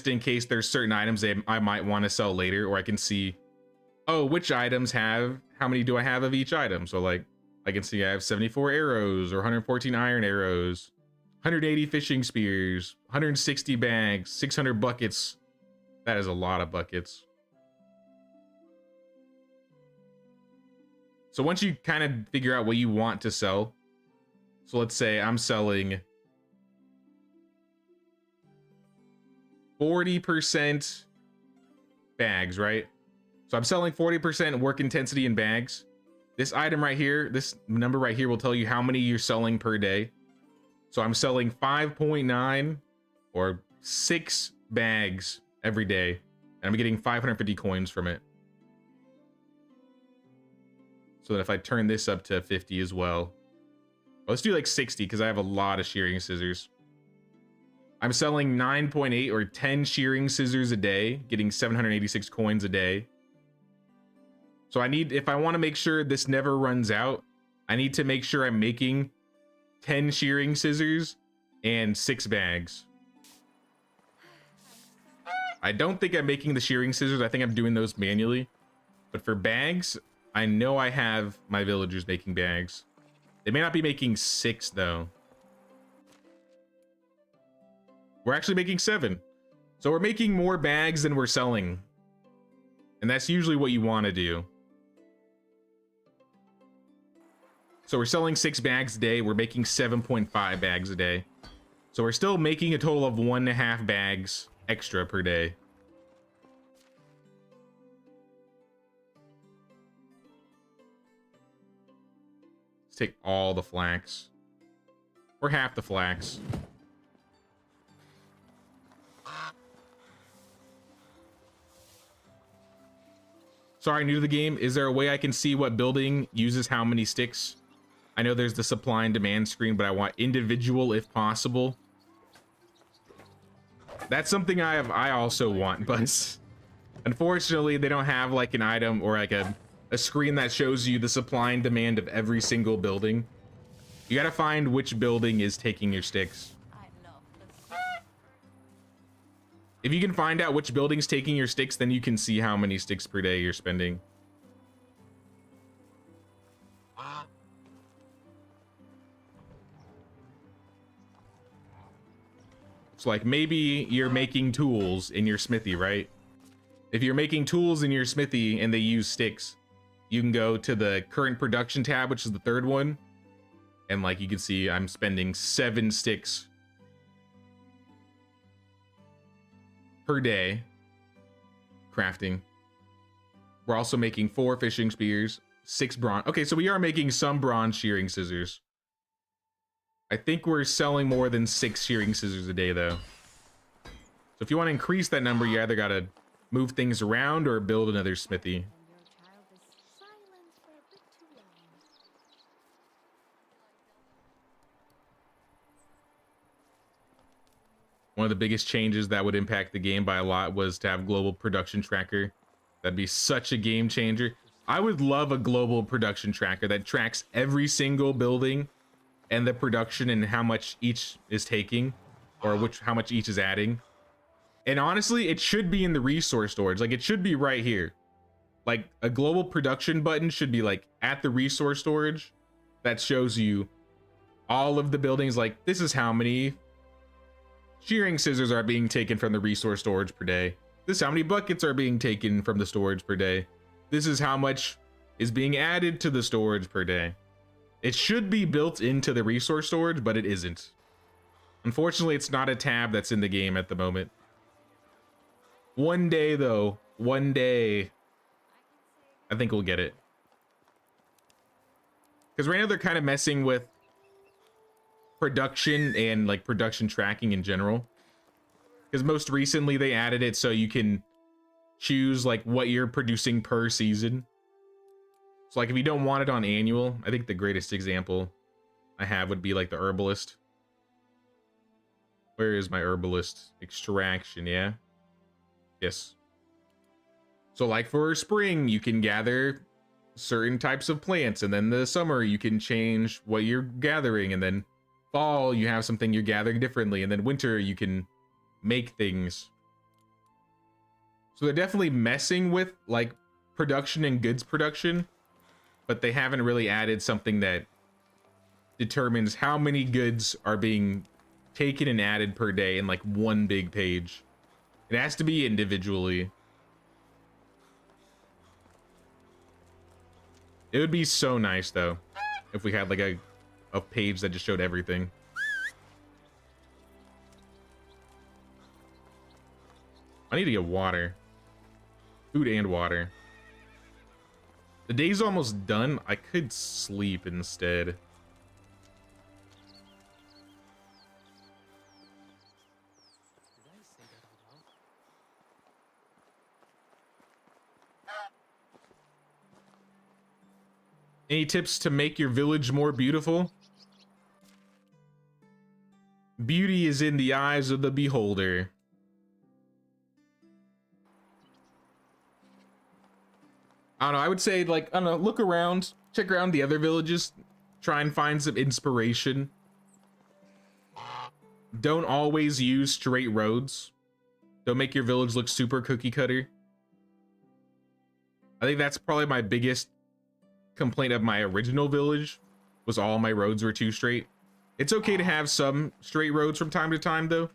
in case there's certain items that I might want to sell later, or I can see, oh, which items have, how many do I have of each item? So like I can see I have 74 arrows or 114 iron arrows, 180 fishing spears, 160 bags, 600 buckets. That is a lot of buckets. So once you kind of figure out what you want to sell, so let's say I'm selling 40% bags, right? So I'm selling 40% work intensity in bags. This item right here, this number right here will tell you how many you're selling per day. So I'm selling 5.9 or 6 bags every day, and I'm getting 550 coins from it. So that if I turn this up to 50 as well, let's do like 60 because I have a lot of shearing scissors. I'm selling 9.8 or 10 shearing scissors a day, getting 786 coins a day. So I need, if I want to make sure this never runs out, I need to make sure I'm making 10 shearing scissors and 6 bags. I don't think I'm making the shearing scissors. I think I'm doing those manually. But for bags, I know I have my villagers making bags. They may not be making 6 though. We're actually making 7. So we're making more bags than we're selling. And that's usually what you want to do. So we're selling 6 bags a day. We're making 7.5 bags a day. So we're still making a total of 1.5 bags extra per day. Let's take all the flax. Or half the flax. Sorry, new to the game. Is there a way I can see what building uses how many sticks? I know there's the supply and demand screen, but I want individual if possible. That's something I also want, but unfortunately they don't have like an item or like a screen that shows you the supply and demand of every single building. You gotta find which building is taking your sticks. I love this. If you can find out which building's taking your sticks, then you can see how many sticks per day you're spending. It's like maybe you're making tools in your smithy, right? If you're making tools in your smithy and they use sticks, you can go to the current production tab, which is the third one. And like you can see, I'm spending 7 sticks per day crafting. We're also making 4 fishing spears, 6 bronze. Okay, so we are making some bronze shearing scissors. I think we're selling more than 6 shearing scissors a day though. So if you want to increase that number, you either gotta move things around or build another smithy. And your child is silent for a bit too long. One of the biggest changes that would impact the game by a lot was to have global production tracker. That'd be such a game changer. I would love a global production tracker that tracks every single building and the production and how much each is taking, or how much each is adding. And honestly, it should be in the resource storage. Like it should be right here. Like a global production button should be like at the resource storage that shows you all of the buildings. Like this is how many shearing scissors are being taken from the resource storage per day. This is how many buckets are being taken from the storage per day. This is how much is being added to the storage per day. It should be built into the resource storage, but it isn't. Unfortunately, it's not a tab that's in the game at the moment. One day though, one day, I think we'll get it. Because right now they're kind of messing with production and like production tracking in general. Because most recently they added it so you can choose like what you're producing per season. So like if you don't want it on annual, I think the greatest example I have would be like the herbalist. Where is my herbalist? Extraction, yeah? Yes. So like for spring, you can gather certain types of plants, and then the summer you can change what you're gathering, and then fall you have something you're gathering differently, and then winter you can make things. So they're definitely messing with like production and goods production, but they haven't really added something that determines how many goods are being taken and added per day in like one big page. It has to be individually. It would be so nice though if we had like a page that just showed everything. I need to get water. Food and water. The day's almost done. I could sleep instead. Any tips to make your village more beautiful? Beauty is in the eyes of the beholder. I don't know, I would say like, I don't know, look around, check around the other villages, try and find some inspiration. Don't always use straight roads. Don't make your village look super cookie cutter. I think that's probably my biggest complaint of my original village, was all my roads were too straight. It's okay to have some straight roads from time to time though,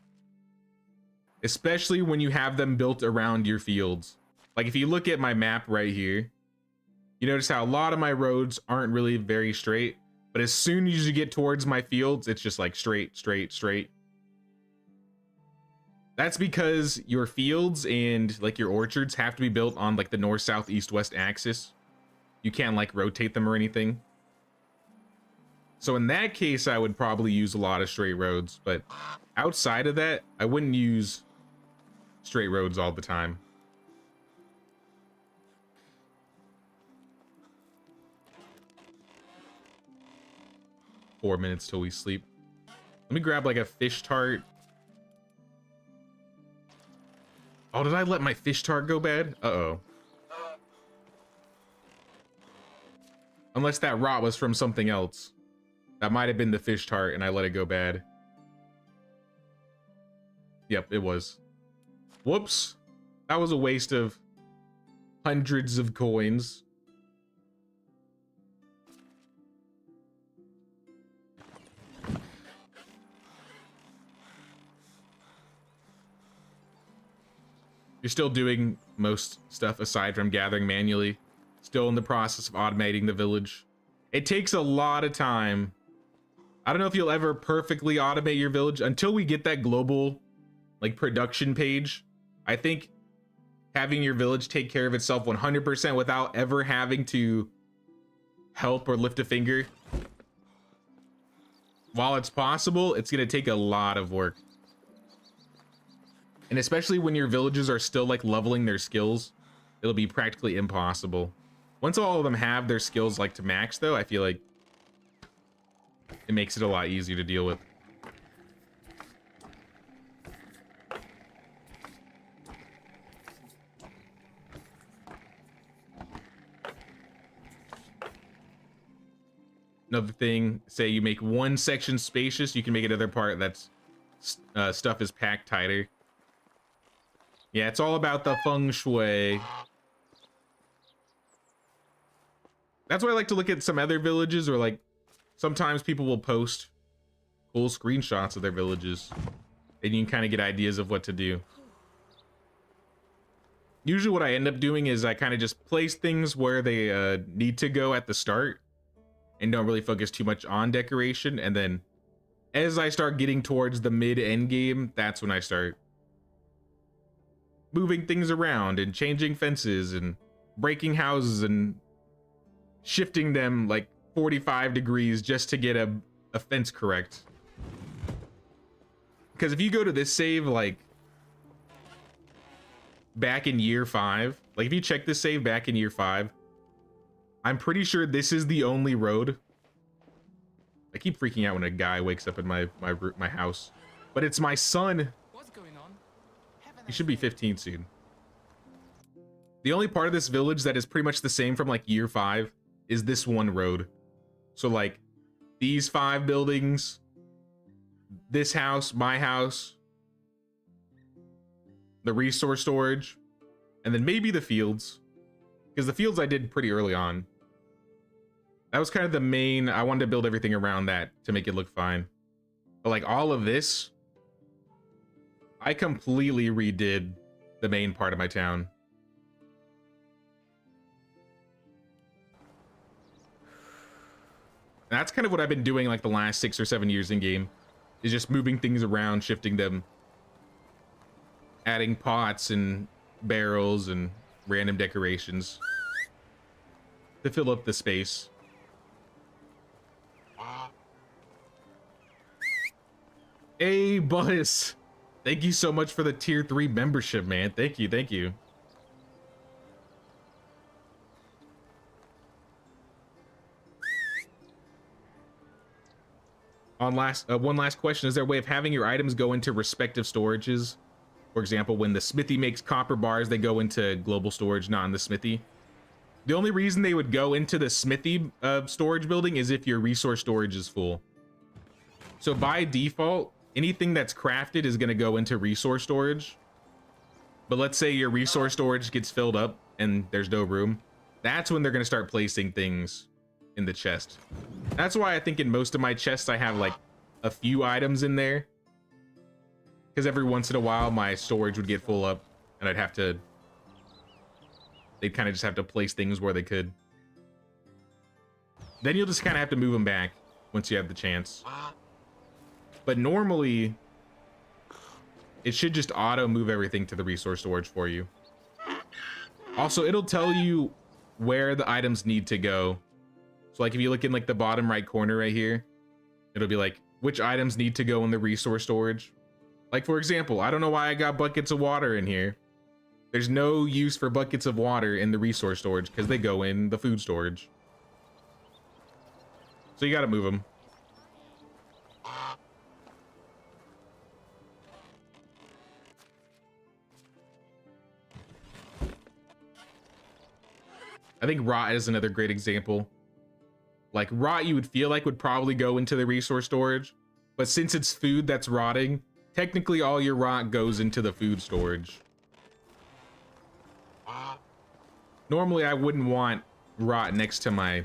especially when you have them built around your fields. Like if you look at my map right here, you notice how a lot of my roads aren't really very straight, but as soon as you get towards my fields, it's just like straight, straight, straight. That's because your fields and like your orchards have to be built on like the north, south, east, west axis. You can't like rotate them or anything. So in that case, I would probably use a lot of straight roads, but outside of that, I wouldn't use straight roads all the time. "4 minutes till we sleep." Let me grab like a fish tart. Oh, did I let my fish tart go bad? Uh-oh. Unless that rot was from something else. That might have been the fish tart and I let it go bad. Yep, it was. Whoops. That was a waste of hundreds of coins. You're still doing most stuff aside from gathering manually. Still in the process of automating the village. It takes a lot of time. I don't know if you'll ever perfectly automate your village until we get that global like production page. I think having your village take care of itself 100% without ever having to help or lift a finger, while it's possible, it's gonna take a lot of work. And especially when your villages are still like leveling their skills, it'll be practically impossible. Once all of them have their skills like to max though, I feel like it makes it a lot easier to deal with. Another thing, say you make one section spacious, you can make another part that's stuff is packed tighter. Yeah, it's all about the feng shui. That's why I like to look at some other villages, or like sometimes people will post cool screenshots of their villages and you can kind of get ideas of what to do. Usually what I end up doing is I kind of just place things where they need to go at the start and don't really focus too much on decoration. And then as I start getting towards the mid-end game, that's when I start moving things around and changing fences and breaking houses and shifting them like 45 degrees just to get a fence correct. Because if you go to this save like back in year 5, like if you check this save back in year 5, I'm pretty sure this is the only road. I keep freaking out when a guy wakes up in my house, but it's my son. What's going on? He should be 15 soon. The only part of this village that is pretty much the same from like year 5 is this one road. So like these 5 buildings, this house, my house, the resource storage, and then maybe the fields, because the fields I did pretty early on. That was kind of the main, I wanted to build everything around that to make it look fine. But like all of this, I completely redid the main part of my town. And that's kind of what I've been doing like the last 6 or 7 years in game, is just moving things around, shifting them, adding pots and barrels and random decorations to fill up the space. Hey, Buzz! Thank you so much for the tier 3 membership, man. Thank you, thank you. One last question. Is there a way of having your items go into respective storages? For example, when the smithy makes copper bars, they go into global storage, not in the smithy. The only reason they would go into the smithy storage building is if your resource storage is full. So by default, anything that's crafted is going to go into resource storage. But let's say your resource storage gets filled up and there's no room. That's when they're going to start placing things in the chest. That's why I think in most of my chests I have like a few items in there, because every once in a while my storage would get full up and they'd kind of just have to place things where they could. Then you'll just kind of have to move them back once you have the chance. But normally it should just auto move everything to the resource storage for you. Also, it'll tell you where the items need to go. So like if you look in like the bottom right corner right here, it'll be like, which items need to go in the resource storage. Like, for example, I don't know why I got buckets of water in here. There's no use for buckets of water in the resource storage because they go in the food storage. So you got to move them. I think rot is another great example. Like rot, you would feel like would probably go into the resource storage, but since it's food that's rotting, technically all your rot goes into the food storage. Normally I wouldn't want rot next to my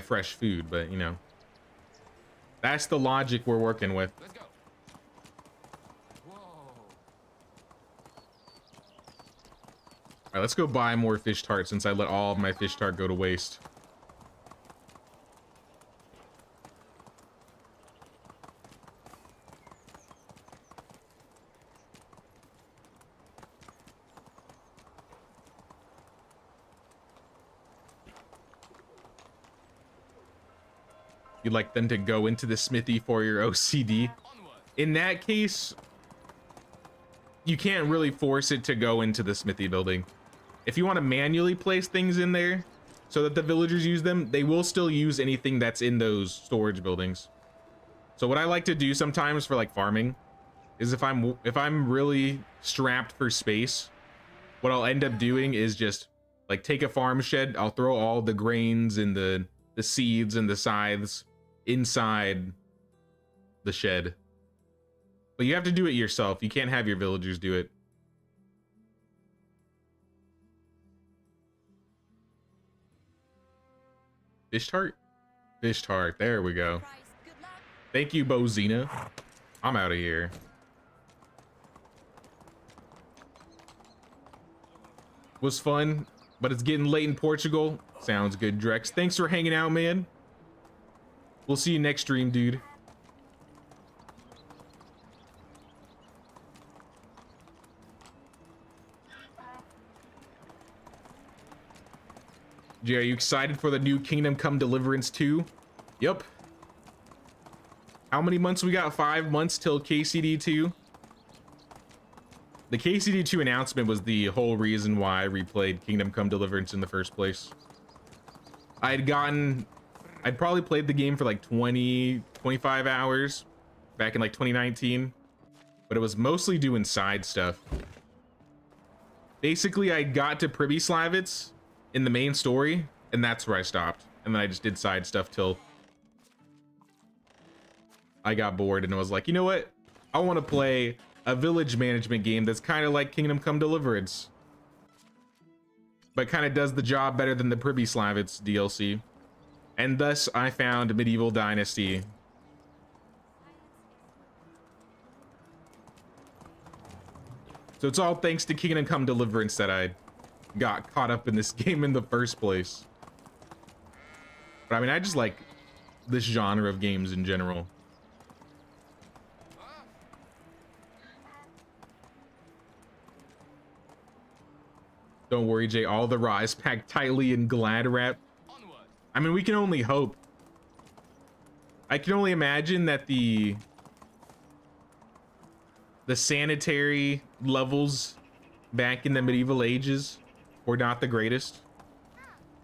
fresh food, but you know, that's the logic we're working with. Let's go. Whoa. All right, let's go buy more fish tart since I let all of my fish tart go to waste. You'd like them to go into the smithy for your OCD. Onward. In that case, you can't really force it to go into the smithy building. If you want to manually place things in there so that the villagers use them, they will still use anything that's in those storage buildings. So what I like to do sometimes for like farming is if I'm really strapped for space, what I'll end up doing is just like take a farm shed. I'll throw all the grains and the seeds and the scythes inside the shed. But you have to do it yourself. You can't have your villagers do it. Fish tart? Fish tart. There we go. Price, good luck. Thank you, Bozina. I'm out of here. Was fun, but it's getting late in Portugal. Sounds good, Drex. Thanks for hanging out, man. We'll see you next stream, dude. Jay, are you excited for the new Kingdom Come Deliverance 2? Yep. How many months we got? 5 months till KCD 2? The KCD 2 announcement was the whole reason why I replayed Kingdom Come Deliverance in the first place. I'd probably played the game for like 25 hours back in like 2019, but it was mostly doing side stuff. Basically, I got to Privy Slavitz in the main story, and that's where I stopped. And then I just did side stuff till I got bored and I was like, you know what? I want to play a village management game that's kind of like Kingdom Come Deliverance, but kind of does the job better than the Privy Slavitz DLC. And thus I found Medieval Dynasty. So it's all thanks to Kingdom Come Deliverance that I got caught up in this game in the first place. But I mean, I just like this genre of games in general. Don't worry, Jay, all the raw is packed tightly in Glad wrap. Onward. I mean, we can only hope. I can only imagine that the sanitary levels back in the medieval ages were not the greatest.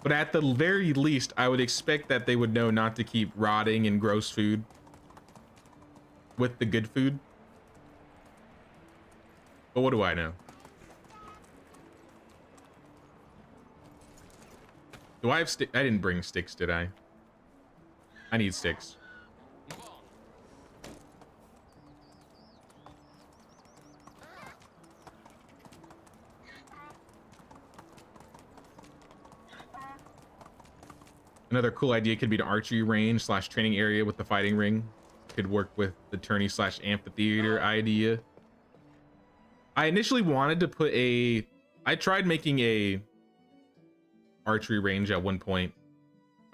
But at the very least, I would expect that they would know not to keep rotting and gross food with the good food. But what do I know? Do I have sticks? I didn't bring sticks, did I? I need sticks. Move on. Another cool idea could be an archery range / training area with the fighting ring. Could work with the tourney / amphitheater idea. I initially wanted to put I tried making a archery range at one point.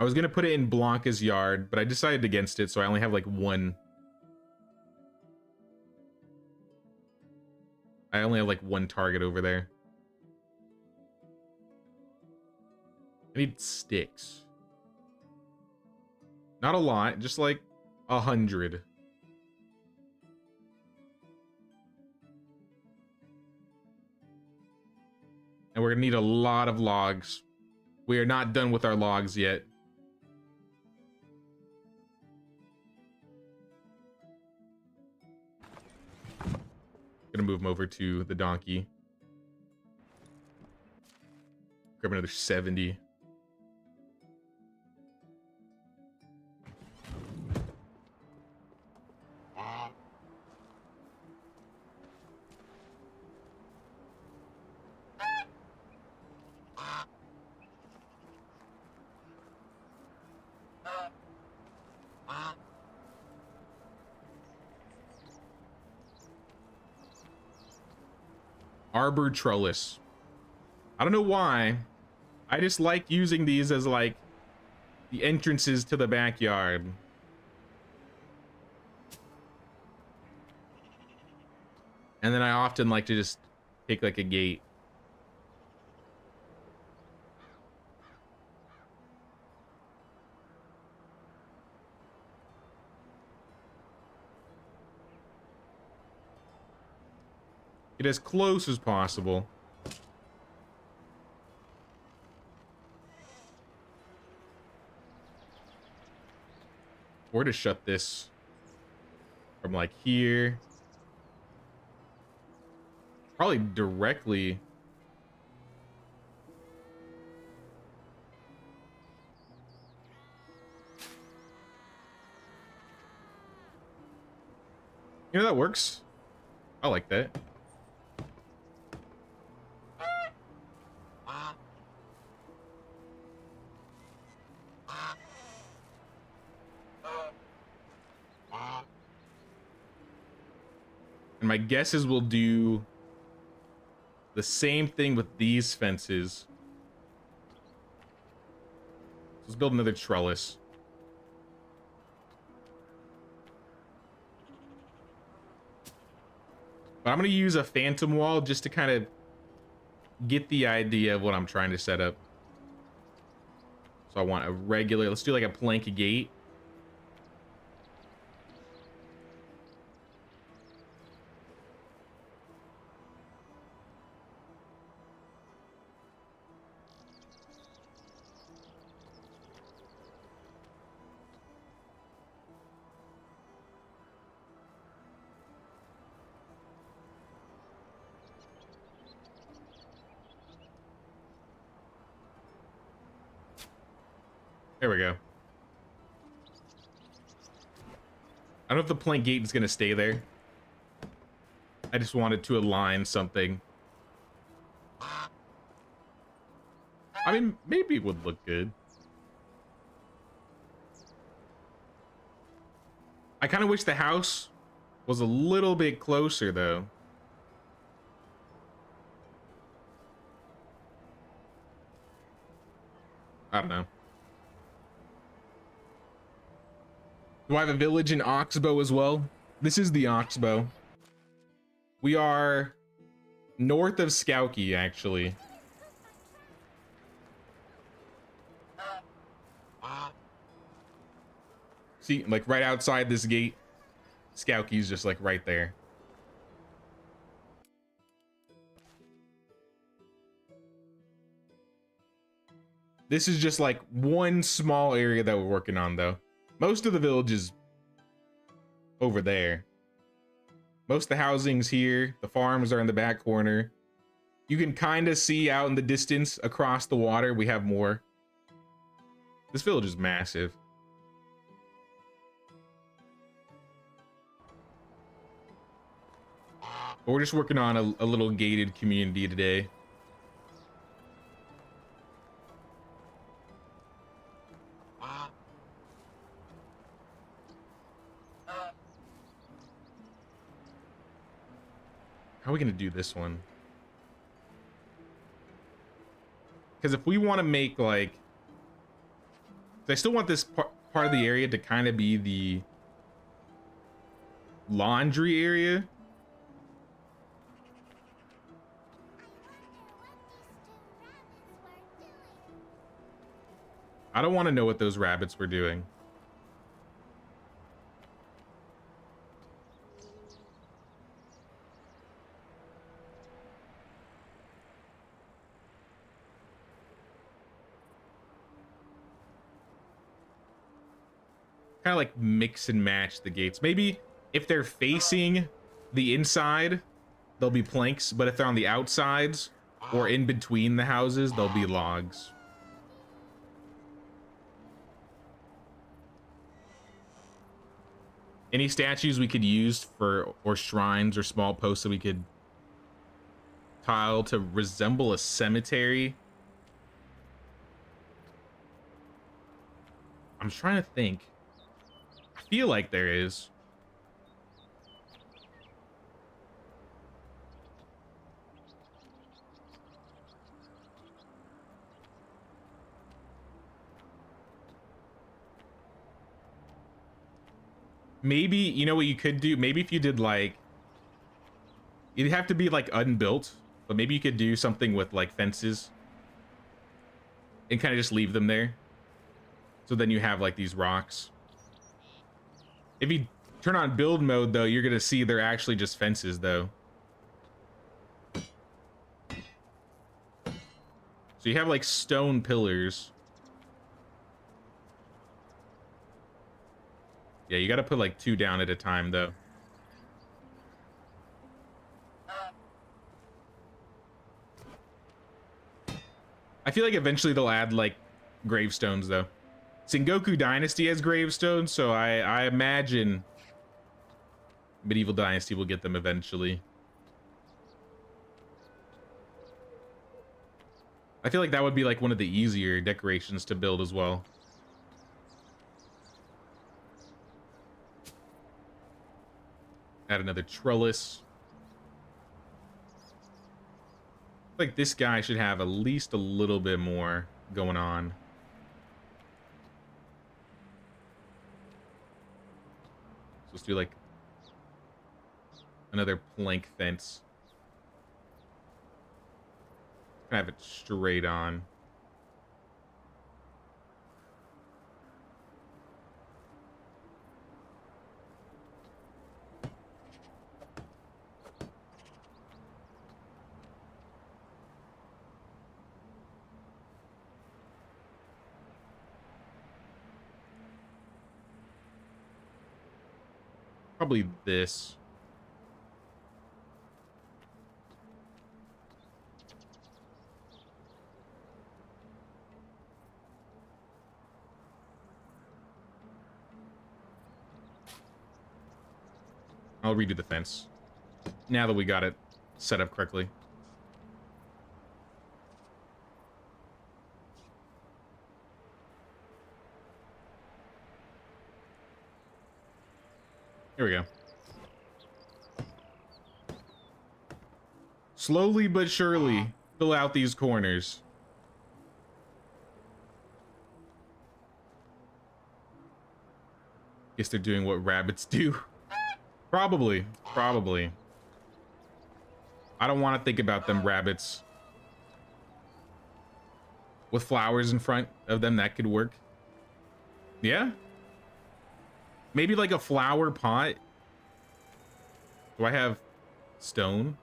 I was gonna put it in Blanca's yard, but I decided against it, so I only have like one. I only have like one target over there. I need sticks. Not a lot, just like 100. And we're gonna need a lot of logs. We are not done with our logs yet. Gonna move them over to the donkey. Grab another 70. Arbor trellis. I don't know why. I just like using these as like the entrances to the backyard. And then I often like to just take like a gate. Get as close as possible. Or to shut this from like here. Probably directly. You know, that works. I like that. And my guess is we'll do the same thing with these fences. Let's build another trellis. But I'm going to use a phantom wall just to kind of get the idea of what I'm trying to set up. So I want a regular, let's do like a plank gate. There we go. I don't know if the plank gate is going to stay there. I just wanted to align something. I mean, maybe it would look good. I kind of wish the house was a little bit closer, though. I don't know. Do I have a village in Oxbow as well? This is the Oxbow. We are north of Skowkie, actually. See, like right outside this gate, Skowkie's just like right there. This is just like one small area that we're working on, though. Most of the village is over there. Most of the housing's here. The farms are in the back corner. You can kind of see out in the distance across the water. We have more. This village is massive. But we're just working on a little gated community today. How are we gonna do this one? Because if we want to make like, I still want this part of the area to kind of be the laundry area. I don't want to know what those rabbits were doing. kind of like mix and match the gates. Maybe if they're facing the inside, they'll be planks, but if they're on the outsides or in between the houses, they'll be logs. Any statues we could use for, or shrines or small posts that we could tile to resemble a cemetery? I'm trying to think. I feel like there is. Maybe, you know what you could do? Maybe if you did like, it'd have to be like unbuilt, but maybe you could do something with like fences and kind of just leave them there. So then you have like these rocks. If you turn on build mode though, you're gonna see they're actually just fences though. So you have like stone pillars. Yeah, you gotta put like 2 down at a time though. I feel like eventually they'll add like gravestones though. Sengoku Dynasty has gravestones, so I imagine Medieval Dynasty will get them eventually. I feel like that would be like one of the easier decorations to build as well. Add another trellis. Like this guy should have at least a little bit more going on. So let's do like another plank fence. Have it straight on. Probably this. I'll redo the fence now that we got it set up correctly. Here we go. Slowly but surely fill out these corners. Guess they're doing what rabbits do. Probably. I don't want to think about them rabbits. With flowers in front of them, that could work. Yeah? Maybe like a flower pot. Do I have stone?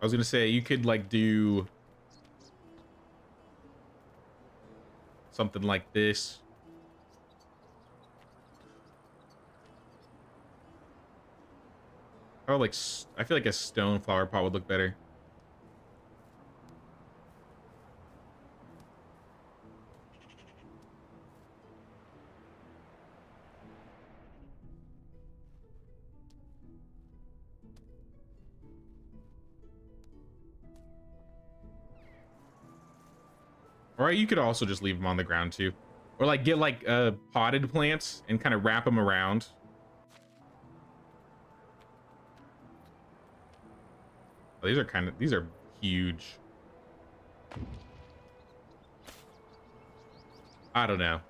I was gonna say you could like do something like this. Oh, like I feel like a stone flower pot would look better. Or you could also just leave them on the ground too. Or like get like potted plants and kind of wrap them around. Oh, these are huge. I don't know.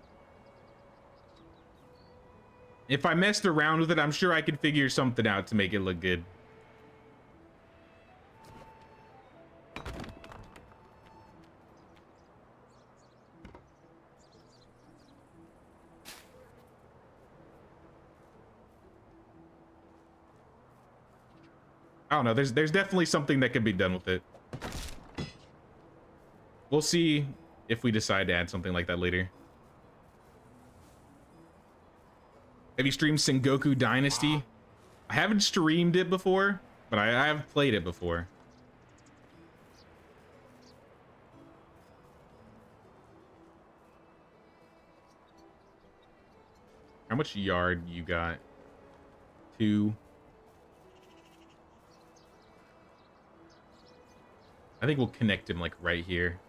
If I messed around with it, I'm sure I could figure something out to make it look good. I don't know. There's definitely something that can be done with it. We'll see if we decide to add something like that later. Have you streamed Sengoku Dynasty? I haven't streamed it before, but I have played it before. How much yard you got? 2. I think we'll connect him like right here.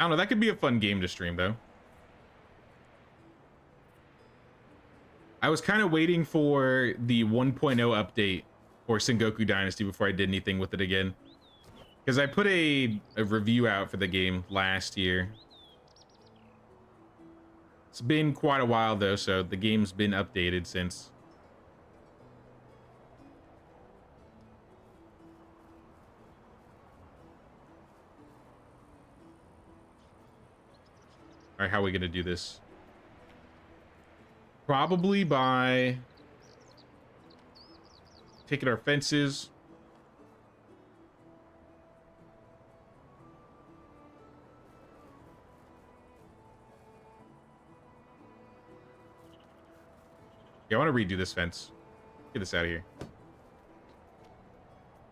I don't know, that could be a fun game to stream though. I was kind of waiting for the 1.0 update for Sengoku Dynasty before I did anything with it again. Because I put a review out for the game last year. It's been quite a while though, so the game's been updated since. All right, how are we gonna do this? Probably by taking our fences. Yeah, I want to redo this fence. Get this out of here.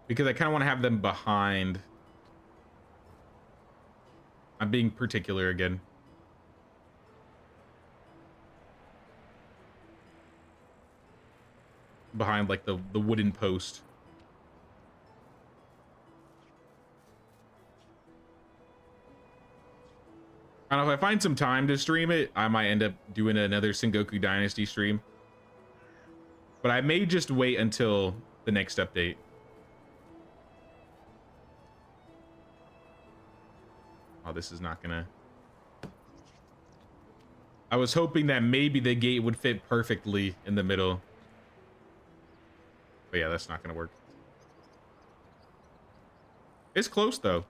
Because I kind of want to have them behind. I'm being particular again. Behind like the wooden post. I don't know, if I find some time to stream it, I might end up doing another Sengoku Dynasty stream. But I may just wait until the next update. Oh, this is not gonna... I was hoping that maybe the gate would fit perfectly in the middle. But yeah, that's not gonna work. It's close though.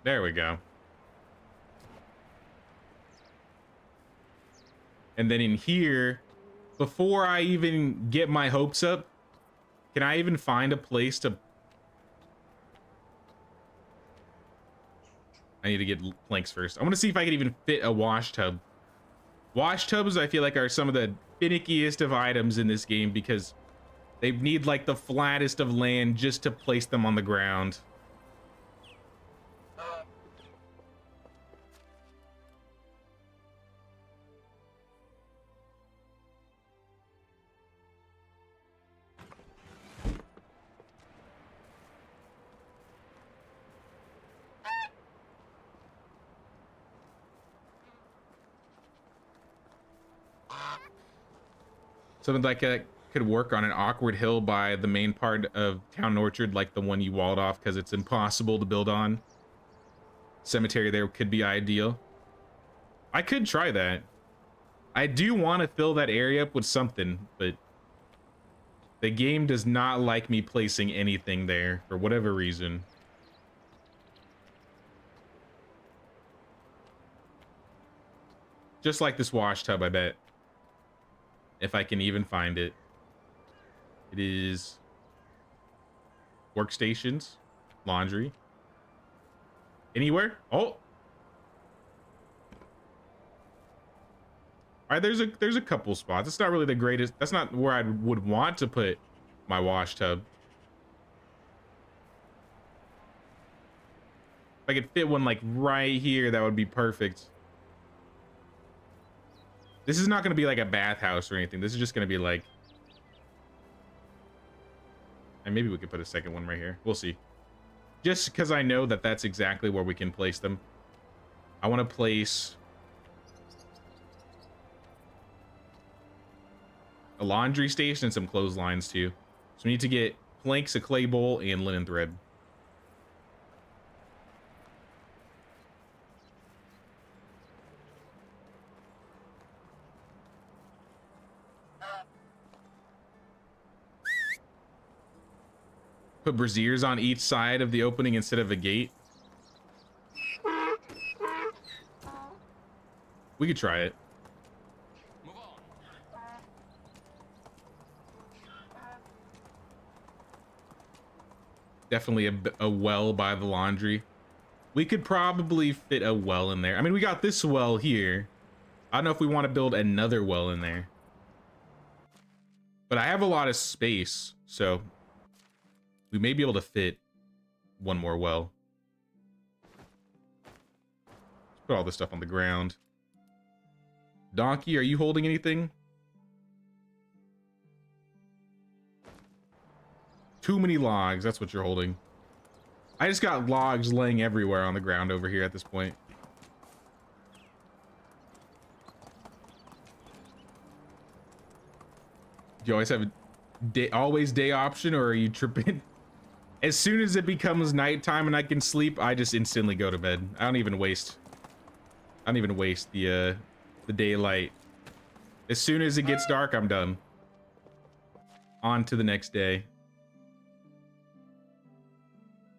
There we go. And then in here, before I even get my hopes up, can I even find a place to... I need to get planks first. I want to see if I can even fit a wash tub. Wash tubs, I feel like, are some of the finickiest of items in this game because they need like the flattest of land just to place them on the ground. Something like that could work on an awkward hill by the main part of Town Orchard, like the one you walled off because it's impossible to build on. Cemetery there could be ideal. I could try that. I do want to fill that area up with something, but the game does not like me placing anything there for whatever reason. Just like this wash tub, I bet. If I can even find it. It is workstations, laundry. Anywhere? Oh. All right, there's a couple spots. It's not really the greatest. That's not where I would want to put my wash tub. If I could fit one like right here, that would be perfect. This is not going to be like a bathhouse or anything. This is just going to be like... And maybe we could put a second one right here. We'll see. Just because I know that that's exactly where we can place them. I want to place... a laundry station and some clotheslines too. So we need to get planks, a clay bowl, and linen thread. Put braziers on each side of the opening instead of a gate. We could try it. Move on. Definitely a well by the laundry. We could probably fit a well in there. I mean, we got this well here. I don't know if we want to build another well in there. But I have a lot of space, so we may be able to fit one more well. Let's put all this stuff on the ground. Donkey, are you holding anything? Too many logs, that's what you're holding. I just got logs laying everywhere on the ground over here at this point. Do you always have a always day option, or are you tripping? As soon as it becomes nighttime and I can sleep, I just instantly go to bed. I don't even waste the daylight. As soon as it gets dark, I'm done. On to the next day.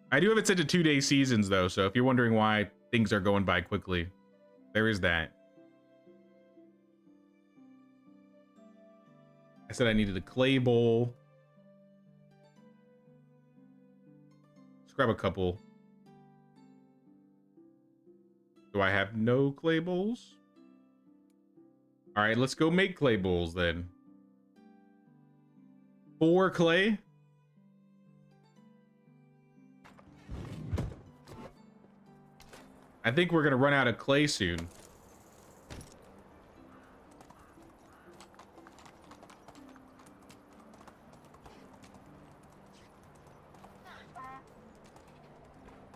I do have it set to 2-day seasons though, so if you're wondering why things are going by quickly, there is that. I said I needed a clay bowl. Let's grab a couple. Do I have no clay bowls? All right, let's go make clay bowls then. 4 clay. I think we're gonna run out of clay soon.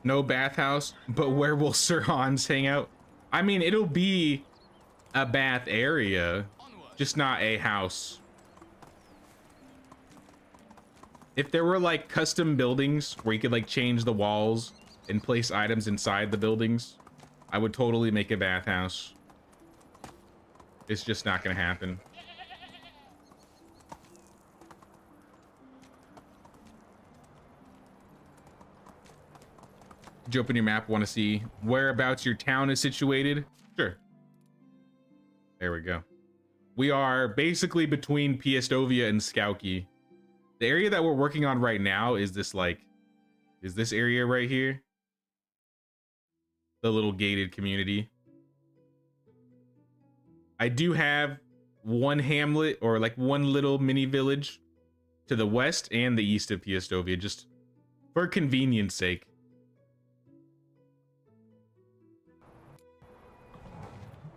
No bathhouse, but where will Sir Hans hang out? I mean, it'll be a bath area, just not a house. If there were like custom buildings where you could like change the walls and place items inside the buildings, I would totally make a bathhouse. It's just not gonna happen. Did you open your map? Want to see whereabouts your town is situated? Sure. There we go. We are basically between Piestovia and Skauki. The area that we're working on right now is this this area right here. The little gated community. I do have one hamlet, or like one little mini village to the west and the east of Piestovia, just for convenience sake.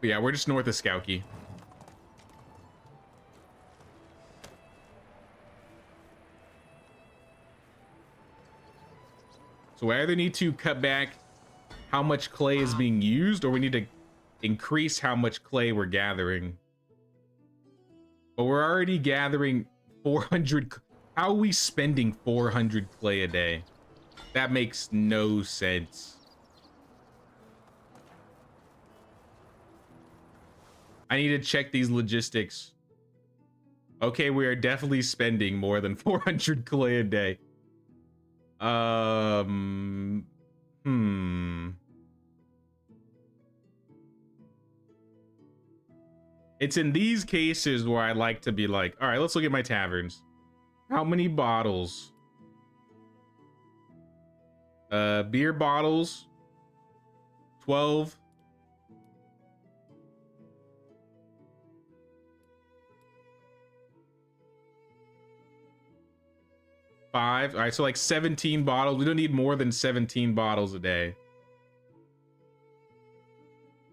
But yeah, we're just north of Skauki. So we either need to cut back how much clay is being used, or we need to increase how much clay we're gathering. But we're already gathering 400. How are we spending 400 clay a day? That makes no sense. I need to check these logistics. Okay, we are definitely spending more than 400 clay a day. It's in these cases where I like to be like, all right, let's look at my taverns. How many bottles? Beer bottles, 12. All right, so like 17 bottles. We don't need more than 17 bottles a day.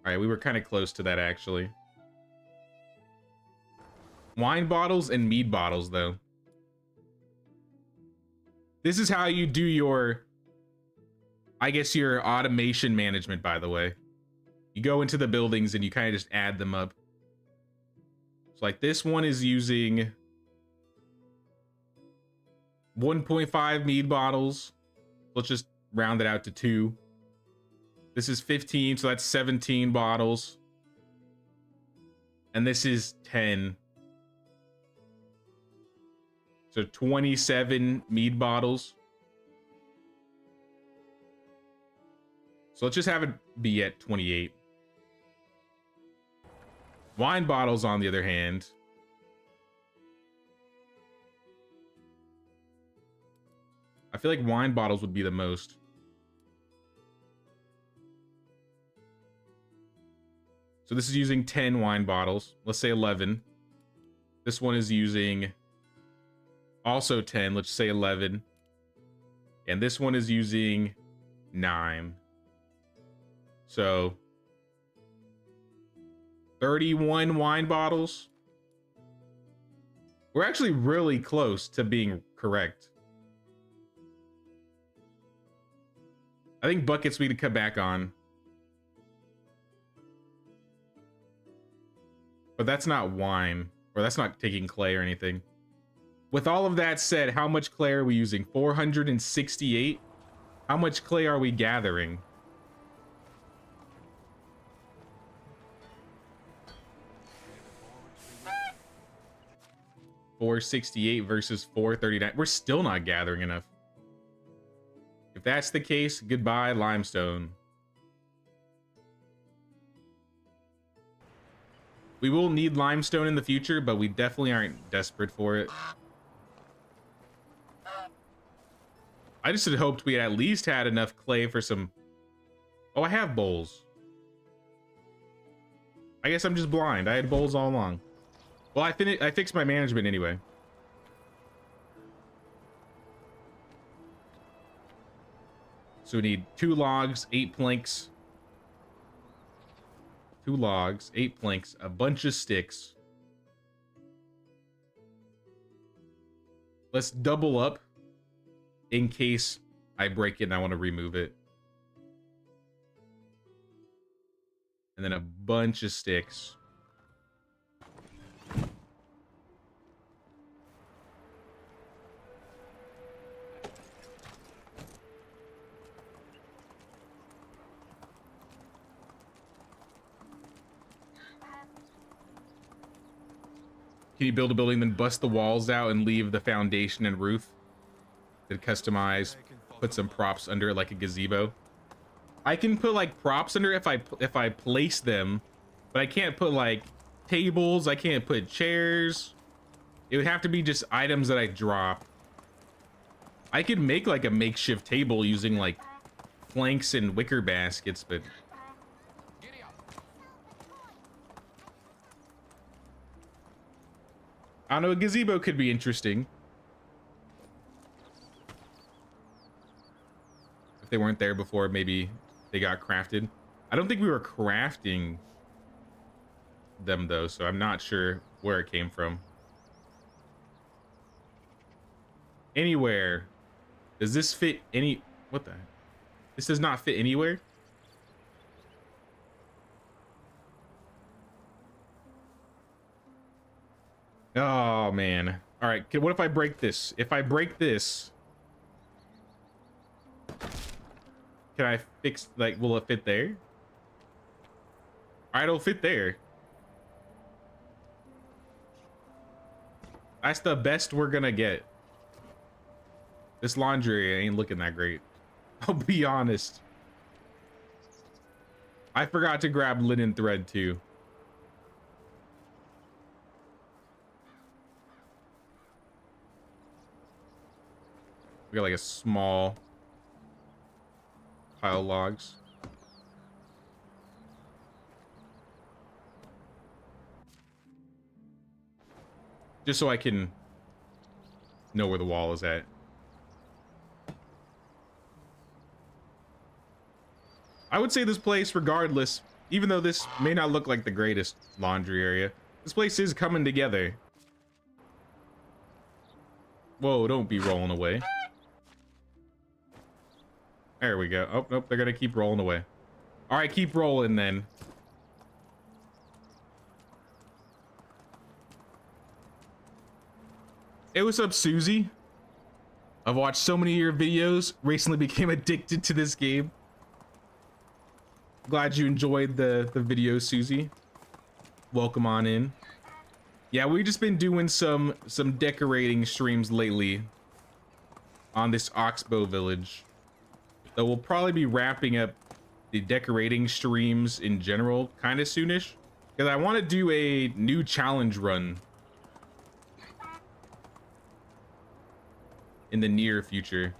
All right, we were kind of close to that actually. Wine bottles and mead bottles though. This is how you do your, I guess, your automation management, by the way. You go into the buildings and you kind of just add them up. So like this one is using 1.5 mead bottles. Let's just round it out to 2. This is 15, so that's 17 bottles. And this is 10. So 27 mead bottles. So let's just have it be at 28. Wine bottles, on the other hand, I feel like wine bottles would be the most. So this is using 10 wine bottles. Let's say 11. This one is using also 10. Let's say 11. And this one is using 9. So 31 wine bottles. We're actually really close to being correct. I think buckets we could cut back on. But that's not wine, or that's not taking clay or anything. With all of that said, how much clay are we using? 468? How much clay are we gathering? $468 versus $439. We're still not gathering enough. If that's the case, goodbye limestone. We will need limestone in the future, but we definitely aren't desperate for it. I just had hoped we at least had enough clay for some... Oh, I have bowls. I guess I'm just blind. I had bowls all along. Well, I fixed my management anyway. So we need 2 logs, 8 planks. 2 logs, 8 planks, a bunch of sticks. Let's double up in case I break it and I want to remove it. And then a bunch of sticks. Can you build a building, then bust the walls out and leave the foundation and roof? Then customize, put some props under it like a gazebo. I can put like props under it if I place them, but I can't put like tables. I can't put chairs. It would have to be just items that I drop. I could make like a makeshift table using like planks and wicker baskets, but I don't know, a gazebo could be interesting. If they weren't there before, maybe they got crafted. I don't think we were crafting them though, so I'm not sure where it came from. Anywhere. Does this fit any... What the... This does not fit anywhere? Oh, man. All right, what if I break this? If I break this... Can I fix... Like, will it fit there? All right, it'll fit there. That's the best we're gonna get. This laundry area ain't looking that great. I'll be honest. I forgot to grab linen thread too. We got like a small pile of logs. Just so I can know where the wall is at. I would say this place, regardless, even though this may not look like the greatest laundry area, this place is coming together. Whoa, don't be rolling away. There we go. Oh, nope, they're gonna keep rolling away. All right, keep rolling then. Hey, what's up, Susie? I've watched so many of your videos, recently became addicted to this game. Glad you enjoyed the video, Susie. Welcome on in. Yeah, we've just been doing some decorating streams lately on this Oxbow village. So we'll probably be wrapping up the decorating streams in general kind of soonish, because I want to do a new challenge run in the near future.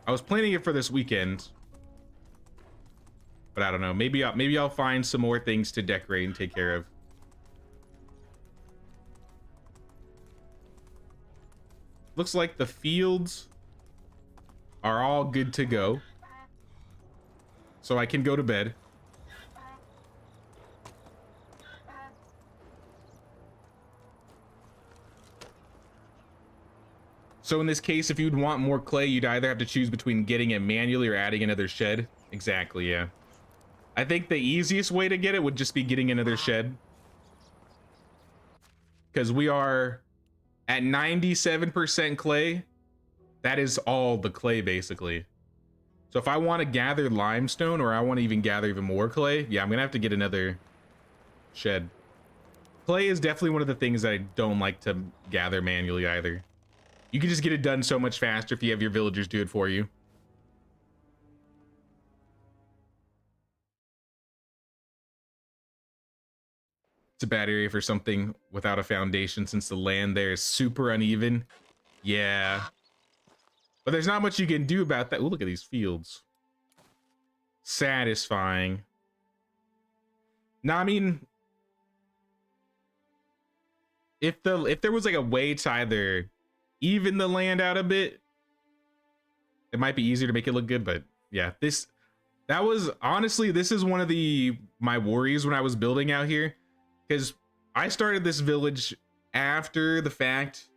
I was planning it for this weekend, but I don't know. Maybe I'll find some more things to decorate and take care of. Looks like the fields are all good to go, so I can go to bed. So in this case, if you'd want more clay, you'd either have to choose between getting it manually or adding another shed. Exactly, yeah. I think the easiest way to get it would just be getting another shed, because we are at 97% clay. That is all the clay, basically. So if I want to gather limestone, or I want to even gather even more clay, yeah, I'm gonna have to get another shed. Clay is definitely one of the things that I don't like to gather manually either. You can just get it done so much faster if you have your villagers do it for you. It's a bad area for something without a foundation, since the land there is super uneven. Yeah. But there's not much you can do about that. Ooh, look at these fields. Satisfying. Now, I mean, if there was like a way to either even the land out a bit, it might be easier to make it look good. But yeah, that was honestly, this is one of my worries when I was building out here, because I started this village after the fact.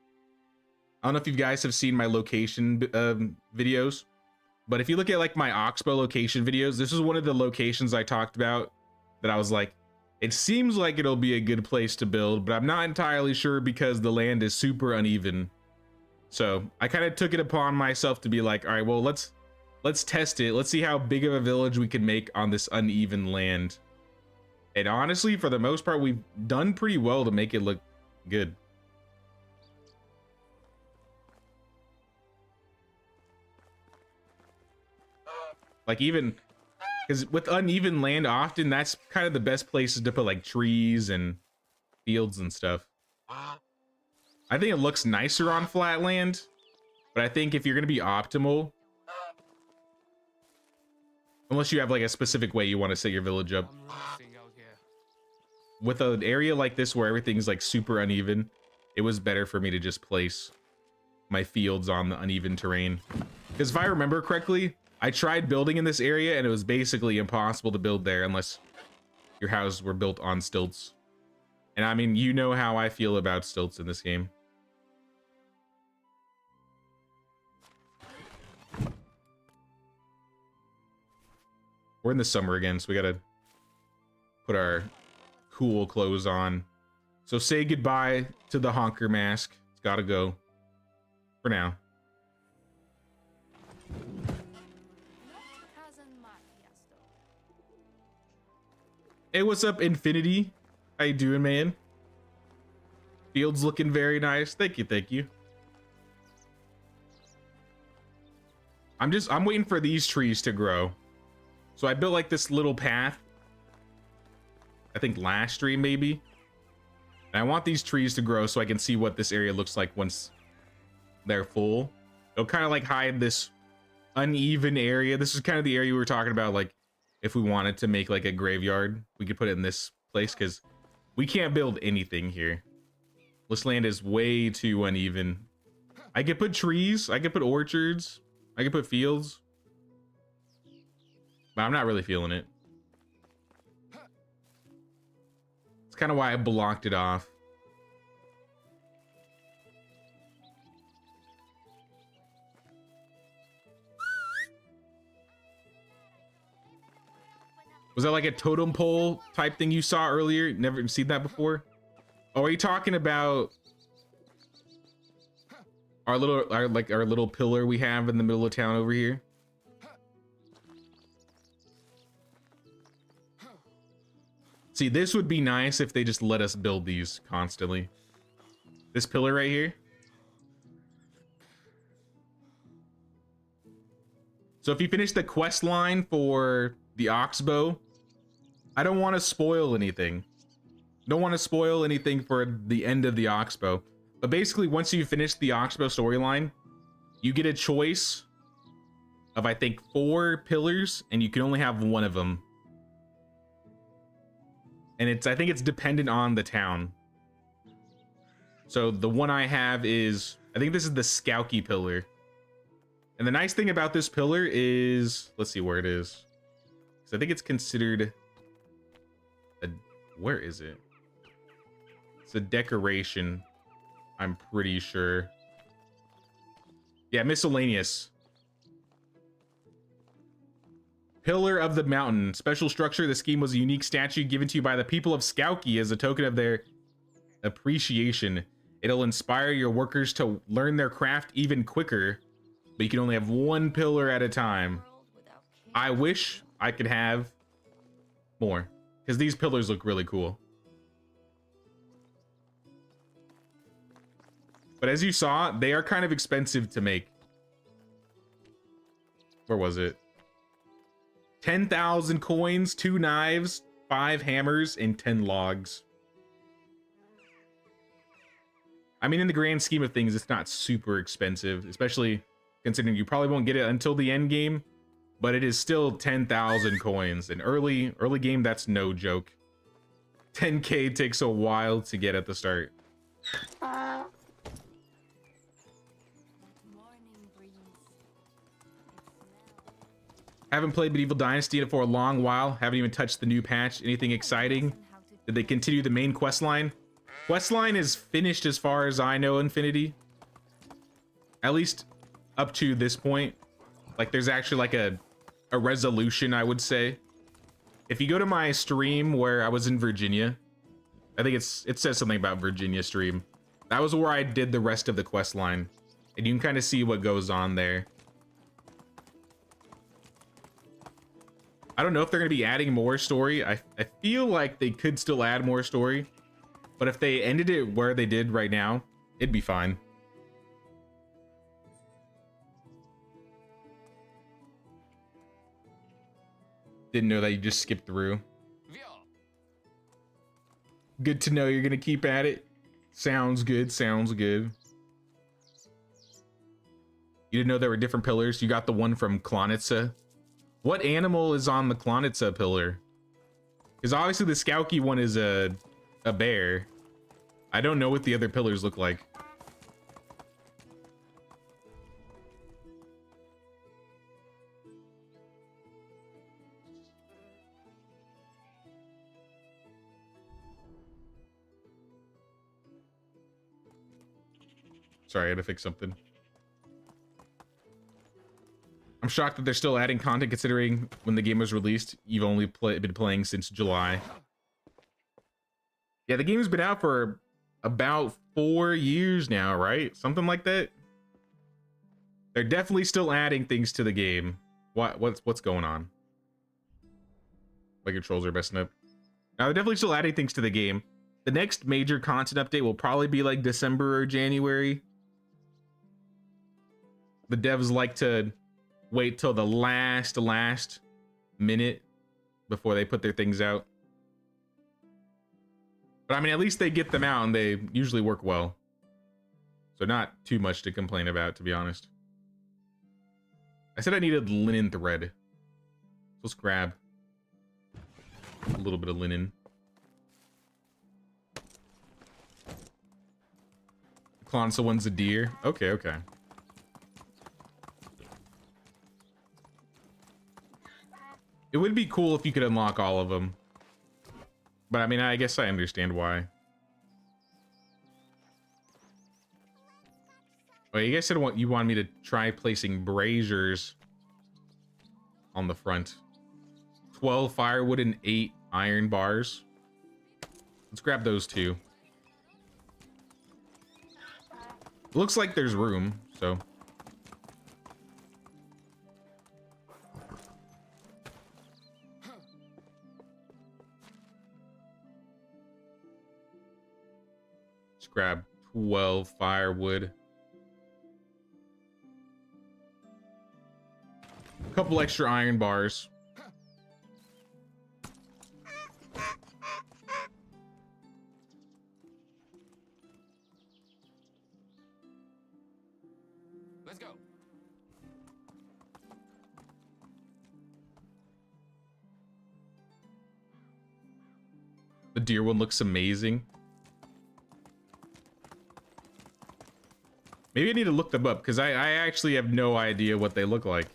I don't know if you guys have seen my location videos, but if you look at like my Oxbow location videos, this is one of the locations I talked about that I was like, it seems like it'll be a good place to build, but I'm not entirely sure because the land is super uneven. So I kind of took it upon myself to be like, all right, well, let's test it. Let's see how big of a village we can make on this uneven land. And honestly, for the most part, we've done pretty well to make it look good. Like, even because with uneven land, often that's kind of the best places to put like trees and fields and stuff. I think it looks nicer on flat land, but I think if you're going to be optimal, unless you have like a specific way you want to set your village up, with an area like this where everything's like super uneven, it was better for me to just place my fields on the uneven terrain. Because if I remember correctly, I tried building in this area and it was basically impossible to build there unless your houses were built on stilts. And I mean, you know how I feel about stilts in this game. We're in the summer again, so we gotta put our cool clothes on. So say goodbye to the honker mask. It's gotta go. For now. Hey, what's up, Infinity? How you doing, man? Field's looking very nice. Thank you, thank you. I'm waiting for these trees to grow. So I built like this little path, I think last stream maybe. And I want these trees to grow so I can see what this area looks like once they're full. It'll kind of like hide this uneven area. This is kind of the area we were talking about, like if we wanted to make like a graveyard, we could put it in this place, because we can't build anything here. This land is way too uneven. I could put trees, I could put orchards, I could put fields, but I'm not really feeling it. It's kind of why I blocked it off. Was that like a totem pole type thing you saw earlier? Never seen that before? Oh, are you talking about our little pillar we have in the middle of town over here? See, this would be nice if they just let us build these constantly. This pillar right here. So if you finish the quest line for the oxbow. I don't want to spoil anything. Don't want to spoil anything for the end of the oxbow. But basically, once you finish the oxbow storyline, you get a choice of, I think, 4 pillars, and you can only have one of them. And I think it's dependent on the town. So the one I have is, I think this is the Skauki pillar. And the nice thing about this pillar is, let's see where it is. So I think it's considered where is it? It's a decoration, I'm pretty sure. Yeah, miscellaneous. Pillar of the Mountain. Special structure. The scheme was a unique statue given to you by the people of Skauki as a token of their appreciation. It'll inspire your workers to learn their craft even quicker, but you can only have 1 pillar at a time. I wish I could have more, because these pillars look really cool. But as you saw, they are kind of expensive to make. Where was it? 10,000 coins, 2 knives, 5 hammers, and 10 logs. I mean, in the grand scheme of things, it's not super expensive, especially considering you probably won't get it until the end game, but it is still 10,000 coins. In early game, that's no joke. 10k takes a while to get at the start. I haven't played Medieval Dynasty for a long while. Haven't even touched the new patch. Anything exciting? Did they continue the main quest line? Quest line is finished as far as I know, Infinity. At least up to this point. Like, there's actually like a resolution, I would say. If you go to my stream where I was in Virginia, I think it says something about Virginia stream. That was where I did the rest of the quest line. And you can kind of see what goes on there. I don't know if they're going to be adding more story. I feel like they could still add more story. But if they ended it where they did right now, it'd be fine. Didn't know that you just skipped through. Good to know you're going to keep at it. Sounds good, sounds good. You didn't know there were different pillars? You got the one from Klonitsa. What animal is on the Klonitsa pillar? Because obviously the Skauki one is a bear. I don't know what the other pillars look like. Sorry, I had to fix something. I'm shocked that they're still adding content considering when the game was released, you've only been playing since July. Yeah, the game's been out for about 4 years now, right? Something like that. They're definitely still adding things to the game. What's going on? My controls are messing up. Now, they're definitely still adding things to the game. The next major content update will probably be like December or January. The devs like to wait till the last minute before they put their things out. But I mean, at least they get them out and they usually work well. So not too much to complain about, to be honest. I said I needed linen thread. So let's grab a little bit of linen. The Klonitsa one's a deer. Okay, okay. It would be cool if you could unlock all of them. But I mean, I guess I understand why. Oh, you guys said you wanted me to try placing braziers on the front. 12 firewood and 8 iron bars. Let's grab those 2. Looks like there's room, so... grab 12 firewood. A couple extra iron bars. go. The deer one looks amazing. Maybe I need to look them up because I actually have no idea what they look like.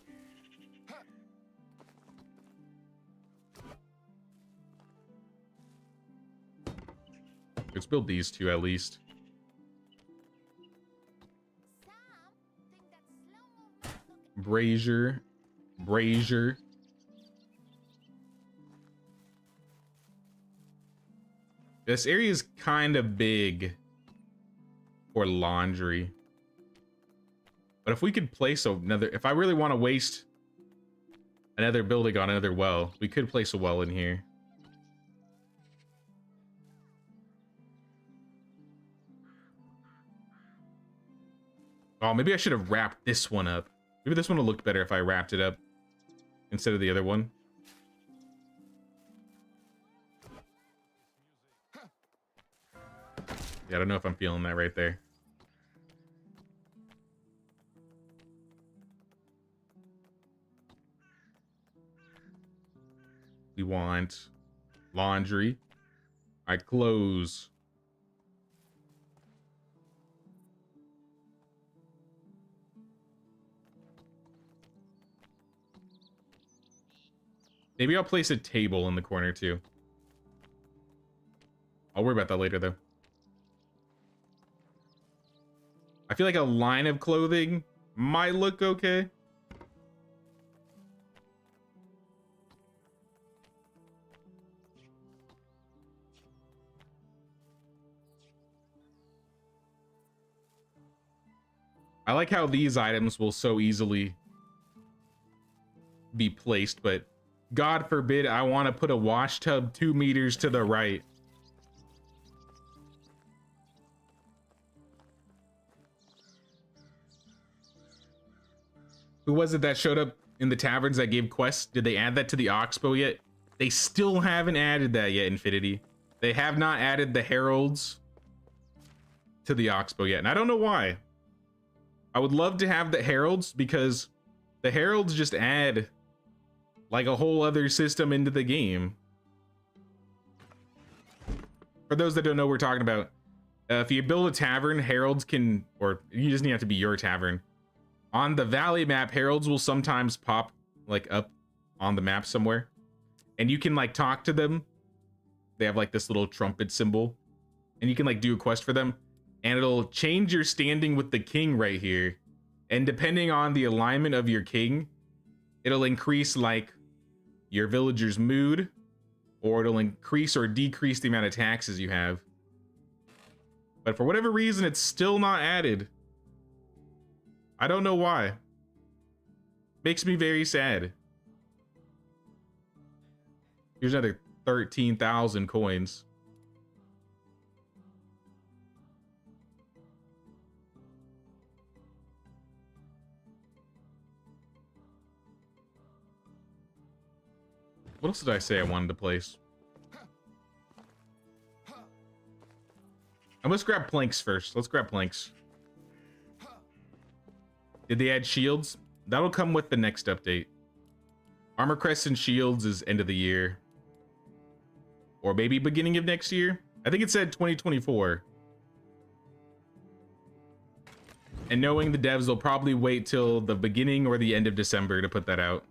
Let's build these two at least. Brazier. Brazier. This area is kind of big for laundry. But if we could place another, if I really want to waste another building on another well, we could place a well in here. Oh, maybe I should have wrapped this one up. Maybe this one will look better if I wrapped it up instead of the other one. Yeah, I don't know if I'm feeling that right there. We want laundry. I clothes. Maybe I'll place a table in the corner too. I'll worry about that later though. I feel like a line of clothing might look okay. I like how these items will so easily be placed, but God forbid I want to put a wash tub 2 meters to the right. Who was it that showed up in the taverns that gave quests? Did they add that to the Oxbow yet? They still haven't added that yet, Infinity. They have not added the heralds to the Oxbow yet, and I don't know why. I would love to have the heralds because the heralds just add like a whole other system into the game. For those that don't know what we're talking about, if you build a tavern, heralds can, or you just need to have to be your tavern. On the valley map, heralds will sometimes pop like up on the map somewhere, and you can like talk to them. They have like this little trumpet symbol, and you can like do a quest for them, and it'll change your standing with the king right here. And depending on the alignment of your king, it'll increase like your villager's mood, or it'll increase or decrease the amount of taxes you have. But for whatever reason, it's still not added. I don't know why. Makes me very sad. Here's another 13,000 coins. What else did I say I wanted to place? I must grab planks first. Let's grab planks. Did they add shields? That'll come with the next update. Armor crests and shields is end of the year. Or maybe beginning of next year? I think it said 2024. And knowing the devs, they'll probably wait till the beginning or the end of December to put that out.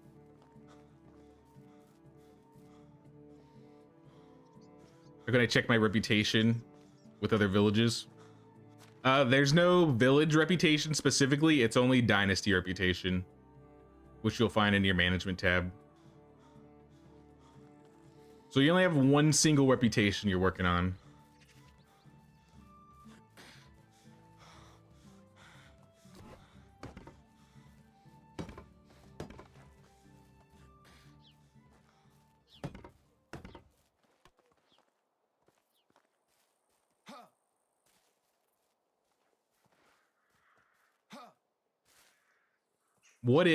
Or can I check my reputation with other villages? There's no village reputation specifically. It's only dynasty reputation, which you'll find in your management tab. So you only have one single reputation you're working on. What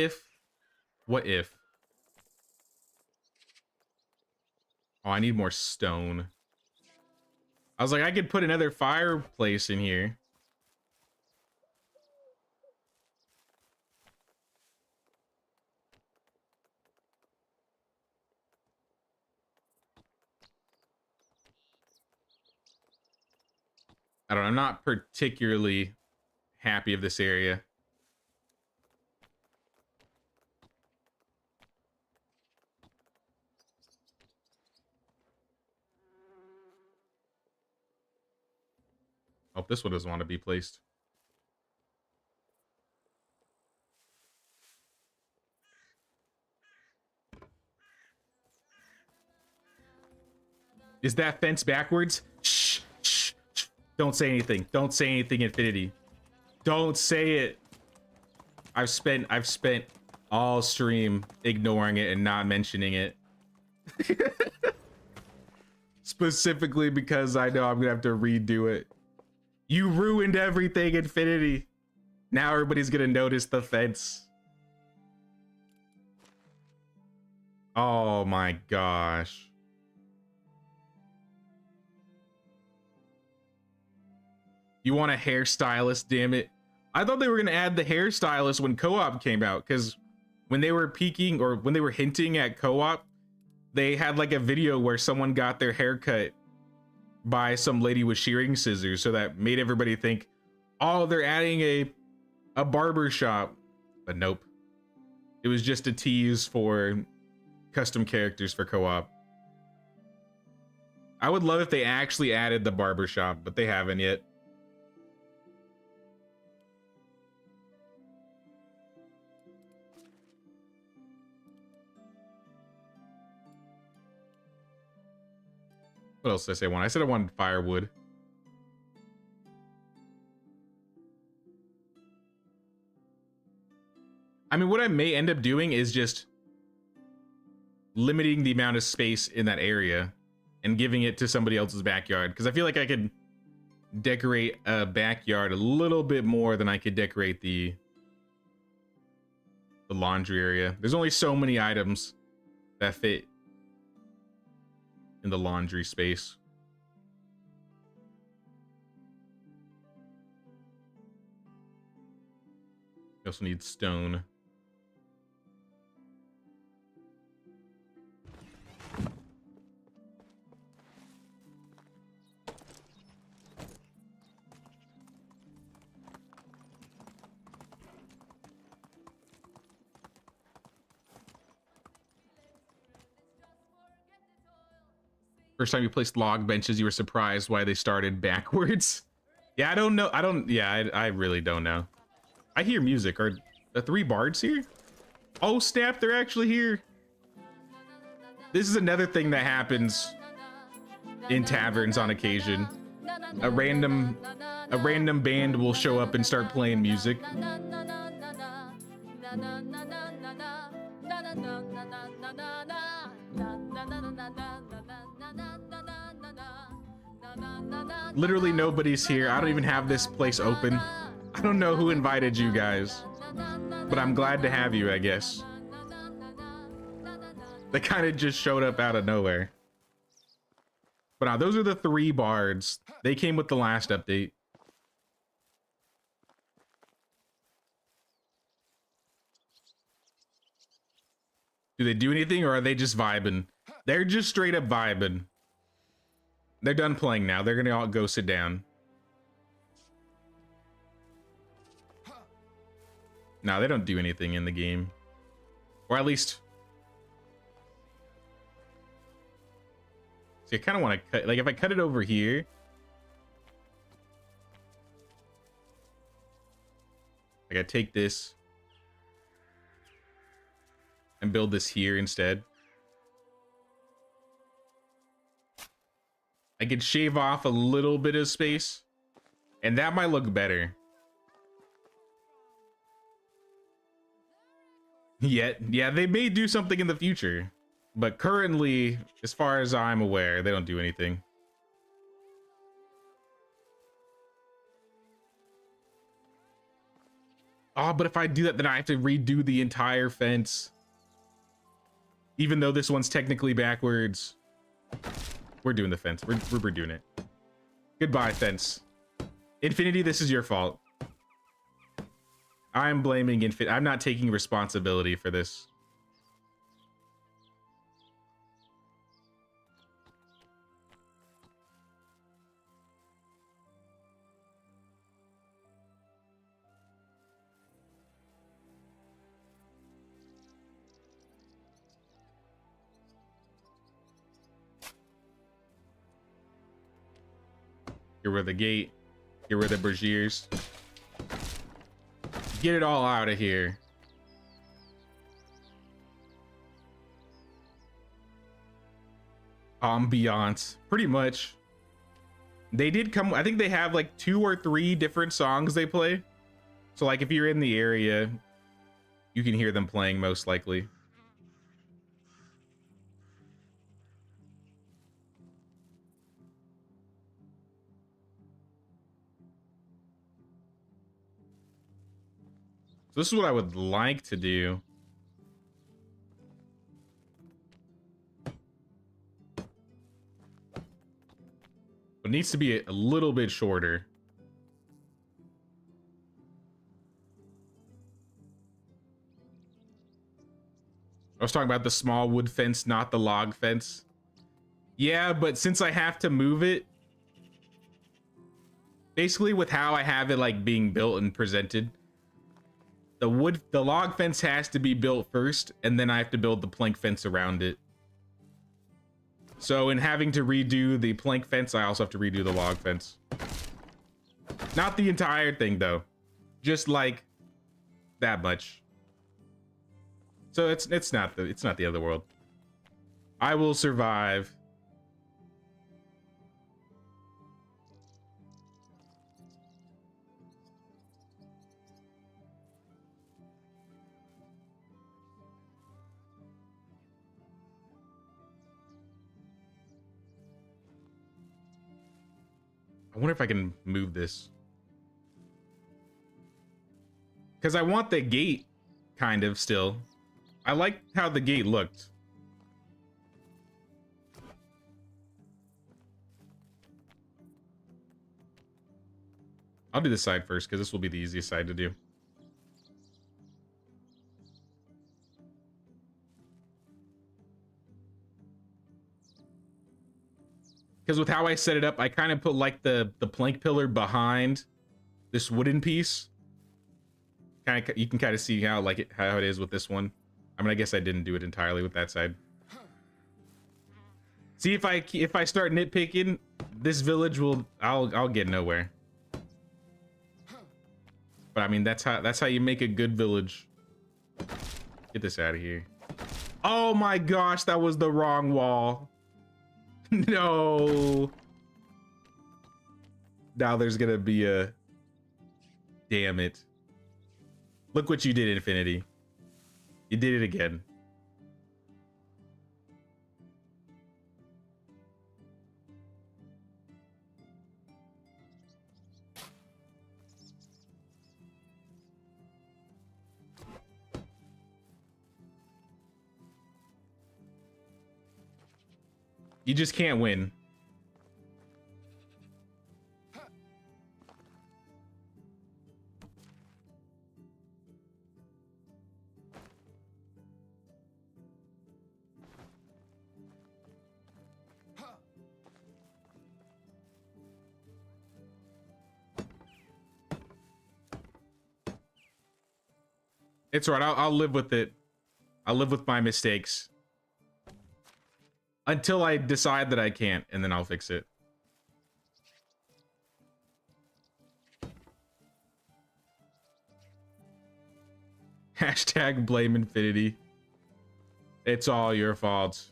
if? Oh, I need more stone. I was like, I could put another fireplace in here. I don't know. I'm not particularly happy of this area. Oh, this one doesn't want to be placed. Is that fence backwards? Shh, shh, shh. Don't say anything. Don't say anything, Infinity. Don't say it. I've spent all stream ignoring it and not mentioning it. Specifically because I know I'm gonna have to redo it. You ruined everything, Infinity. Now everybody's gonna notice the fence. Oh my gosh. You want a hairstylist, damn it. I thought they were gonna add the hairstylist when co-op came out, because when they were peeking or when they were hinting at co-op, they had like a video where someone got their hair cut by some lady with shearing scissors, so that made everybody think, oh, they're adding a barber shop. But nope. It was just a tease for custom characters for co-op. I would love if they actually added the barber shop, but they haven't yet. What else did I say I wanted? I said I wanted firewood. I mean, what I may end up doing is just limiting the amount of space in that area and giving it to somebody else's backyard, because I feel like I could decorate a backyard a little bit more than I could decorate the laundry area. There's only so many items that fit in the laundry space. We also need stone. First time you placed log benches, you were surprised why they started backwards. Yeah, I don't know. I really don't know. I hear music. Are the 3 bards here? Oh snap, they're actually here. This is another thing that happens in taverns on occasion. A random band will show up and start playing music. Literally nobody's here. I don't even have this place open. I don't know who invited you guys, but I'm glad to have you, I guess. They kind of just showed up out of nowhere. But those are the 3 bards. They came with the last update. Do they do anything, or are they just vibing? They're just straight up vibing. They're done playing now. They're gonna all go sit down. No, they don't do anything in the game. Or at least... See, I kind of want to cut... Like, if I cut it over here... Like, I take this... and build this here instead. I could shave off a little bit of space, and that might look better. Yeah, they may do something in the future, but currently, as far as I'm aware, they don't do anything. Oh, but if I do that, then I have to redo the entire fence. Even though this one's technically backwards. We're doing the fence. We're doing it. Goodbye, fence. Infinity, this is your fault. I'm blaming Infinity. I'm not taking responsibility for this. Get rid of the gate. Get rid of the braziers. Get it all out of here. Ambiance, pretty much. They did come, I think they have like 2 or 3 different songs they play. So like if you're in the area, you can hear them playing most likely. So this is what I would like to do. It needs to be a little bit shorter. I was talking about the small wood fence, not the log fence. Yeah, but since I have to move it, basically with how I have it like being built and presented, the log fence has to be built first, and then I have to build the plank fence around it. So in having to redo the plank fence, I also have to redo the log fence. Not the entire thing though, just like that much. So it's not the end of the world. I will survive. I wonder if I can move this. Because I want the gate kind of still. I like how the gate looked. I'll do this side first because this will be the easiest side to do. Because with how I set it up, I kind of put like the plank pillar behind this wooden piece. Kind of, you can kind of see how how it is with this one. I mean, I guess I didn't do it entirely with that side. See, if I start nitpicking, this village I'll get nowhere. But I mean, that's how you make a good village. Get this out of here. Oh my gosh, that was the wrong wall. No. Now there's gonna be a... Damn it. Look what you did, Infinity. You did it again. You just can't win. It's all right. I'll live with it. I'll live with my mistakes. Until I decide that I can't, and then I'll fix it. Hashtag blame Infinity. It's all your fault.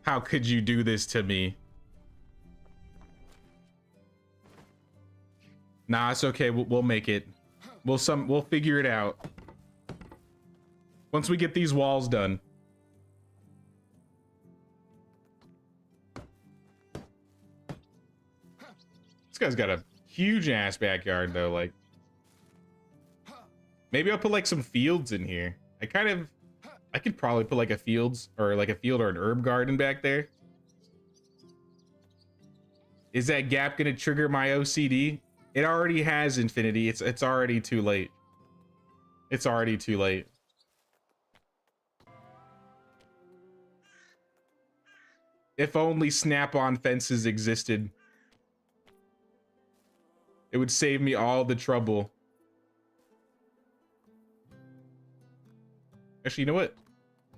How could you do this to me? Nah, it's okay. We'll make it. We'll figure it out. Once we get these walls done. This guy's got a huge ass backyard though, like. Maybe I'll put like some fields in here. I could probably put like a field or an herb garden back there. Is that gap gonna trigger my OCD? It already has, Infinity. It's already too late. It's already too late. If only snap-on fences existed. It would save me all the trouble. Actually, you know what?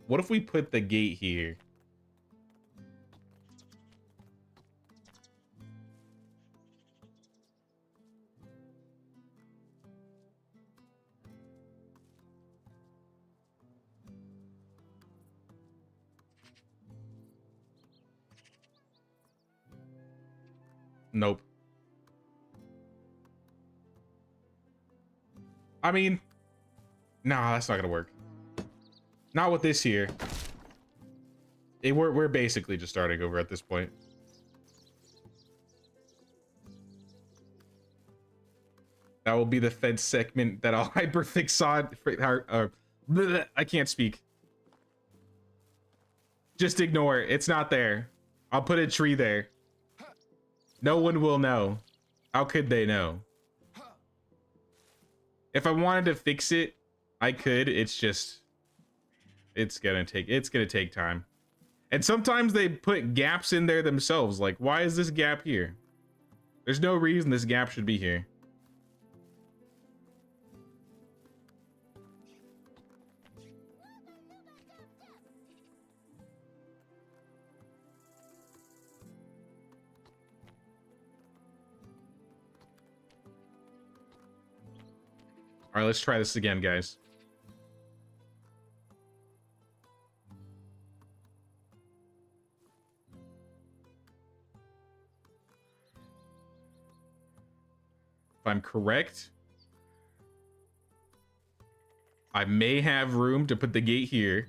What if we put the gate here? Nope. I mean, nah, that's not gonna work. Not with this here. We're basically just starting over at this point. That will be the fence segment that I'll hyperfix on. I can't speak. Just ignore it. It's not there. I'll put a tree there. No one will know. How could they know? If I wanted to fix it, I could. It's just, it's gonna take time. And sometimes they put gaps in there themselves. Like, why is this gap here? There's no reason this gap should be here. All right, let's try this again, guys. If I'm correct, I may have room to put the gate here.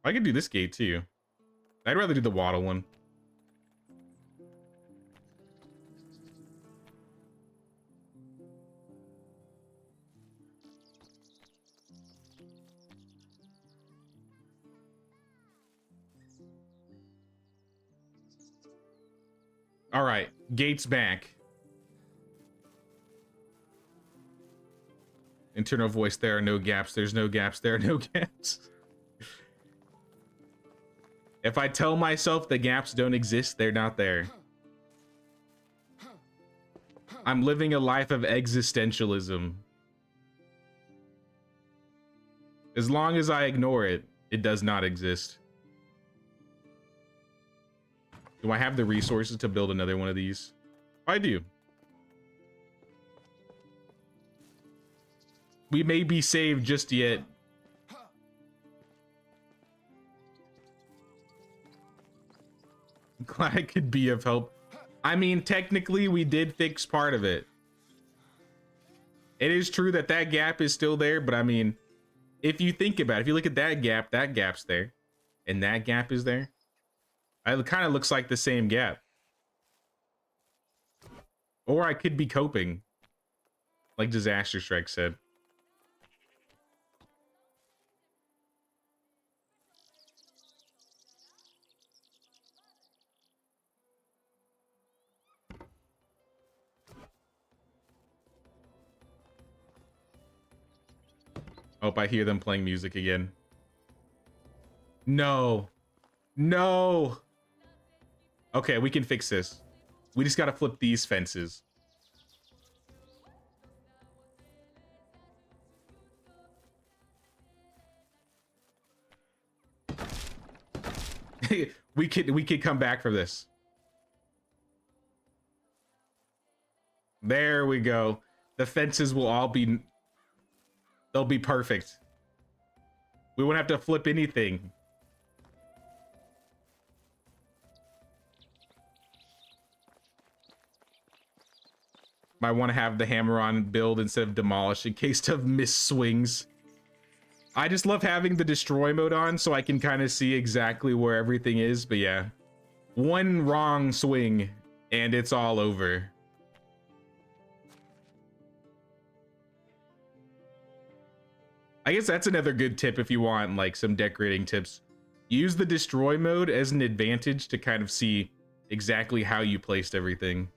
I could do this gate too. I'd rather do the wattle one. All right, gates back. Internal voice, there are no gaps. There's no gaps. There are no gaps. If I tell myself the gaps don't exist, they're not there. I'm living a life of existentialism. As long as I ignore it, it does not exist. Do I have the resources to build another one of these? I do. We may be saved just yet. Glad I could be of help. I mean, technically, we did fix part of it. It is true that that gap is still there, but I mean, if you think about it, if you look at that gap's there, and that gap is there. It kind of looks like the same gap. Or I could be coping, like Disaster Strike said. Oh, I hear them playing music again. No. No. Okay, we can fix this. We just gotta flip these fences. we could come back from this. There we go. The fences will all be, they'll be perfect. We won't have to flip anything. Might want to have the hammer on build instead of demolish in case of miss swings. I just love having the destroy mode on so I can kind of see exactly where everything is. But yeah, one wrong swing and it's all over. I guess that's another good tip if you want like some decorating tips. Use the destroy mode as an advantage to kind of see exactly how you placed everything.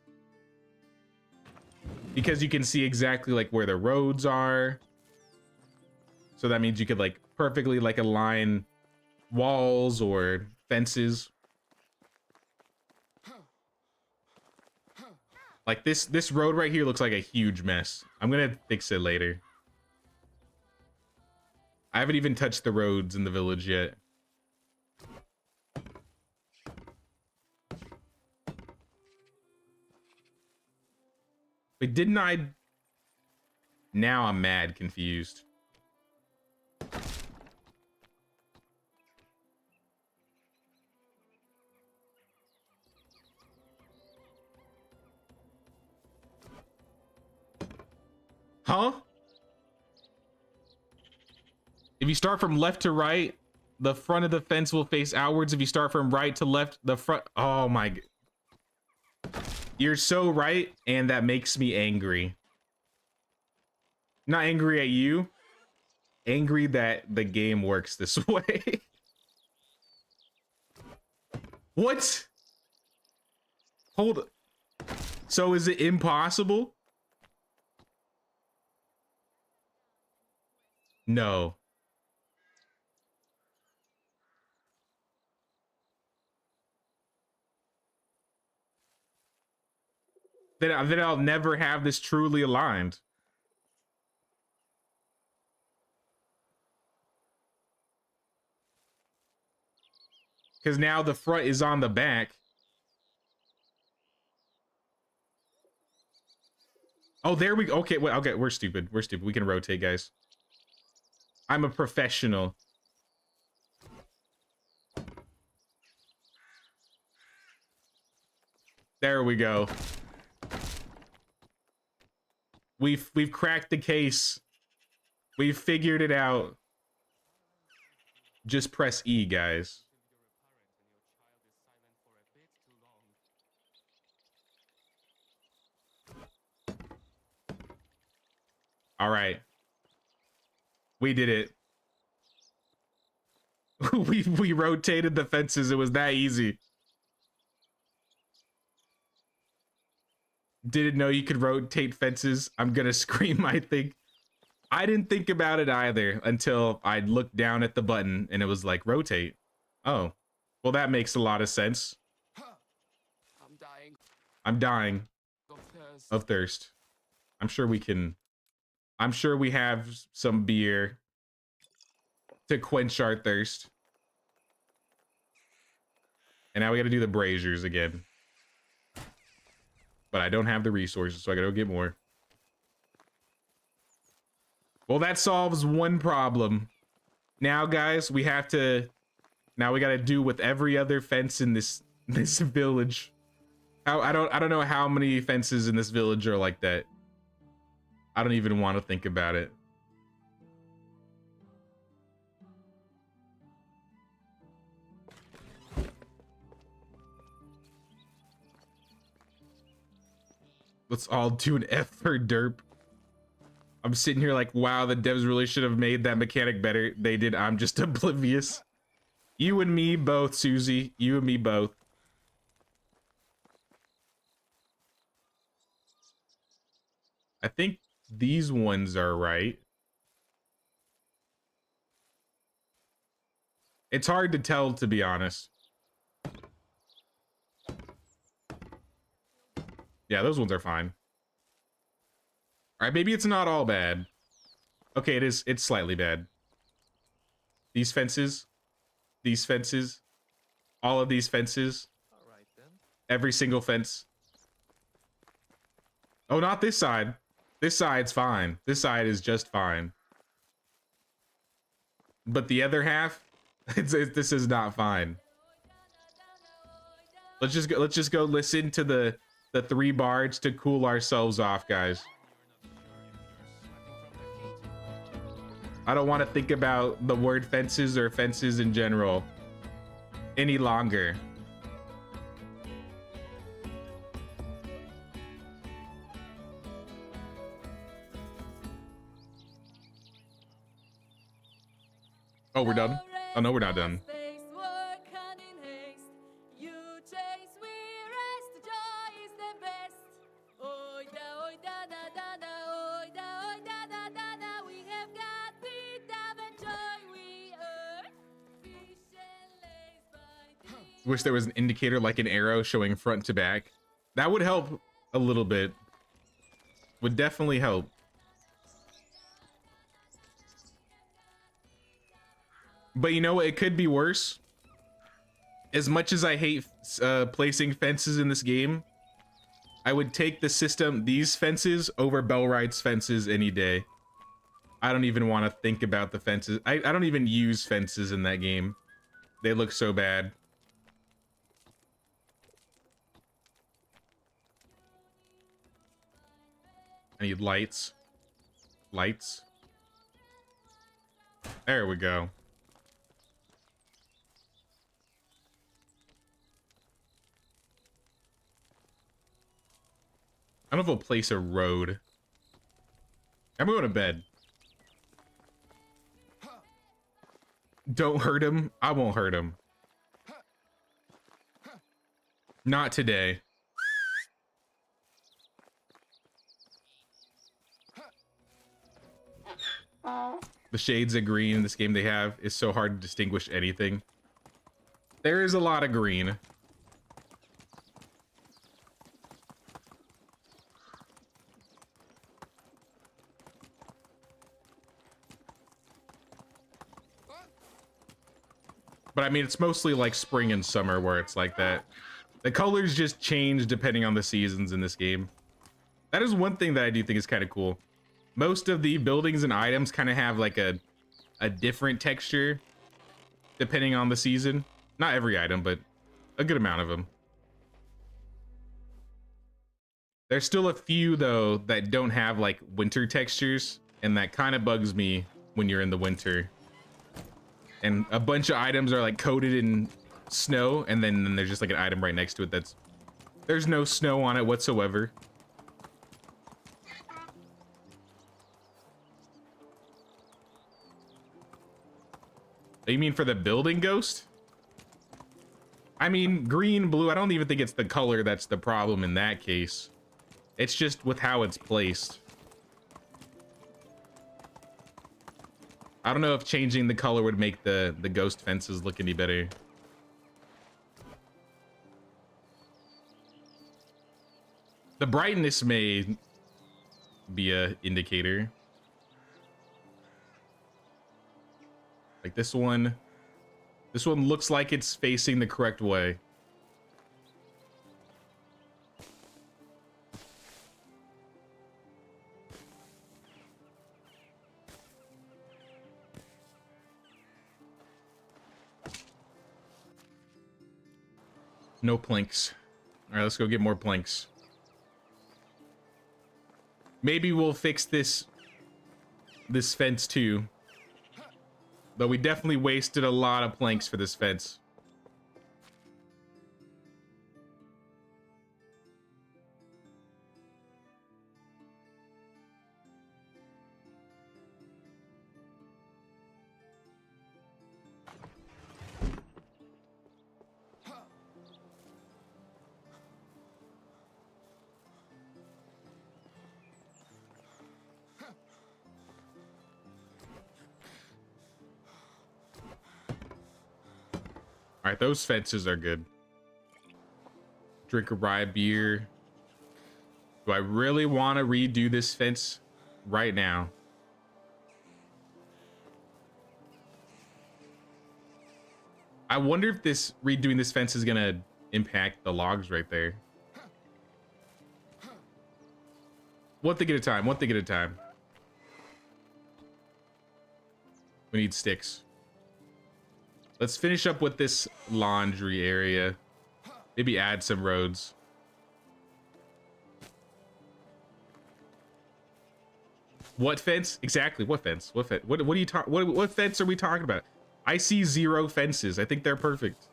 Because you can see exactly like where the roads are. So that means you could like perfectly like align walls or fences. Like this road right here looks like a huge mess. I'm gonna fix it later. I haven't even touched the roads in the village yet. But didn't I? Now I'm mad confused. Huh? If you start from left to right, the front of the fence will face outwards. If you start from right to left, the front... Oh my... You're so right, and that makes me angry. Not angry at you. Angry that the game works this way. What? Hold... So is it impossible? No. Then I'll never have this truly aligned. Because now the front is on the back. Oh, there we go. Okay, wait, okay, we're stupid. We're stupid. We can rotate, guys. I'm a professional. There we go. We've cracked the case. We've figured it out. Just press E, guys. All right. We did it. we rotated the fences. It was that easy. Didn't know you could rotate fences. I'm gonna scream, I think. I didn't think about it either until I looked down at the button and it was like rotate. Oh, well, that makes a lot of sense. I'm dying I'm dying of thirst. of thirst. I'm sure we can. I'm sure we have some beer to quench our thirst. And now we gotta do the braziers again. But I don't have the resources, so I gotta go get more. Well, that solves one problem. Now, guys, we have to... Now we gotta do with every other fence in this village. I don't know how many fences in this village are like that. I don't even want to think about it. Let's all do an F for derp. I'm sitting here like, wow, the devs really should have made that mechanic better. They did. I'm just oblivious. You and me both, Susie. You and me both. I think these ones are right. It's hard to tell, to be honest. Yeah, those ones are fine. All right, maybe it's not all bad. Okay, it is. It's slightly bad. These fences, all of these fences, All right then. every single fence. Oh, not this side. This side's fine. This side is just fine. But the other half, this is not fine. Let's just go listen to the 3 bards to cool ourselves off, guys. I don't want to think about the word fences or fences in general any longer. Oh, we're done? Oh, no, we're not done. Wish there was an indicator like an arrow showing front to back. That would help a little bit. Would definitely help. But you know what? It could be worse. As much as I hate placing fences in this game, I would take the system, these fences, over Bellwright's fences any day. I don't even want to think about the fences. I don't even use fences in that game. They look so bad. I need lights. lights. There we go. I don't know if we'll place a road. I'm going to bed. Don't hurt him. I won't hurt him. Not today. The shades of green in this game they have is so hard to distinguish anything. There is a lot of green. But I mean, it's mostly like spring and summer where it's like that. The colors just change depending on the seasons in this game. That is one thing that I do think is kind of cool. Most of the buildings and items kind of have like a different texture depending on the season. Not every item, but a good amount of them. There's still a few though that don't have like winter textures, and that kind of bugs me when you're in the winter. And a bunch of items are like coated in snow, and then there's just like an item right next to it there's no snow on it whatsoever. You mean for the building ghost? I mean, green, blue, I don't even think it's the color that's the problem in that case. It's just with how it's placed. I don't know if changing the color would make the ghost fences look any better. The brightness may be a indicator. Like this one looks like it's facing the correct way. No planks. All right, let's go get more planks. Maybe we'll fix this fence too. But we definitely wasted a lot of planks for this fence. All right, those fences are good. Drink a rye beer. Do I really want to redo this fence right now? I wonder if redoing this fence is gonna impact the logs right there. One thing at a time, one thing at a time. We need sticks. Let's finish up with this laundry area. Maybe add some roads. What fence? Exactly. What fence? What fence? What are you talking? What fence are we talking about? I see 0 fences. I think they're perfect.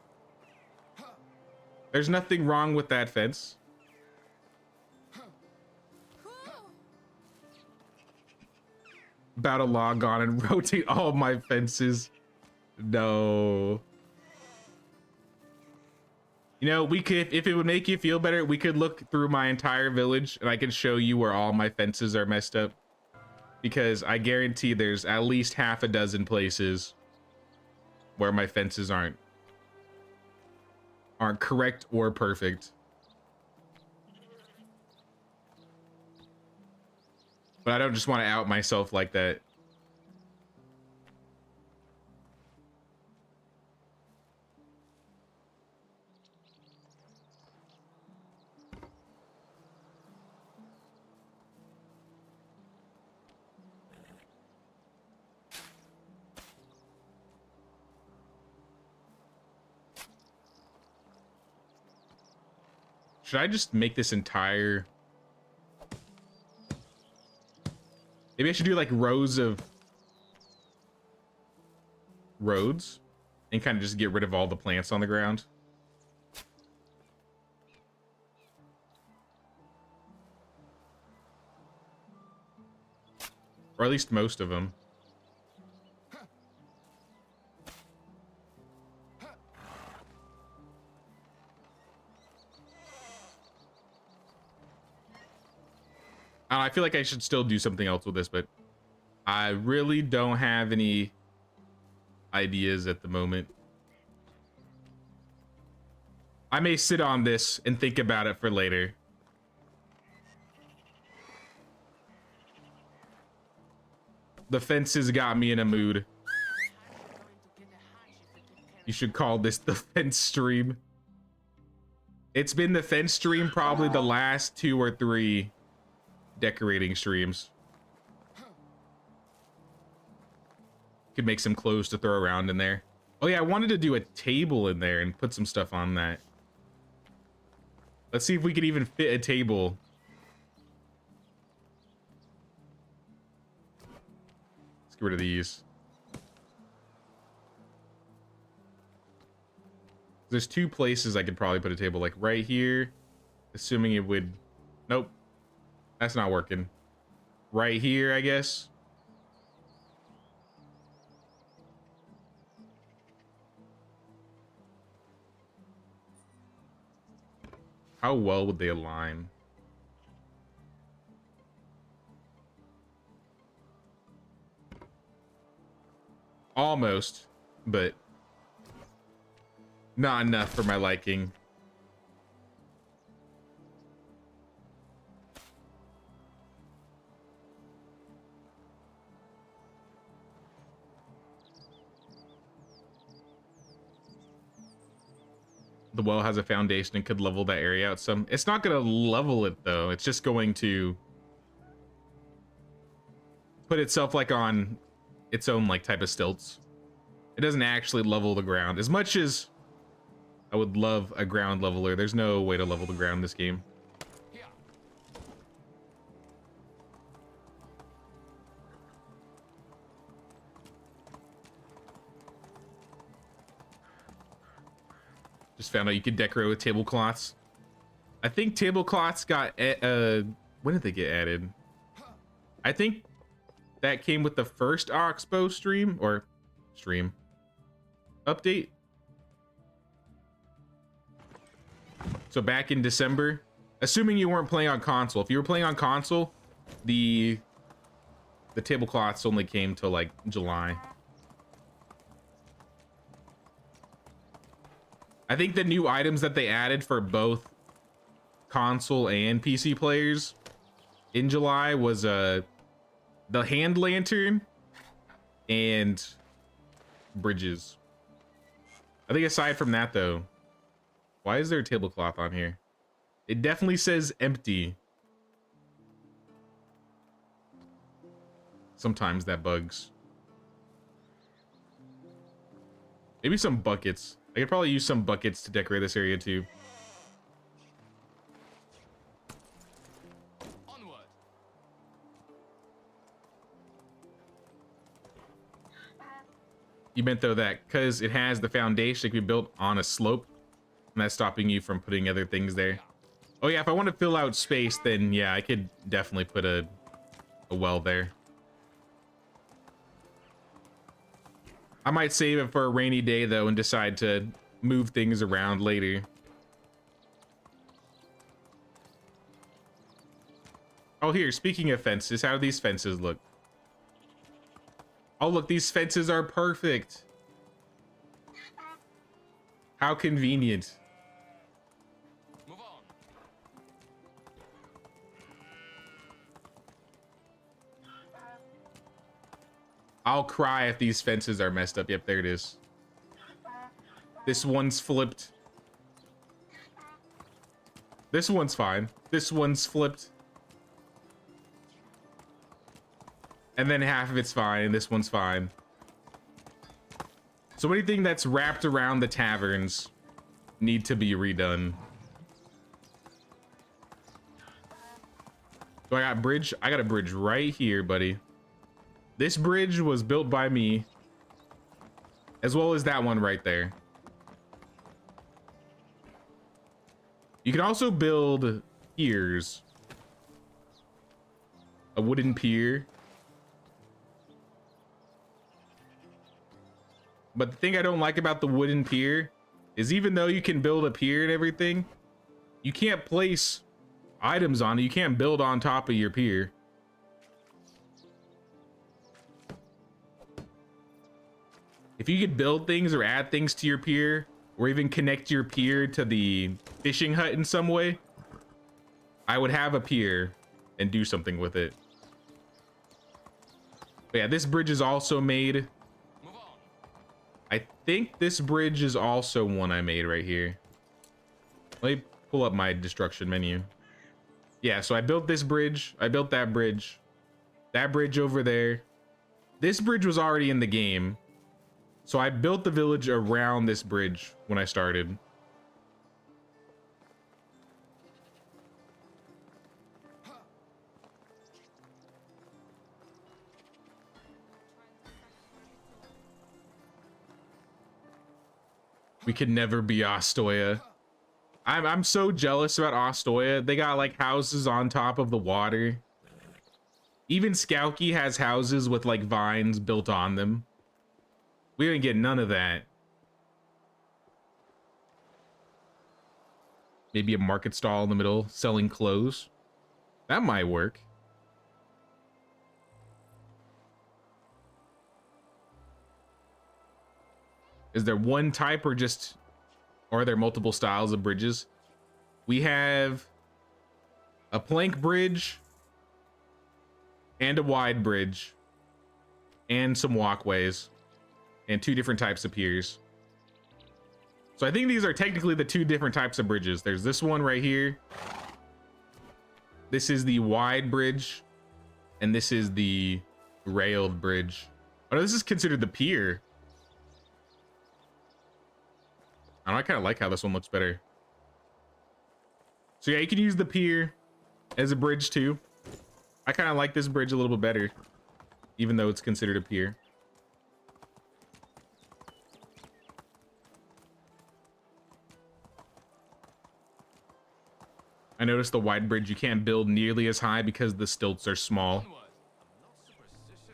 There's nothing wrong with that fence. About to log on and rotate all my fences. No. You know, we could, if it would make you feel better, we could look through my entire village and I can show you where all my fences are messed up. Because I guarantee there's at least half a dozen places where my fences aren't correct or perfect. But I don't just want to out myself like that. Should I just make this entire... Maybe I should do like rows of roads and kind of just get rid of all the plants on the ground. Or at least most of them. I feel like I should still do something else with this, but I really don't have any ideas at the moment. I may sit on this and think about it for later. The fences got me in a mood. You should call this the fence stream. It's been the fence stream probably the last 2 or 3 decorating streams. Could make some clothes to throw around in there. Oh yeah, I wanted to do a table in there and put some stuff on that. Let's see if we could even fit a table. Let's get rid of these. There's 2 places I could probably put a table, like right here, assuming it would. Nope, that's not working. Right here, I guess. How well would they align? Almost, but not enough for my liking. The well has a foundation and could level that area out some. It's not going to level it though. It's just going to put itself like on its own like type of stilts. It doesn't actually level the ground. As much as I would love a ground leveler, there's no way to level the ground in this game. Just found out you could decorate with tablecloths. I think tablecloths got when did they get added? I think that came with the first Oxbow stream update. So back in December, assuming you weren't playing on console. If you were playing on console, the tablecloths only came till like July. I think the new items that they added for both console and PC players in July was the hand lantern and bridges. I think aside from that though, why is there a tablecloth on here? It definitely says empty. Sometimes that bugs. Maybe some buckets. I could probably use some buckets to decorate this area too. Onward. You meant though that because it has the foundation, it can be built on a slope, and that's stopping you from putting other things there. Oh yeah, if I want to fill out space, then yeah, I could definitely put a well there. I might save it for a rainy day though and decide to move things around later. Oh, here, speaking of fences, how do these fences look? Oh, look, these fences are perfect. How convenient. Move on. I'll cry if these fences are messed up. Yep, there it is. This one's flipped. This one's fine. This one's flipped. And then half of it's fine, and this one's fine. So anything that's wrapped around the taverns need to be redone. So I got bridge. I got a bridge right here, buddy. This bridge was built by me, as well as that one right there. You can also build piers. A wooden pier. But the thing I don't like about the wooden pier is even though you can build a pier and everything, you can't place items on it. You can't build on top of your pier. If you could build things or add things to your pier, or even connect your pier to the fishing hut in some way, I would have a pier and do something with it. But yeah, this bridge is also made. I think this bridge is also one I made right here. Let me pull up my destruction menu. Yeah, so I built this bridge. I built that bridge. That bridge over there. This bridge was already in the game. So I built the village around this bridge when I started. We could never be Ostoya. I'm so jealous about Ostoya. They got like houses on top of the water. Even Skauki has houses with like vines built on them. We didn't get none of that. Maybe a market stall in the middle selling clothes. That might work. Is there one type or are there multiple styles of bridges? We have a plank bridge and a wide bridge and some walkways and 2 different types of piers. So I think these are technically the 2 different types of bridges. There's this one right here. This is the wide bridge and this is the railed bridge. Oh no, this is considered the pier. I kind of like how this one looks better. So yeah, you can use the pier as a bridge too. I kind of like this bridge a little bit better, even though it's considered a pier. I noticed the wide bridge you can't build nearly as high because the stilts are small.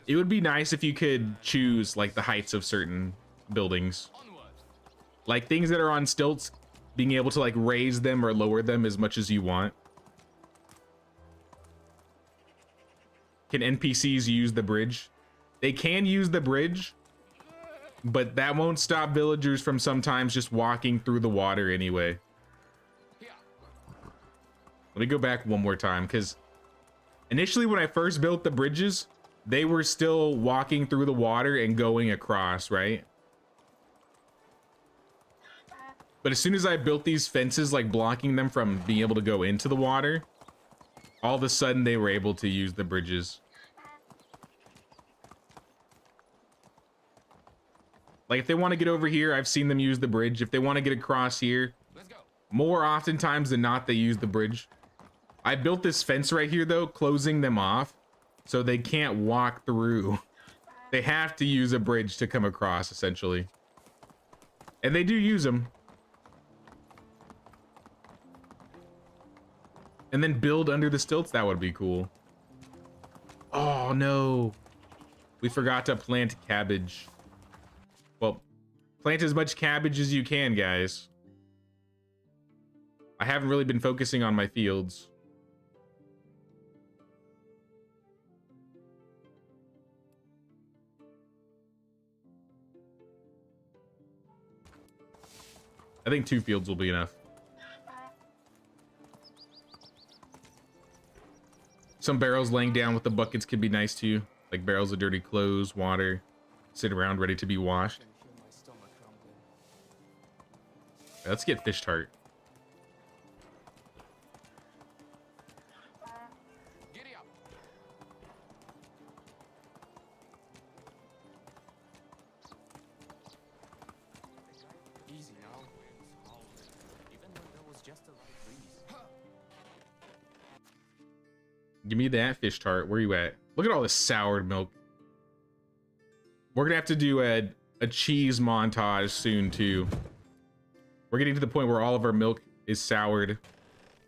It would be nice if you could choose like the heights of certain buildings. Like things that are on stilts, being able to like raise them or lower them as much as you want. Can NPCs use the bridge? They can use the bridge, but that won't stop villagers from sometimes just walking through the water anyway. Let me go back one more time, because initially when I first built the bridges, they were still walking through the water and going across, right? But as soon as I built these fences, like blocking them from being able to go into the water, all of a sudden they were able to use the bridges. Like if they want to get over here, I've seen them use the bridge. If they want to get across here, more oftentimes than not, they use the bridge. I built this fence right here though, closing them off so they can't walk through. They have to use a bridge to come across essentially. And they do use them. And then build under the stilts, that would be cool. Oh no, we forgot to plant cabbage. Well, plant as much cabbage as you can, guys. I haven't really been focusing on my fields. I think 2 fields will be enough. Some barrels laying down with the buckets could be nice too. Like barrels of dirty clothes, water, sit around ready to be washed. Let's get fish tart. Easy now. Even though there was just a light breeze. Give me that fish tart. Where you at? Look at all this soured milk. We're gonna have to do a cheese montage soon too. We're getting to the point where all of our milk is soured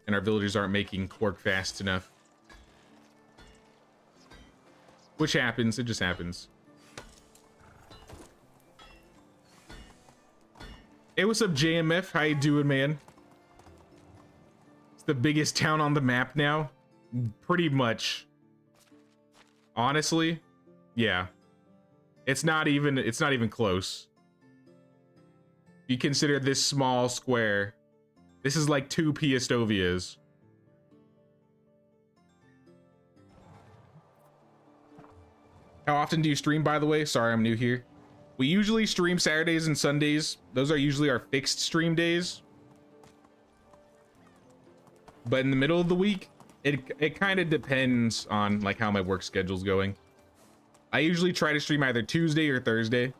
and our villagers aren't making quark fast enough. Which happens, it just happens. Hey, what's up, JMF? How you doing, man? It's the biggest town on the map now. Pretty much. Honestly, yeah. It's not even close. You consider this small square. This is like 2 Piastovias. How often do you stream, by the way? Sorry, I'm new here. We usually stream Saturdays and Sundays. Those are usually our fixed stream days. But in the middle of the week, it kind of depends on like how my work schedule's going. I usually try to stream either Tuesday or Thursday,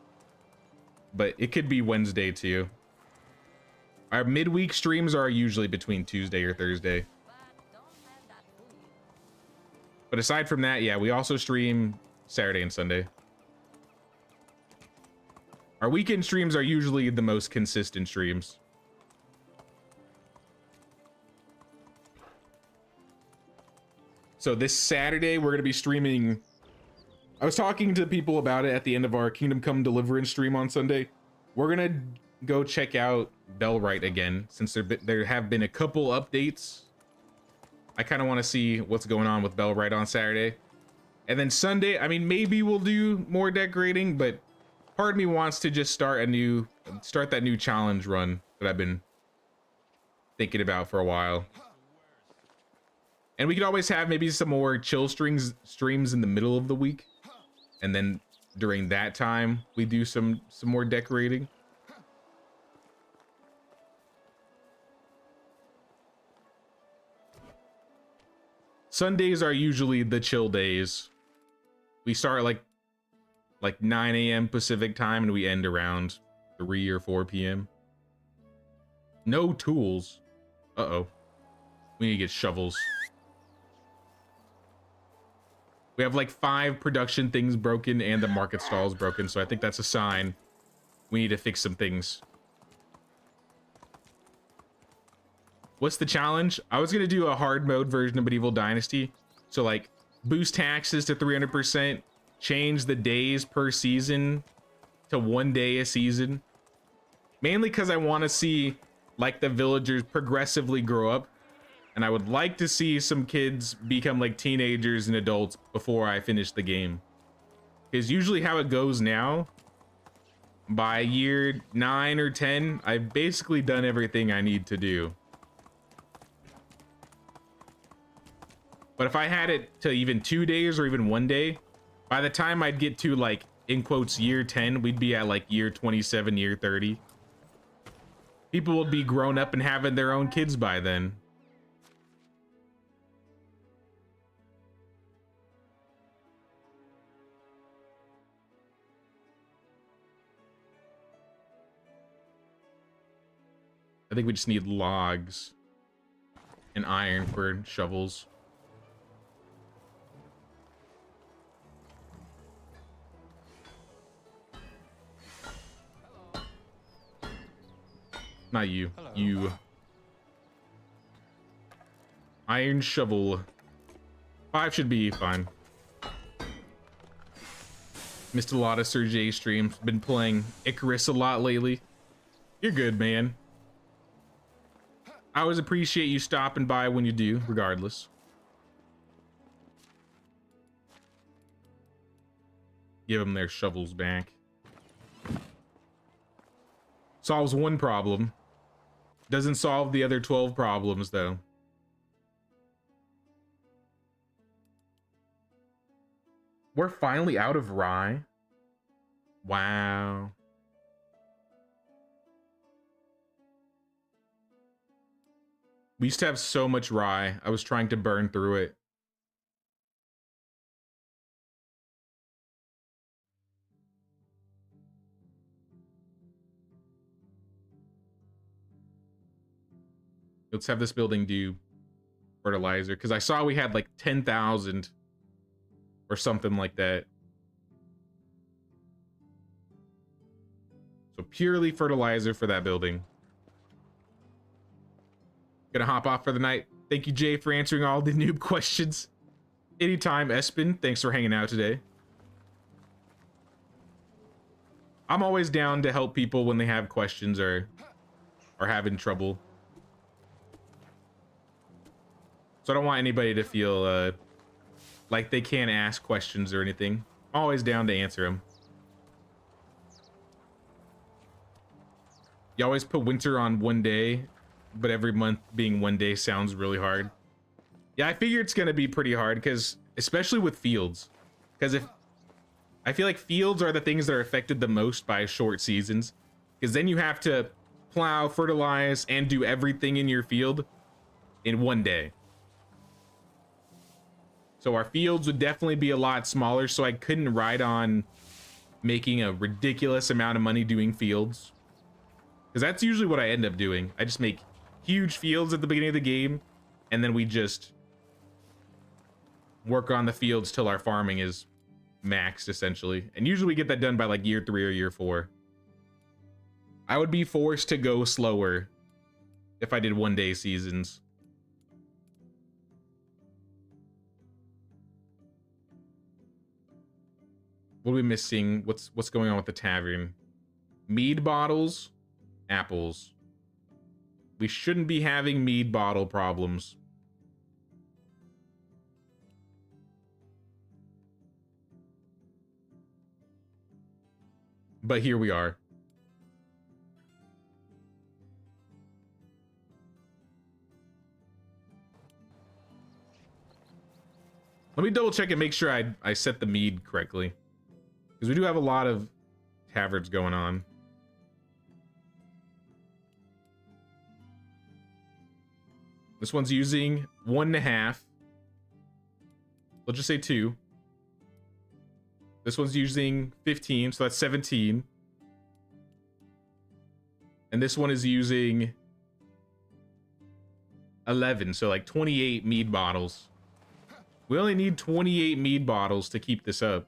but it could be Wednesday too. Our midweek streams are usually between Tuesday or Thursday. But aside from that, yeah, we also stream Saturday and Sunday. Our weekend streams are usually the most consistent streams. So this Saturday, we're going to be streaming. I was talking to people about it at the end of our Kingdom Come Deliverance stream on Sunday. We're going to go check out Bellwright again, since there have been a couple updates. I kind of want to see what's going on with Bellwright on Saturday. And then Sunday, I mean, maybe we'll do more decorating, but part of me wants to just start that new challenge run that I've been thinking about for a while. And we could always have maybe some more chill streams in the middle of the week. And then during that time, we do some more decorating. Sundays are usually the chill days. We start like 9 a.m. Pacific time and we end around 3 or 4 p.m. No tools. Uh-oh. We need to get shovels. We have like 5 production things broken and the market stalls broken, so I think that's a sign we need to fix some things. What's the challenge? I was gonna do a hard mode version of Medieval Dynasty. So like boost taxes to 300%, change the days per season to 1 day a season. Mainly because I want to see like the villagers progressively grow up. And I would like to see some kids become like teenagers and adults before I finish the game. Because usually how it goes now, by year 9 or 10, I've basically done everything I need to do. But if I had it to even 2 days or even 1 day, by the time I'd get to like, in quotes, year 10, we'd be at like year 27, year 30. People would be grown up and having their own kids by then. I think we just need logs and iron for shovels. Not you. Hello. You. Iron shovel. 5 should be fine. Missed a lot of Sir J streams. Been playing Icarus a lot lately. You're good, man. I always appreciate you stopping by when you do, regardless. Give them their shovels back. Solves one problem. Doesn't solve the other 12 problems, though. We're finally out of rye. Wow. We used to have so much rye. I was trying to burn through it. Let's have this building do fertilizer, because I saw we had like 10,000 or something like that. purely fertilizer for that building. Gonna hop off for the night. Thank you, Jay, for answering all the noob questions. Anytime, Espen. Thanks for hanging out today. I'm always down to help people when they have questions or are having trouble. So I don't want anybody to feel like they can't ask questions or anything. I'm always down to answer them. You always put winter on one day, but every month being one day sounds really hard. Yeah, I figure it's gonna be pretty hard because, especially with fields, because if I feel like fields are the things that are affected the most by short seasons, because then you have to plow, fertilize, and do everything in your field in one day. So our fields would definitely be a lot smaller, so I couldn't ride on making a ridiculous amount of money doing fields. Because that's usually what I end up doing. I just make huge fields at the beginning of the game, and then we just work on the fields till our farming is maxed, essentially. And usually we get that done by like year 3 or year 4. I would be forced to go slower if I did one-day seasons. What are we missing? What's going on with the tavern? Mead bottles, apples. We shouldn't be having mead bottle problems. But here we are. Let me double check and make sure I set the mead correctly. Because we do have a lot of taverns going on. This one's using 1.5. Let's just say 2. This one's using 15, so that's 17. And this one is using 11, so like 28 mead bottles. We only need 28 mead bottles to keep this up.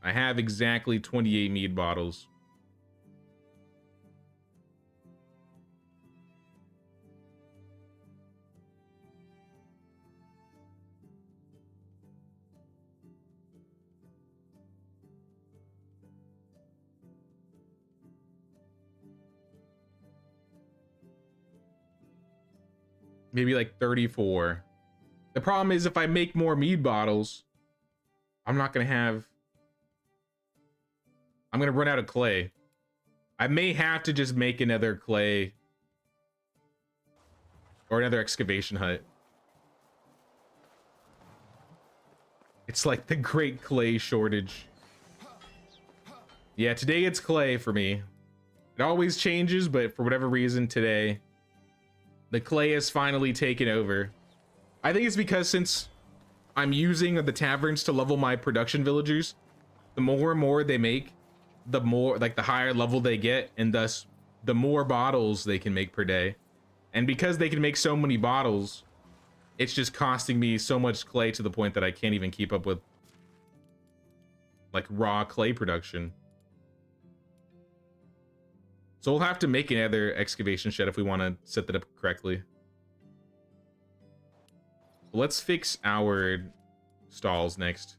I have exactly 28 mead bottles. Maybe like 34. The problem is if I make more mead bottles, I'm not gonna have... I'm gonna run out of clay. I may have to just make another clay or another excavation hut. It's like the great clay shortage. Yeah, today it's clay for me. It always changes, but for whatever reason today, the clay has finally taken over. I think it's because since I'm using the taverns to level my production villagers, the more and more they make, the more, like, the higher level they get, and thus the more bottles they can make per day. And because they can make so many bottles, it's just costing me so much clay to the point that I can't even keep up with like raw clay production. So we'll have to make another excavation shed if we want to set that up correctly. Let's fix our stalls next.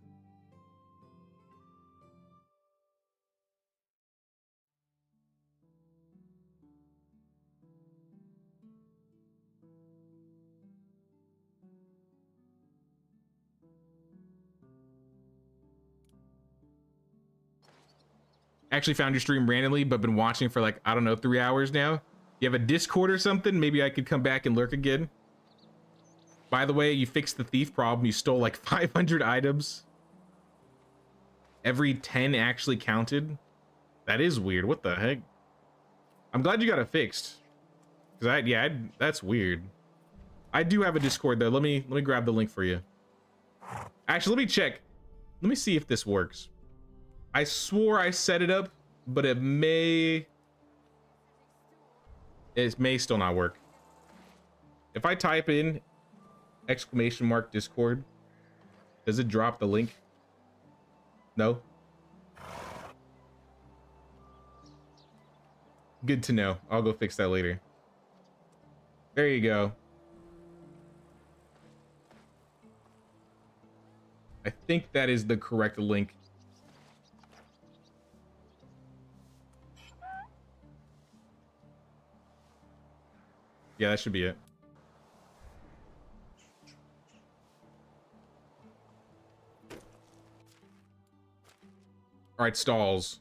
Actually found your stream randomly, but been watching for like, I don't know, 3 hours now. You have a Discord or something? Maybe I could come back and lurk again. By the way, you fixed the thief problem. You stole like 500 items. Every 10 actually counted. That is weird. What the heck? I'm glad you got it fixed. Cause that's weird. I do have a Discord though. Let me grab the link for you. Actually, let me check. Let me see if this works. I swore I set it up, but it may still not work. If I type in !Discord, does it drop the link? No. Good to know. I'll go fix that later. There you go. I think that is the correct link. Yeah, that should be it. All right, stalls.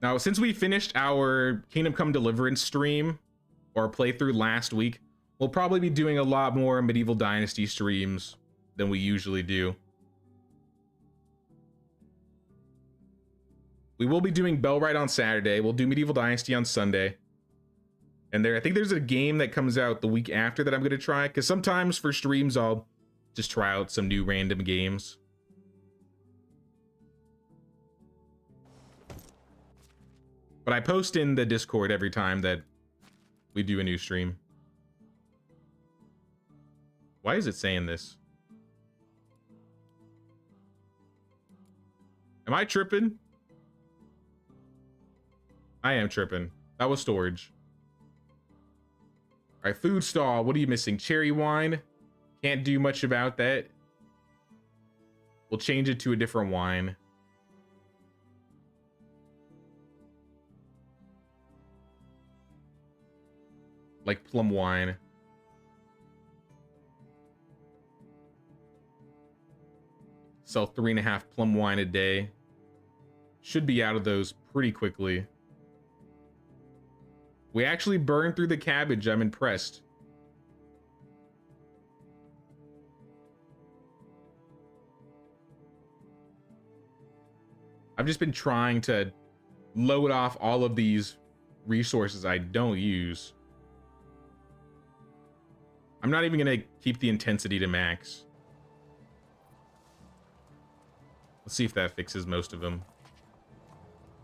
Now, since we finished our Kingdom Come Deliverance stream or playthrough last week, we'll probably be doing a lot more Medieval Dynasty streams than we usually do. We will be doing Bellrite on Saturday. We'll do Medieval Dynasty on Sunday. And I think there's a game that comes out the week after that I'm going to try, because sometimes for streams I'll just try out some new random games. But I post in the Discord every time that we do a new stream. Why is it saying this? Am I tripping? I am tripping. That was storage. All right, food stall. What are you missing? Cherry wine. Can't do much about that. We'll change it to a different wine. Like plum wine. Sell 3.5 plum wine a day. Should be out of those pretty quickly. We actually burned through the cabbage. I'm impressed. I've just been trying to load off all of these resources I don't use. I'm not even gonna keep the intensity to max. Let's see if that fixes most of them.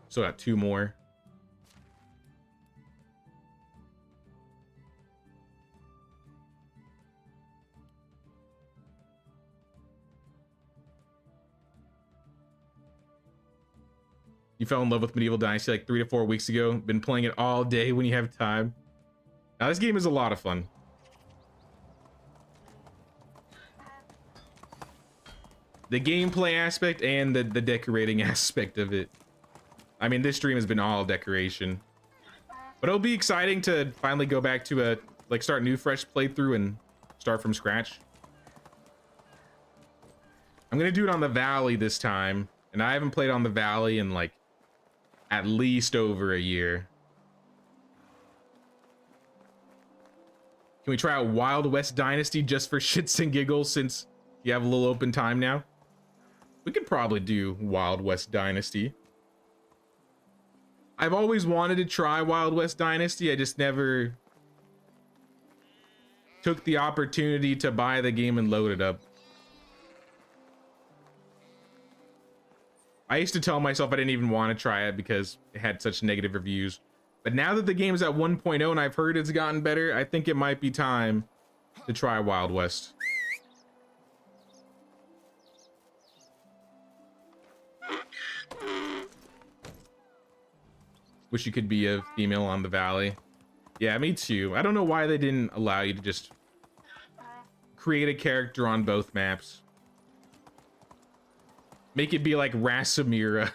Still got 2 more. You fell in love with Medieval Dynasty like 3 to 4 weeks ago. Been playing it all day when you have time. Now this game is a lot of fun. The gameplay aspect and the decorating aspect of it. I mean, this stream has been all decoration. But it'll be exciting to finally go back to start a new fresh playthrough and start from scratch. I'm gonna do it on the Valley this time. And I haven't played on the Valley in like at least over a year. Can we try out Wild West Dynasty just for shits and giggles since you have a little open time now? We could probably do Wild West Dynasty. I've always wanted to try Wild West Dynasty. I just never took the opportunity to buy the game and load it up. I used to tell myself I didn't even want to try it because it had such negative reviews. But now that the game is at 1.0 and I've heard it's gotten better, I think it might be time to try Wild West. Wish you could be a female on the Valley. Yeah, me too. I don't know why they didn't allow you to just create a character on both maps. Make it be like Rasamira.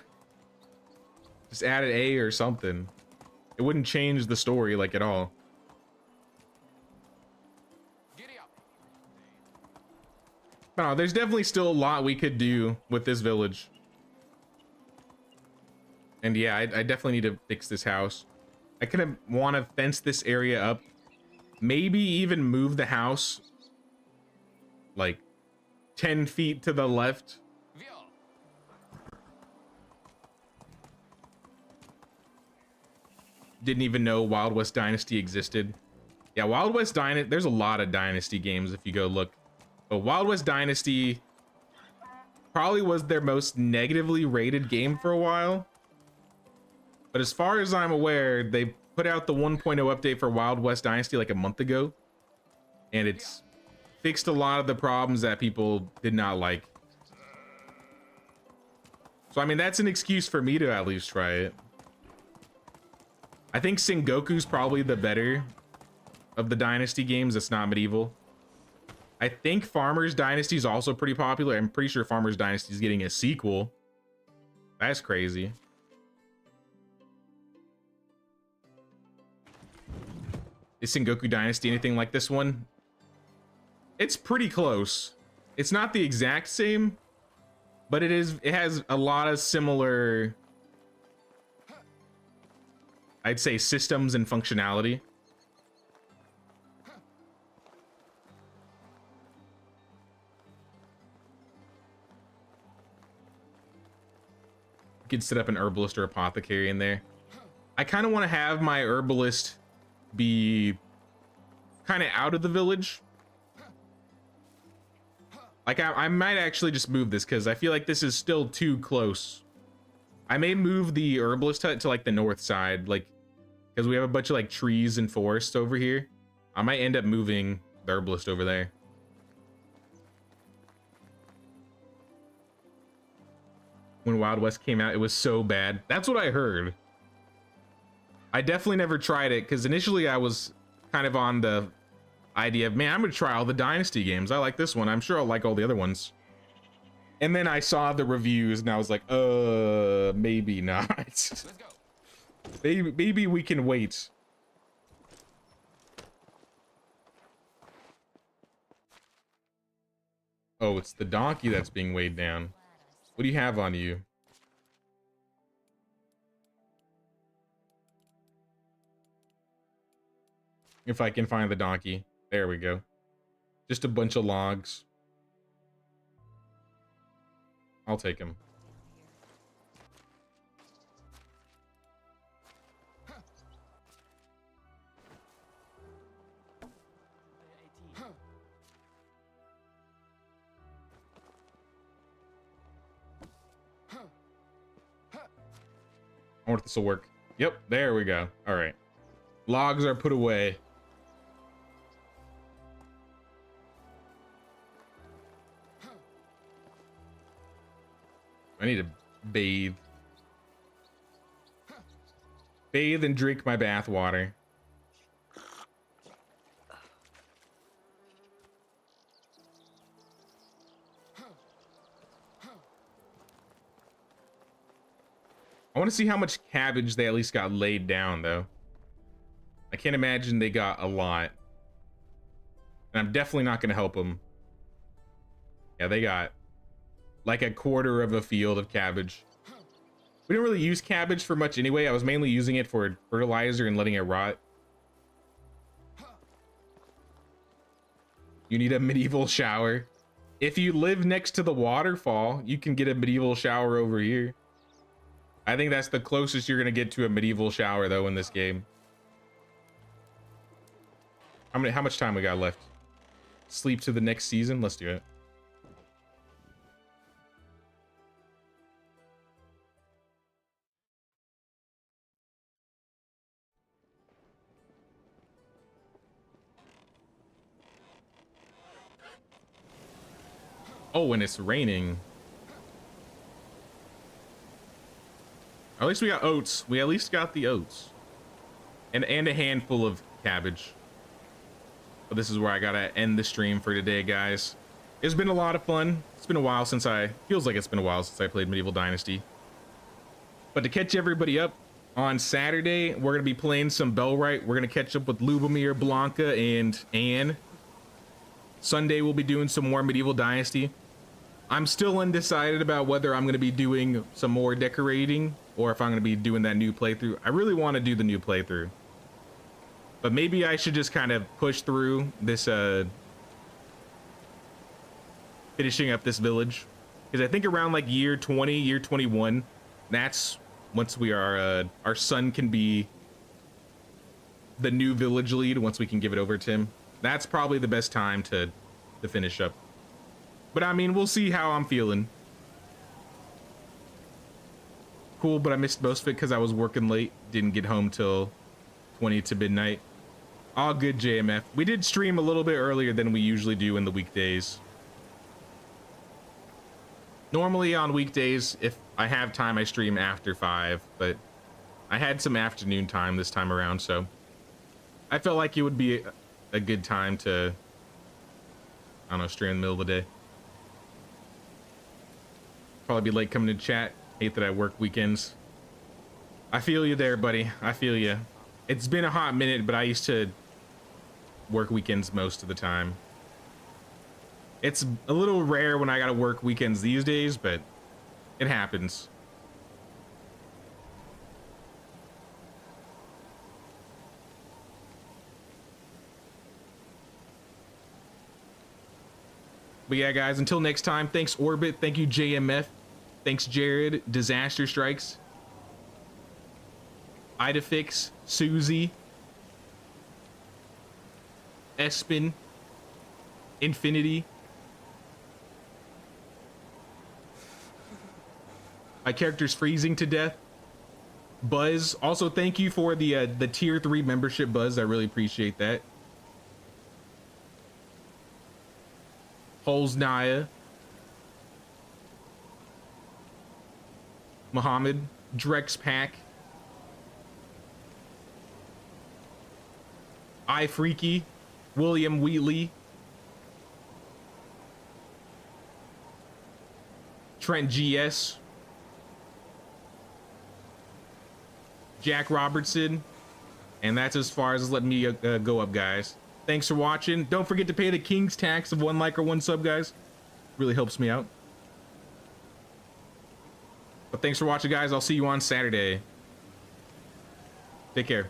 Just add an A or something. It wouldn't change the story like at all. But no, there's definitely still a lot we could do with this village. And yeah, I definitely need to fix this house. I kind of want to fence this area up. Maybe even move the house like 10 feet to the left. Didn't even know Wild West Dynasty existed. Yeah, Wild West Dynasty, there's a lot of Dynasty games if you go look. But Wild West Dynasty probably was their most negatively rated game for a while. But as far as I'm aware, they put out the 1.0 update for Wild West Dynasty like a month ago. And it's fixed a lot of the problems that people did not like. So, I mean, that's an excuse for me to at least try it. I think Sengoku's probably the better of the Dynasty games that's not medieval. I think Farmer's Dynasty is also pretty popular. I'm pretty sure Farmer's Dynasty is getting a sequel. That's crazy. Is Sengoku Dynasty anything like this one? It's pretty close. It's not the exact same, but it has a lot of similar, I'd say, systems and functionality. You could set up an herbalist or apothecary in there. I kind of want to have my herbalist be kind of out of the village. Like, I might actually just move this because I feel like this is still too close. I may move the herbalist hut to like the north side, like, because we have a bunch of like trees and forests over here. I might end up moving the herbalist over there. When Wild West came out, it was so bad. That's what I heard. I definitely never tried it because initially I was kind of on the idea of, man, I'm gonna try all the Dynasty games. I like this one. I'm sure I'll like all the other ones. And then I saw the reviews and I was like, maybe not. Let's go. Maybe we can wait. Oh, it's the donkey that's being weighed down. What do you have on you? If I can find the donkey. There we go. Just a bunch of logs. I'll take him. I wonder if this will work. Yep, there we go. All right. Logs are put away. I need to bathe. Bathe and drink my bath water. I want to see how much cabbage they at least got laid down, though. I can't imagine they got a lot. And I'm definitely not going to help them. Yeah, they got like a quarter of a field of cabbage. We didn't really use cabbage for much anyway. I was mainly using it for fertilizer and letting it rot. You need a medieval shower. If you live next to the waterfall, you can get a medieval shower over here. I think that's the closest you're gonna get to a medieval shower though in this game. How much time we got left? Sleep to the next season? Let's do it. Oh, and it's raining. At least we got oats. We at least got the oats. And a handful of cabbage. But this is where I gotta end the stream for today, guys. It's been a lot of fun. It's been a while since feels like it's been a while since I played Medieval Dynasty. But to catch everybody up, on Saturday, we're gonna be playing some Bellwright. We're gonna catch up with Lubomir, Blanca, and Anne. Sunday, we'll be doing some more Medieval Dynasty. I'm still undecided about whether I'm gonna be doing some more decorating or if I'm gonna be doing that new playthrough. I really want to do the new playthrough. But maybe I should just kind of push through this, finishing up this village. Because I think around like year 20, year 21, that's once we are, our son can be the new village lead, once we can give it over to him. That's probably the best time to finish up. But I mean, we'll see how I'm feeling. Cool, but I missed most of it because I was working late. Didn't get home till 20 to midnight. All good, JMF. We did stream a little bit earlier than we usually do in the weekdays. Normally on weekdays, if I have time, I stream after 5, but I had some afternoon time this time around, so I felt like it would be a good time to, I don't know, stream in the middle of the day. Probably be late coming to chat. Hate that I work weekends. I feel you there, buddy. I feel you. It's been a hot minute, but I used to work weekends most of the time. It's a little rare when I gotta work weekends these days, but it happens. But yeah, guys, until next time, thanks Orbit, thank you JMF, thanks Jared, Disaster Strikes, Idafix, Susie, Espin, Infinity. My character's freezing to death. Buzz, also thank you for the tier 3 membership, Buzz. I really appreciate that. Holes Naya, Muhammad, Drex Pack, I Freaky, William Wheatley, Trent GS, Jack Robertson, and that's as far as letting me go up, guys. Thanks for watching. Don't forget to pay the king's tax of 1 like or 1 sub, guys. Really helps me out. But thanks for watching, guys. I'll see you on Saturday. Take care.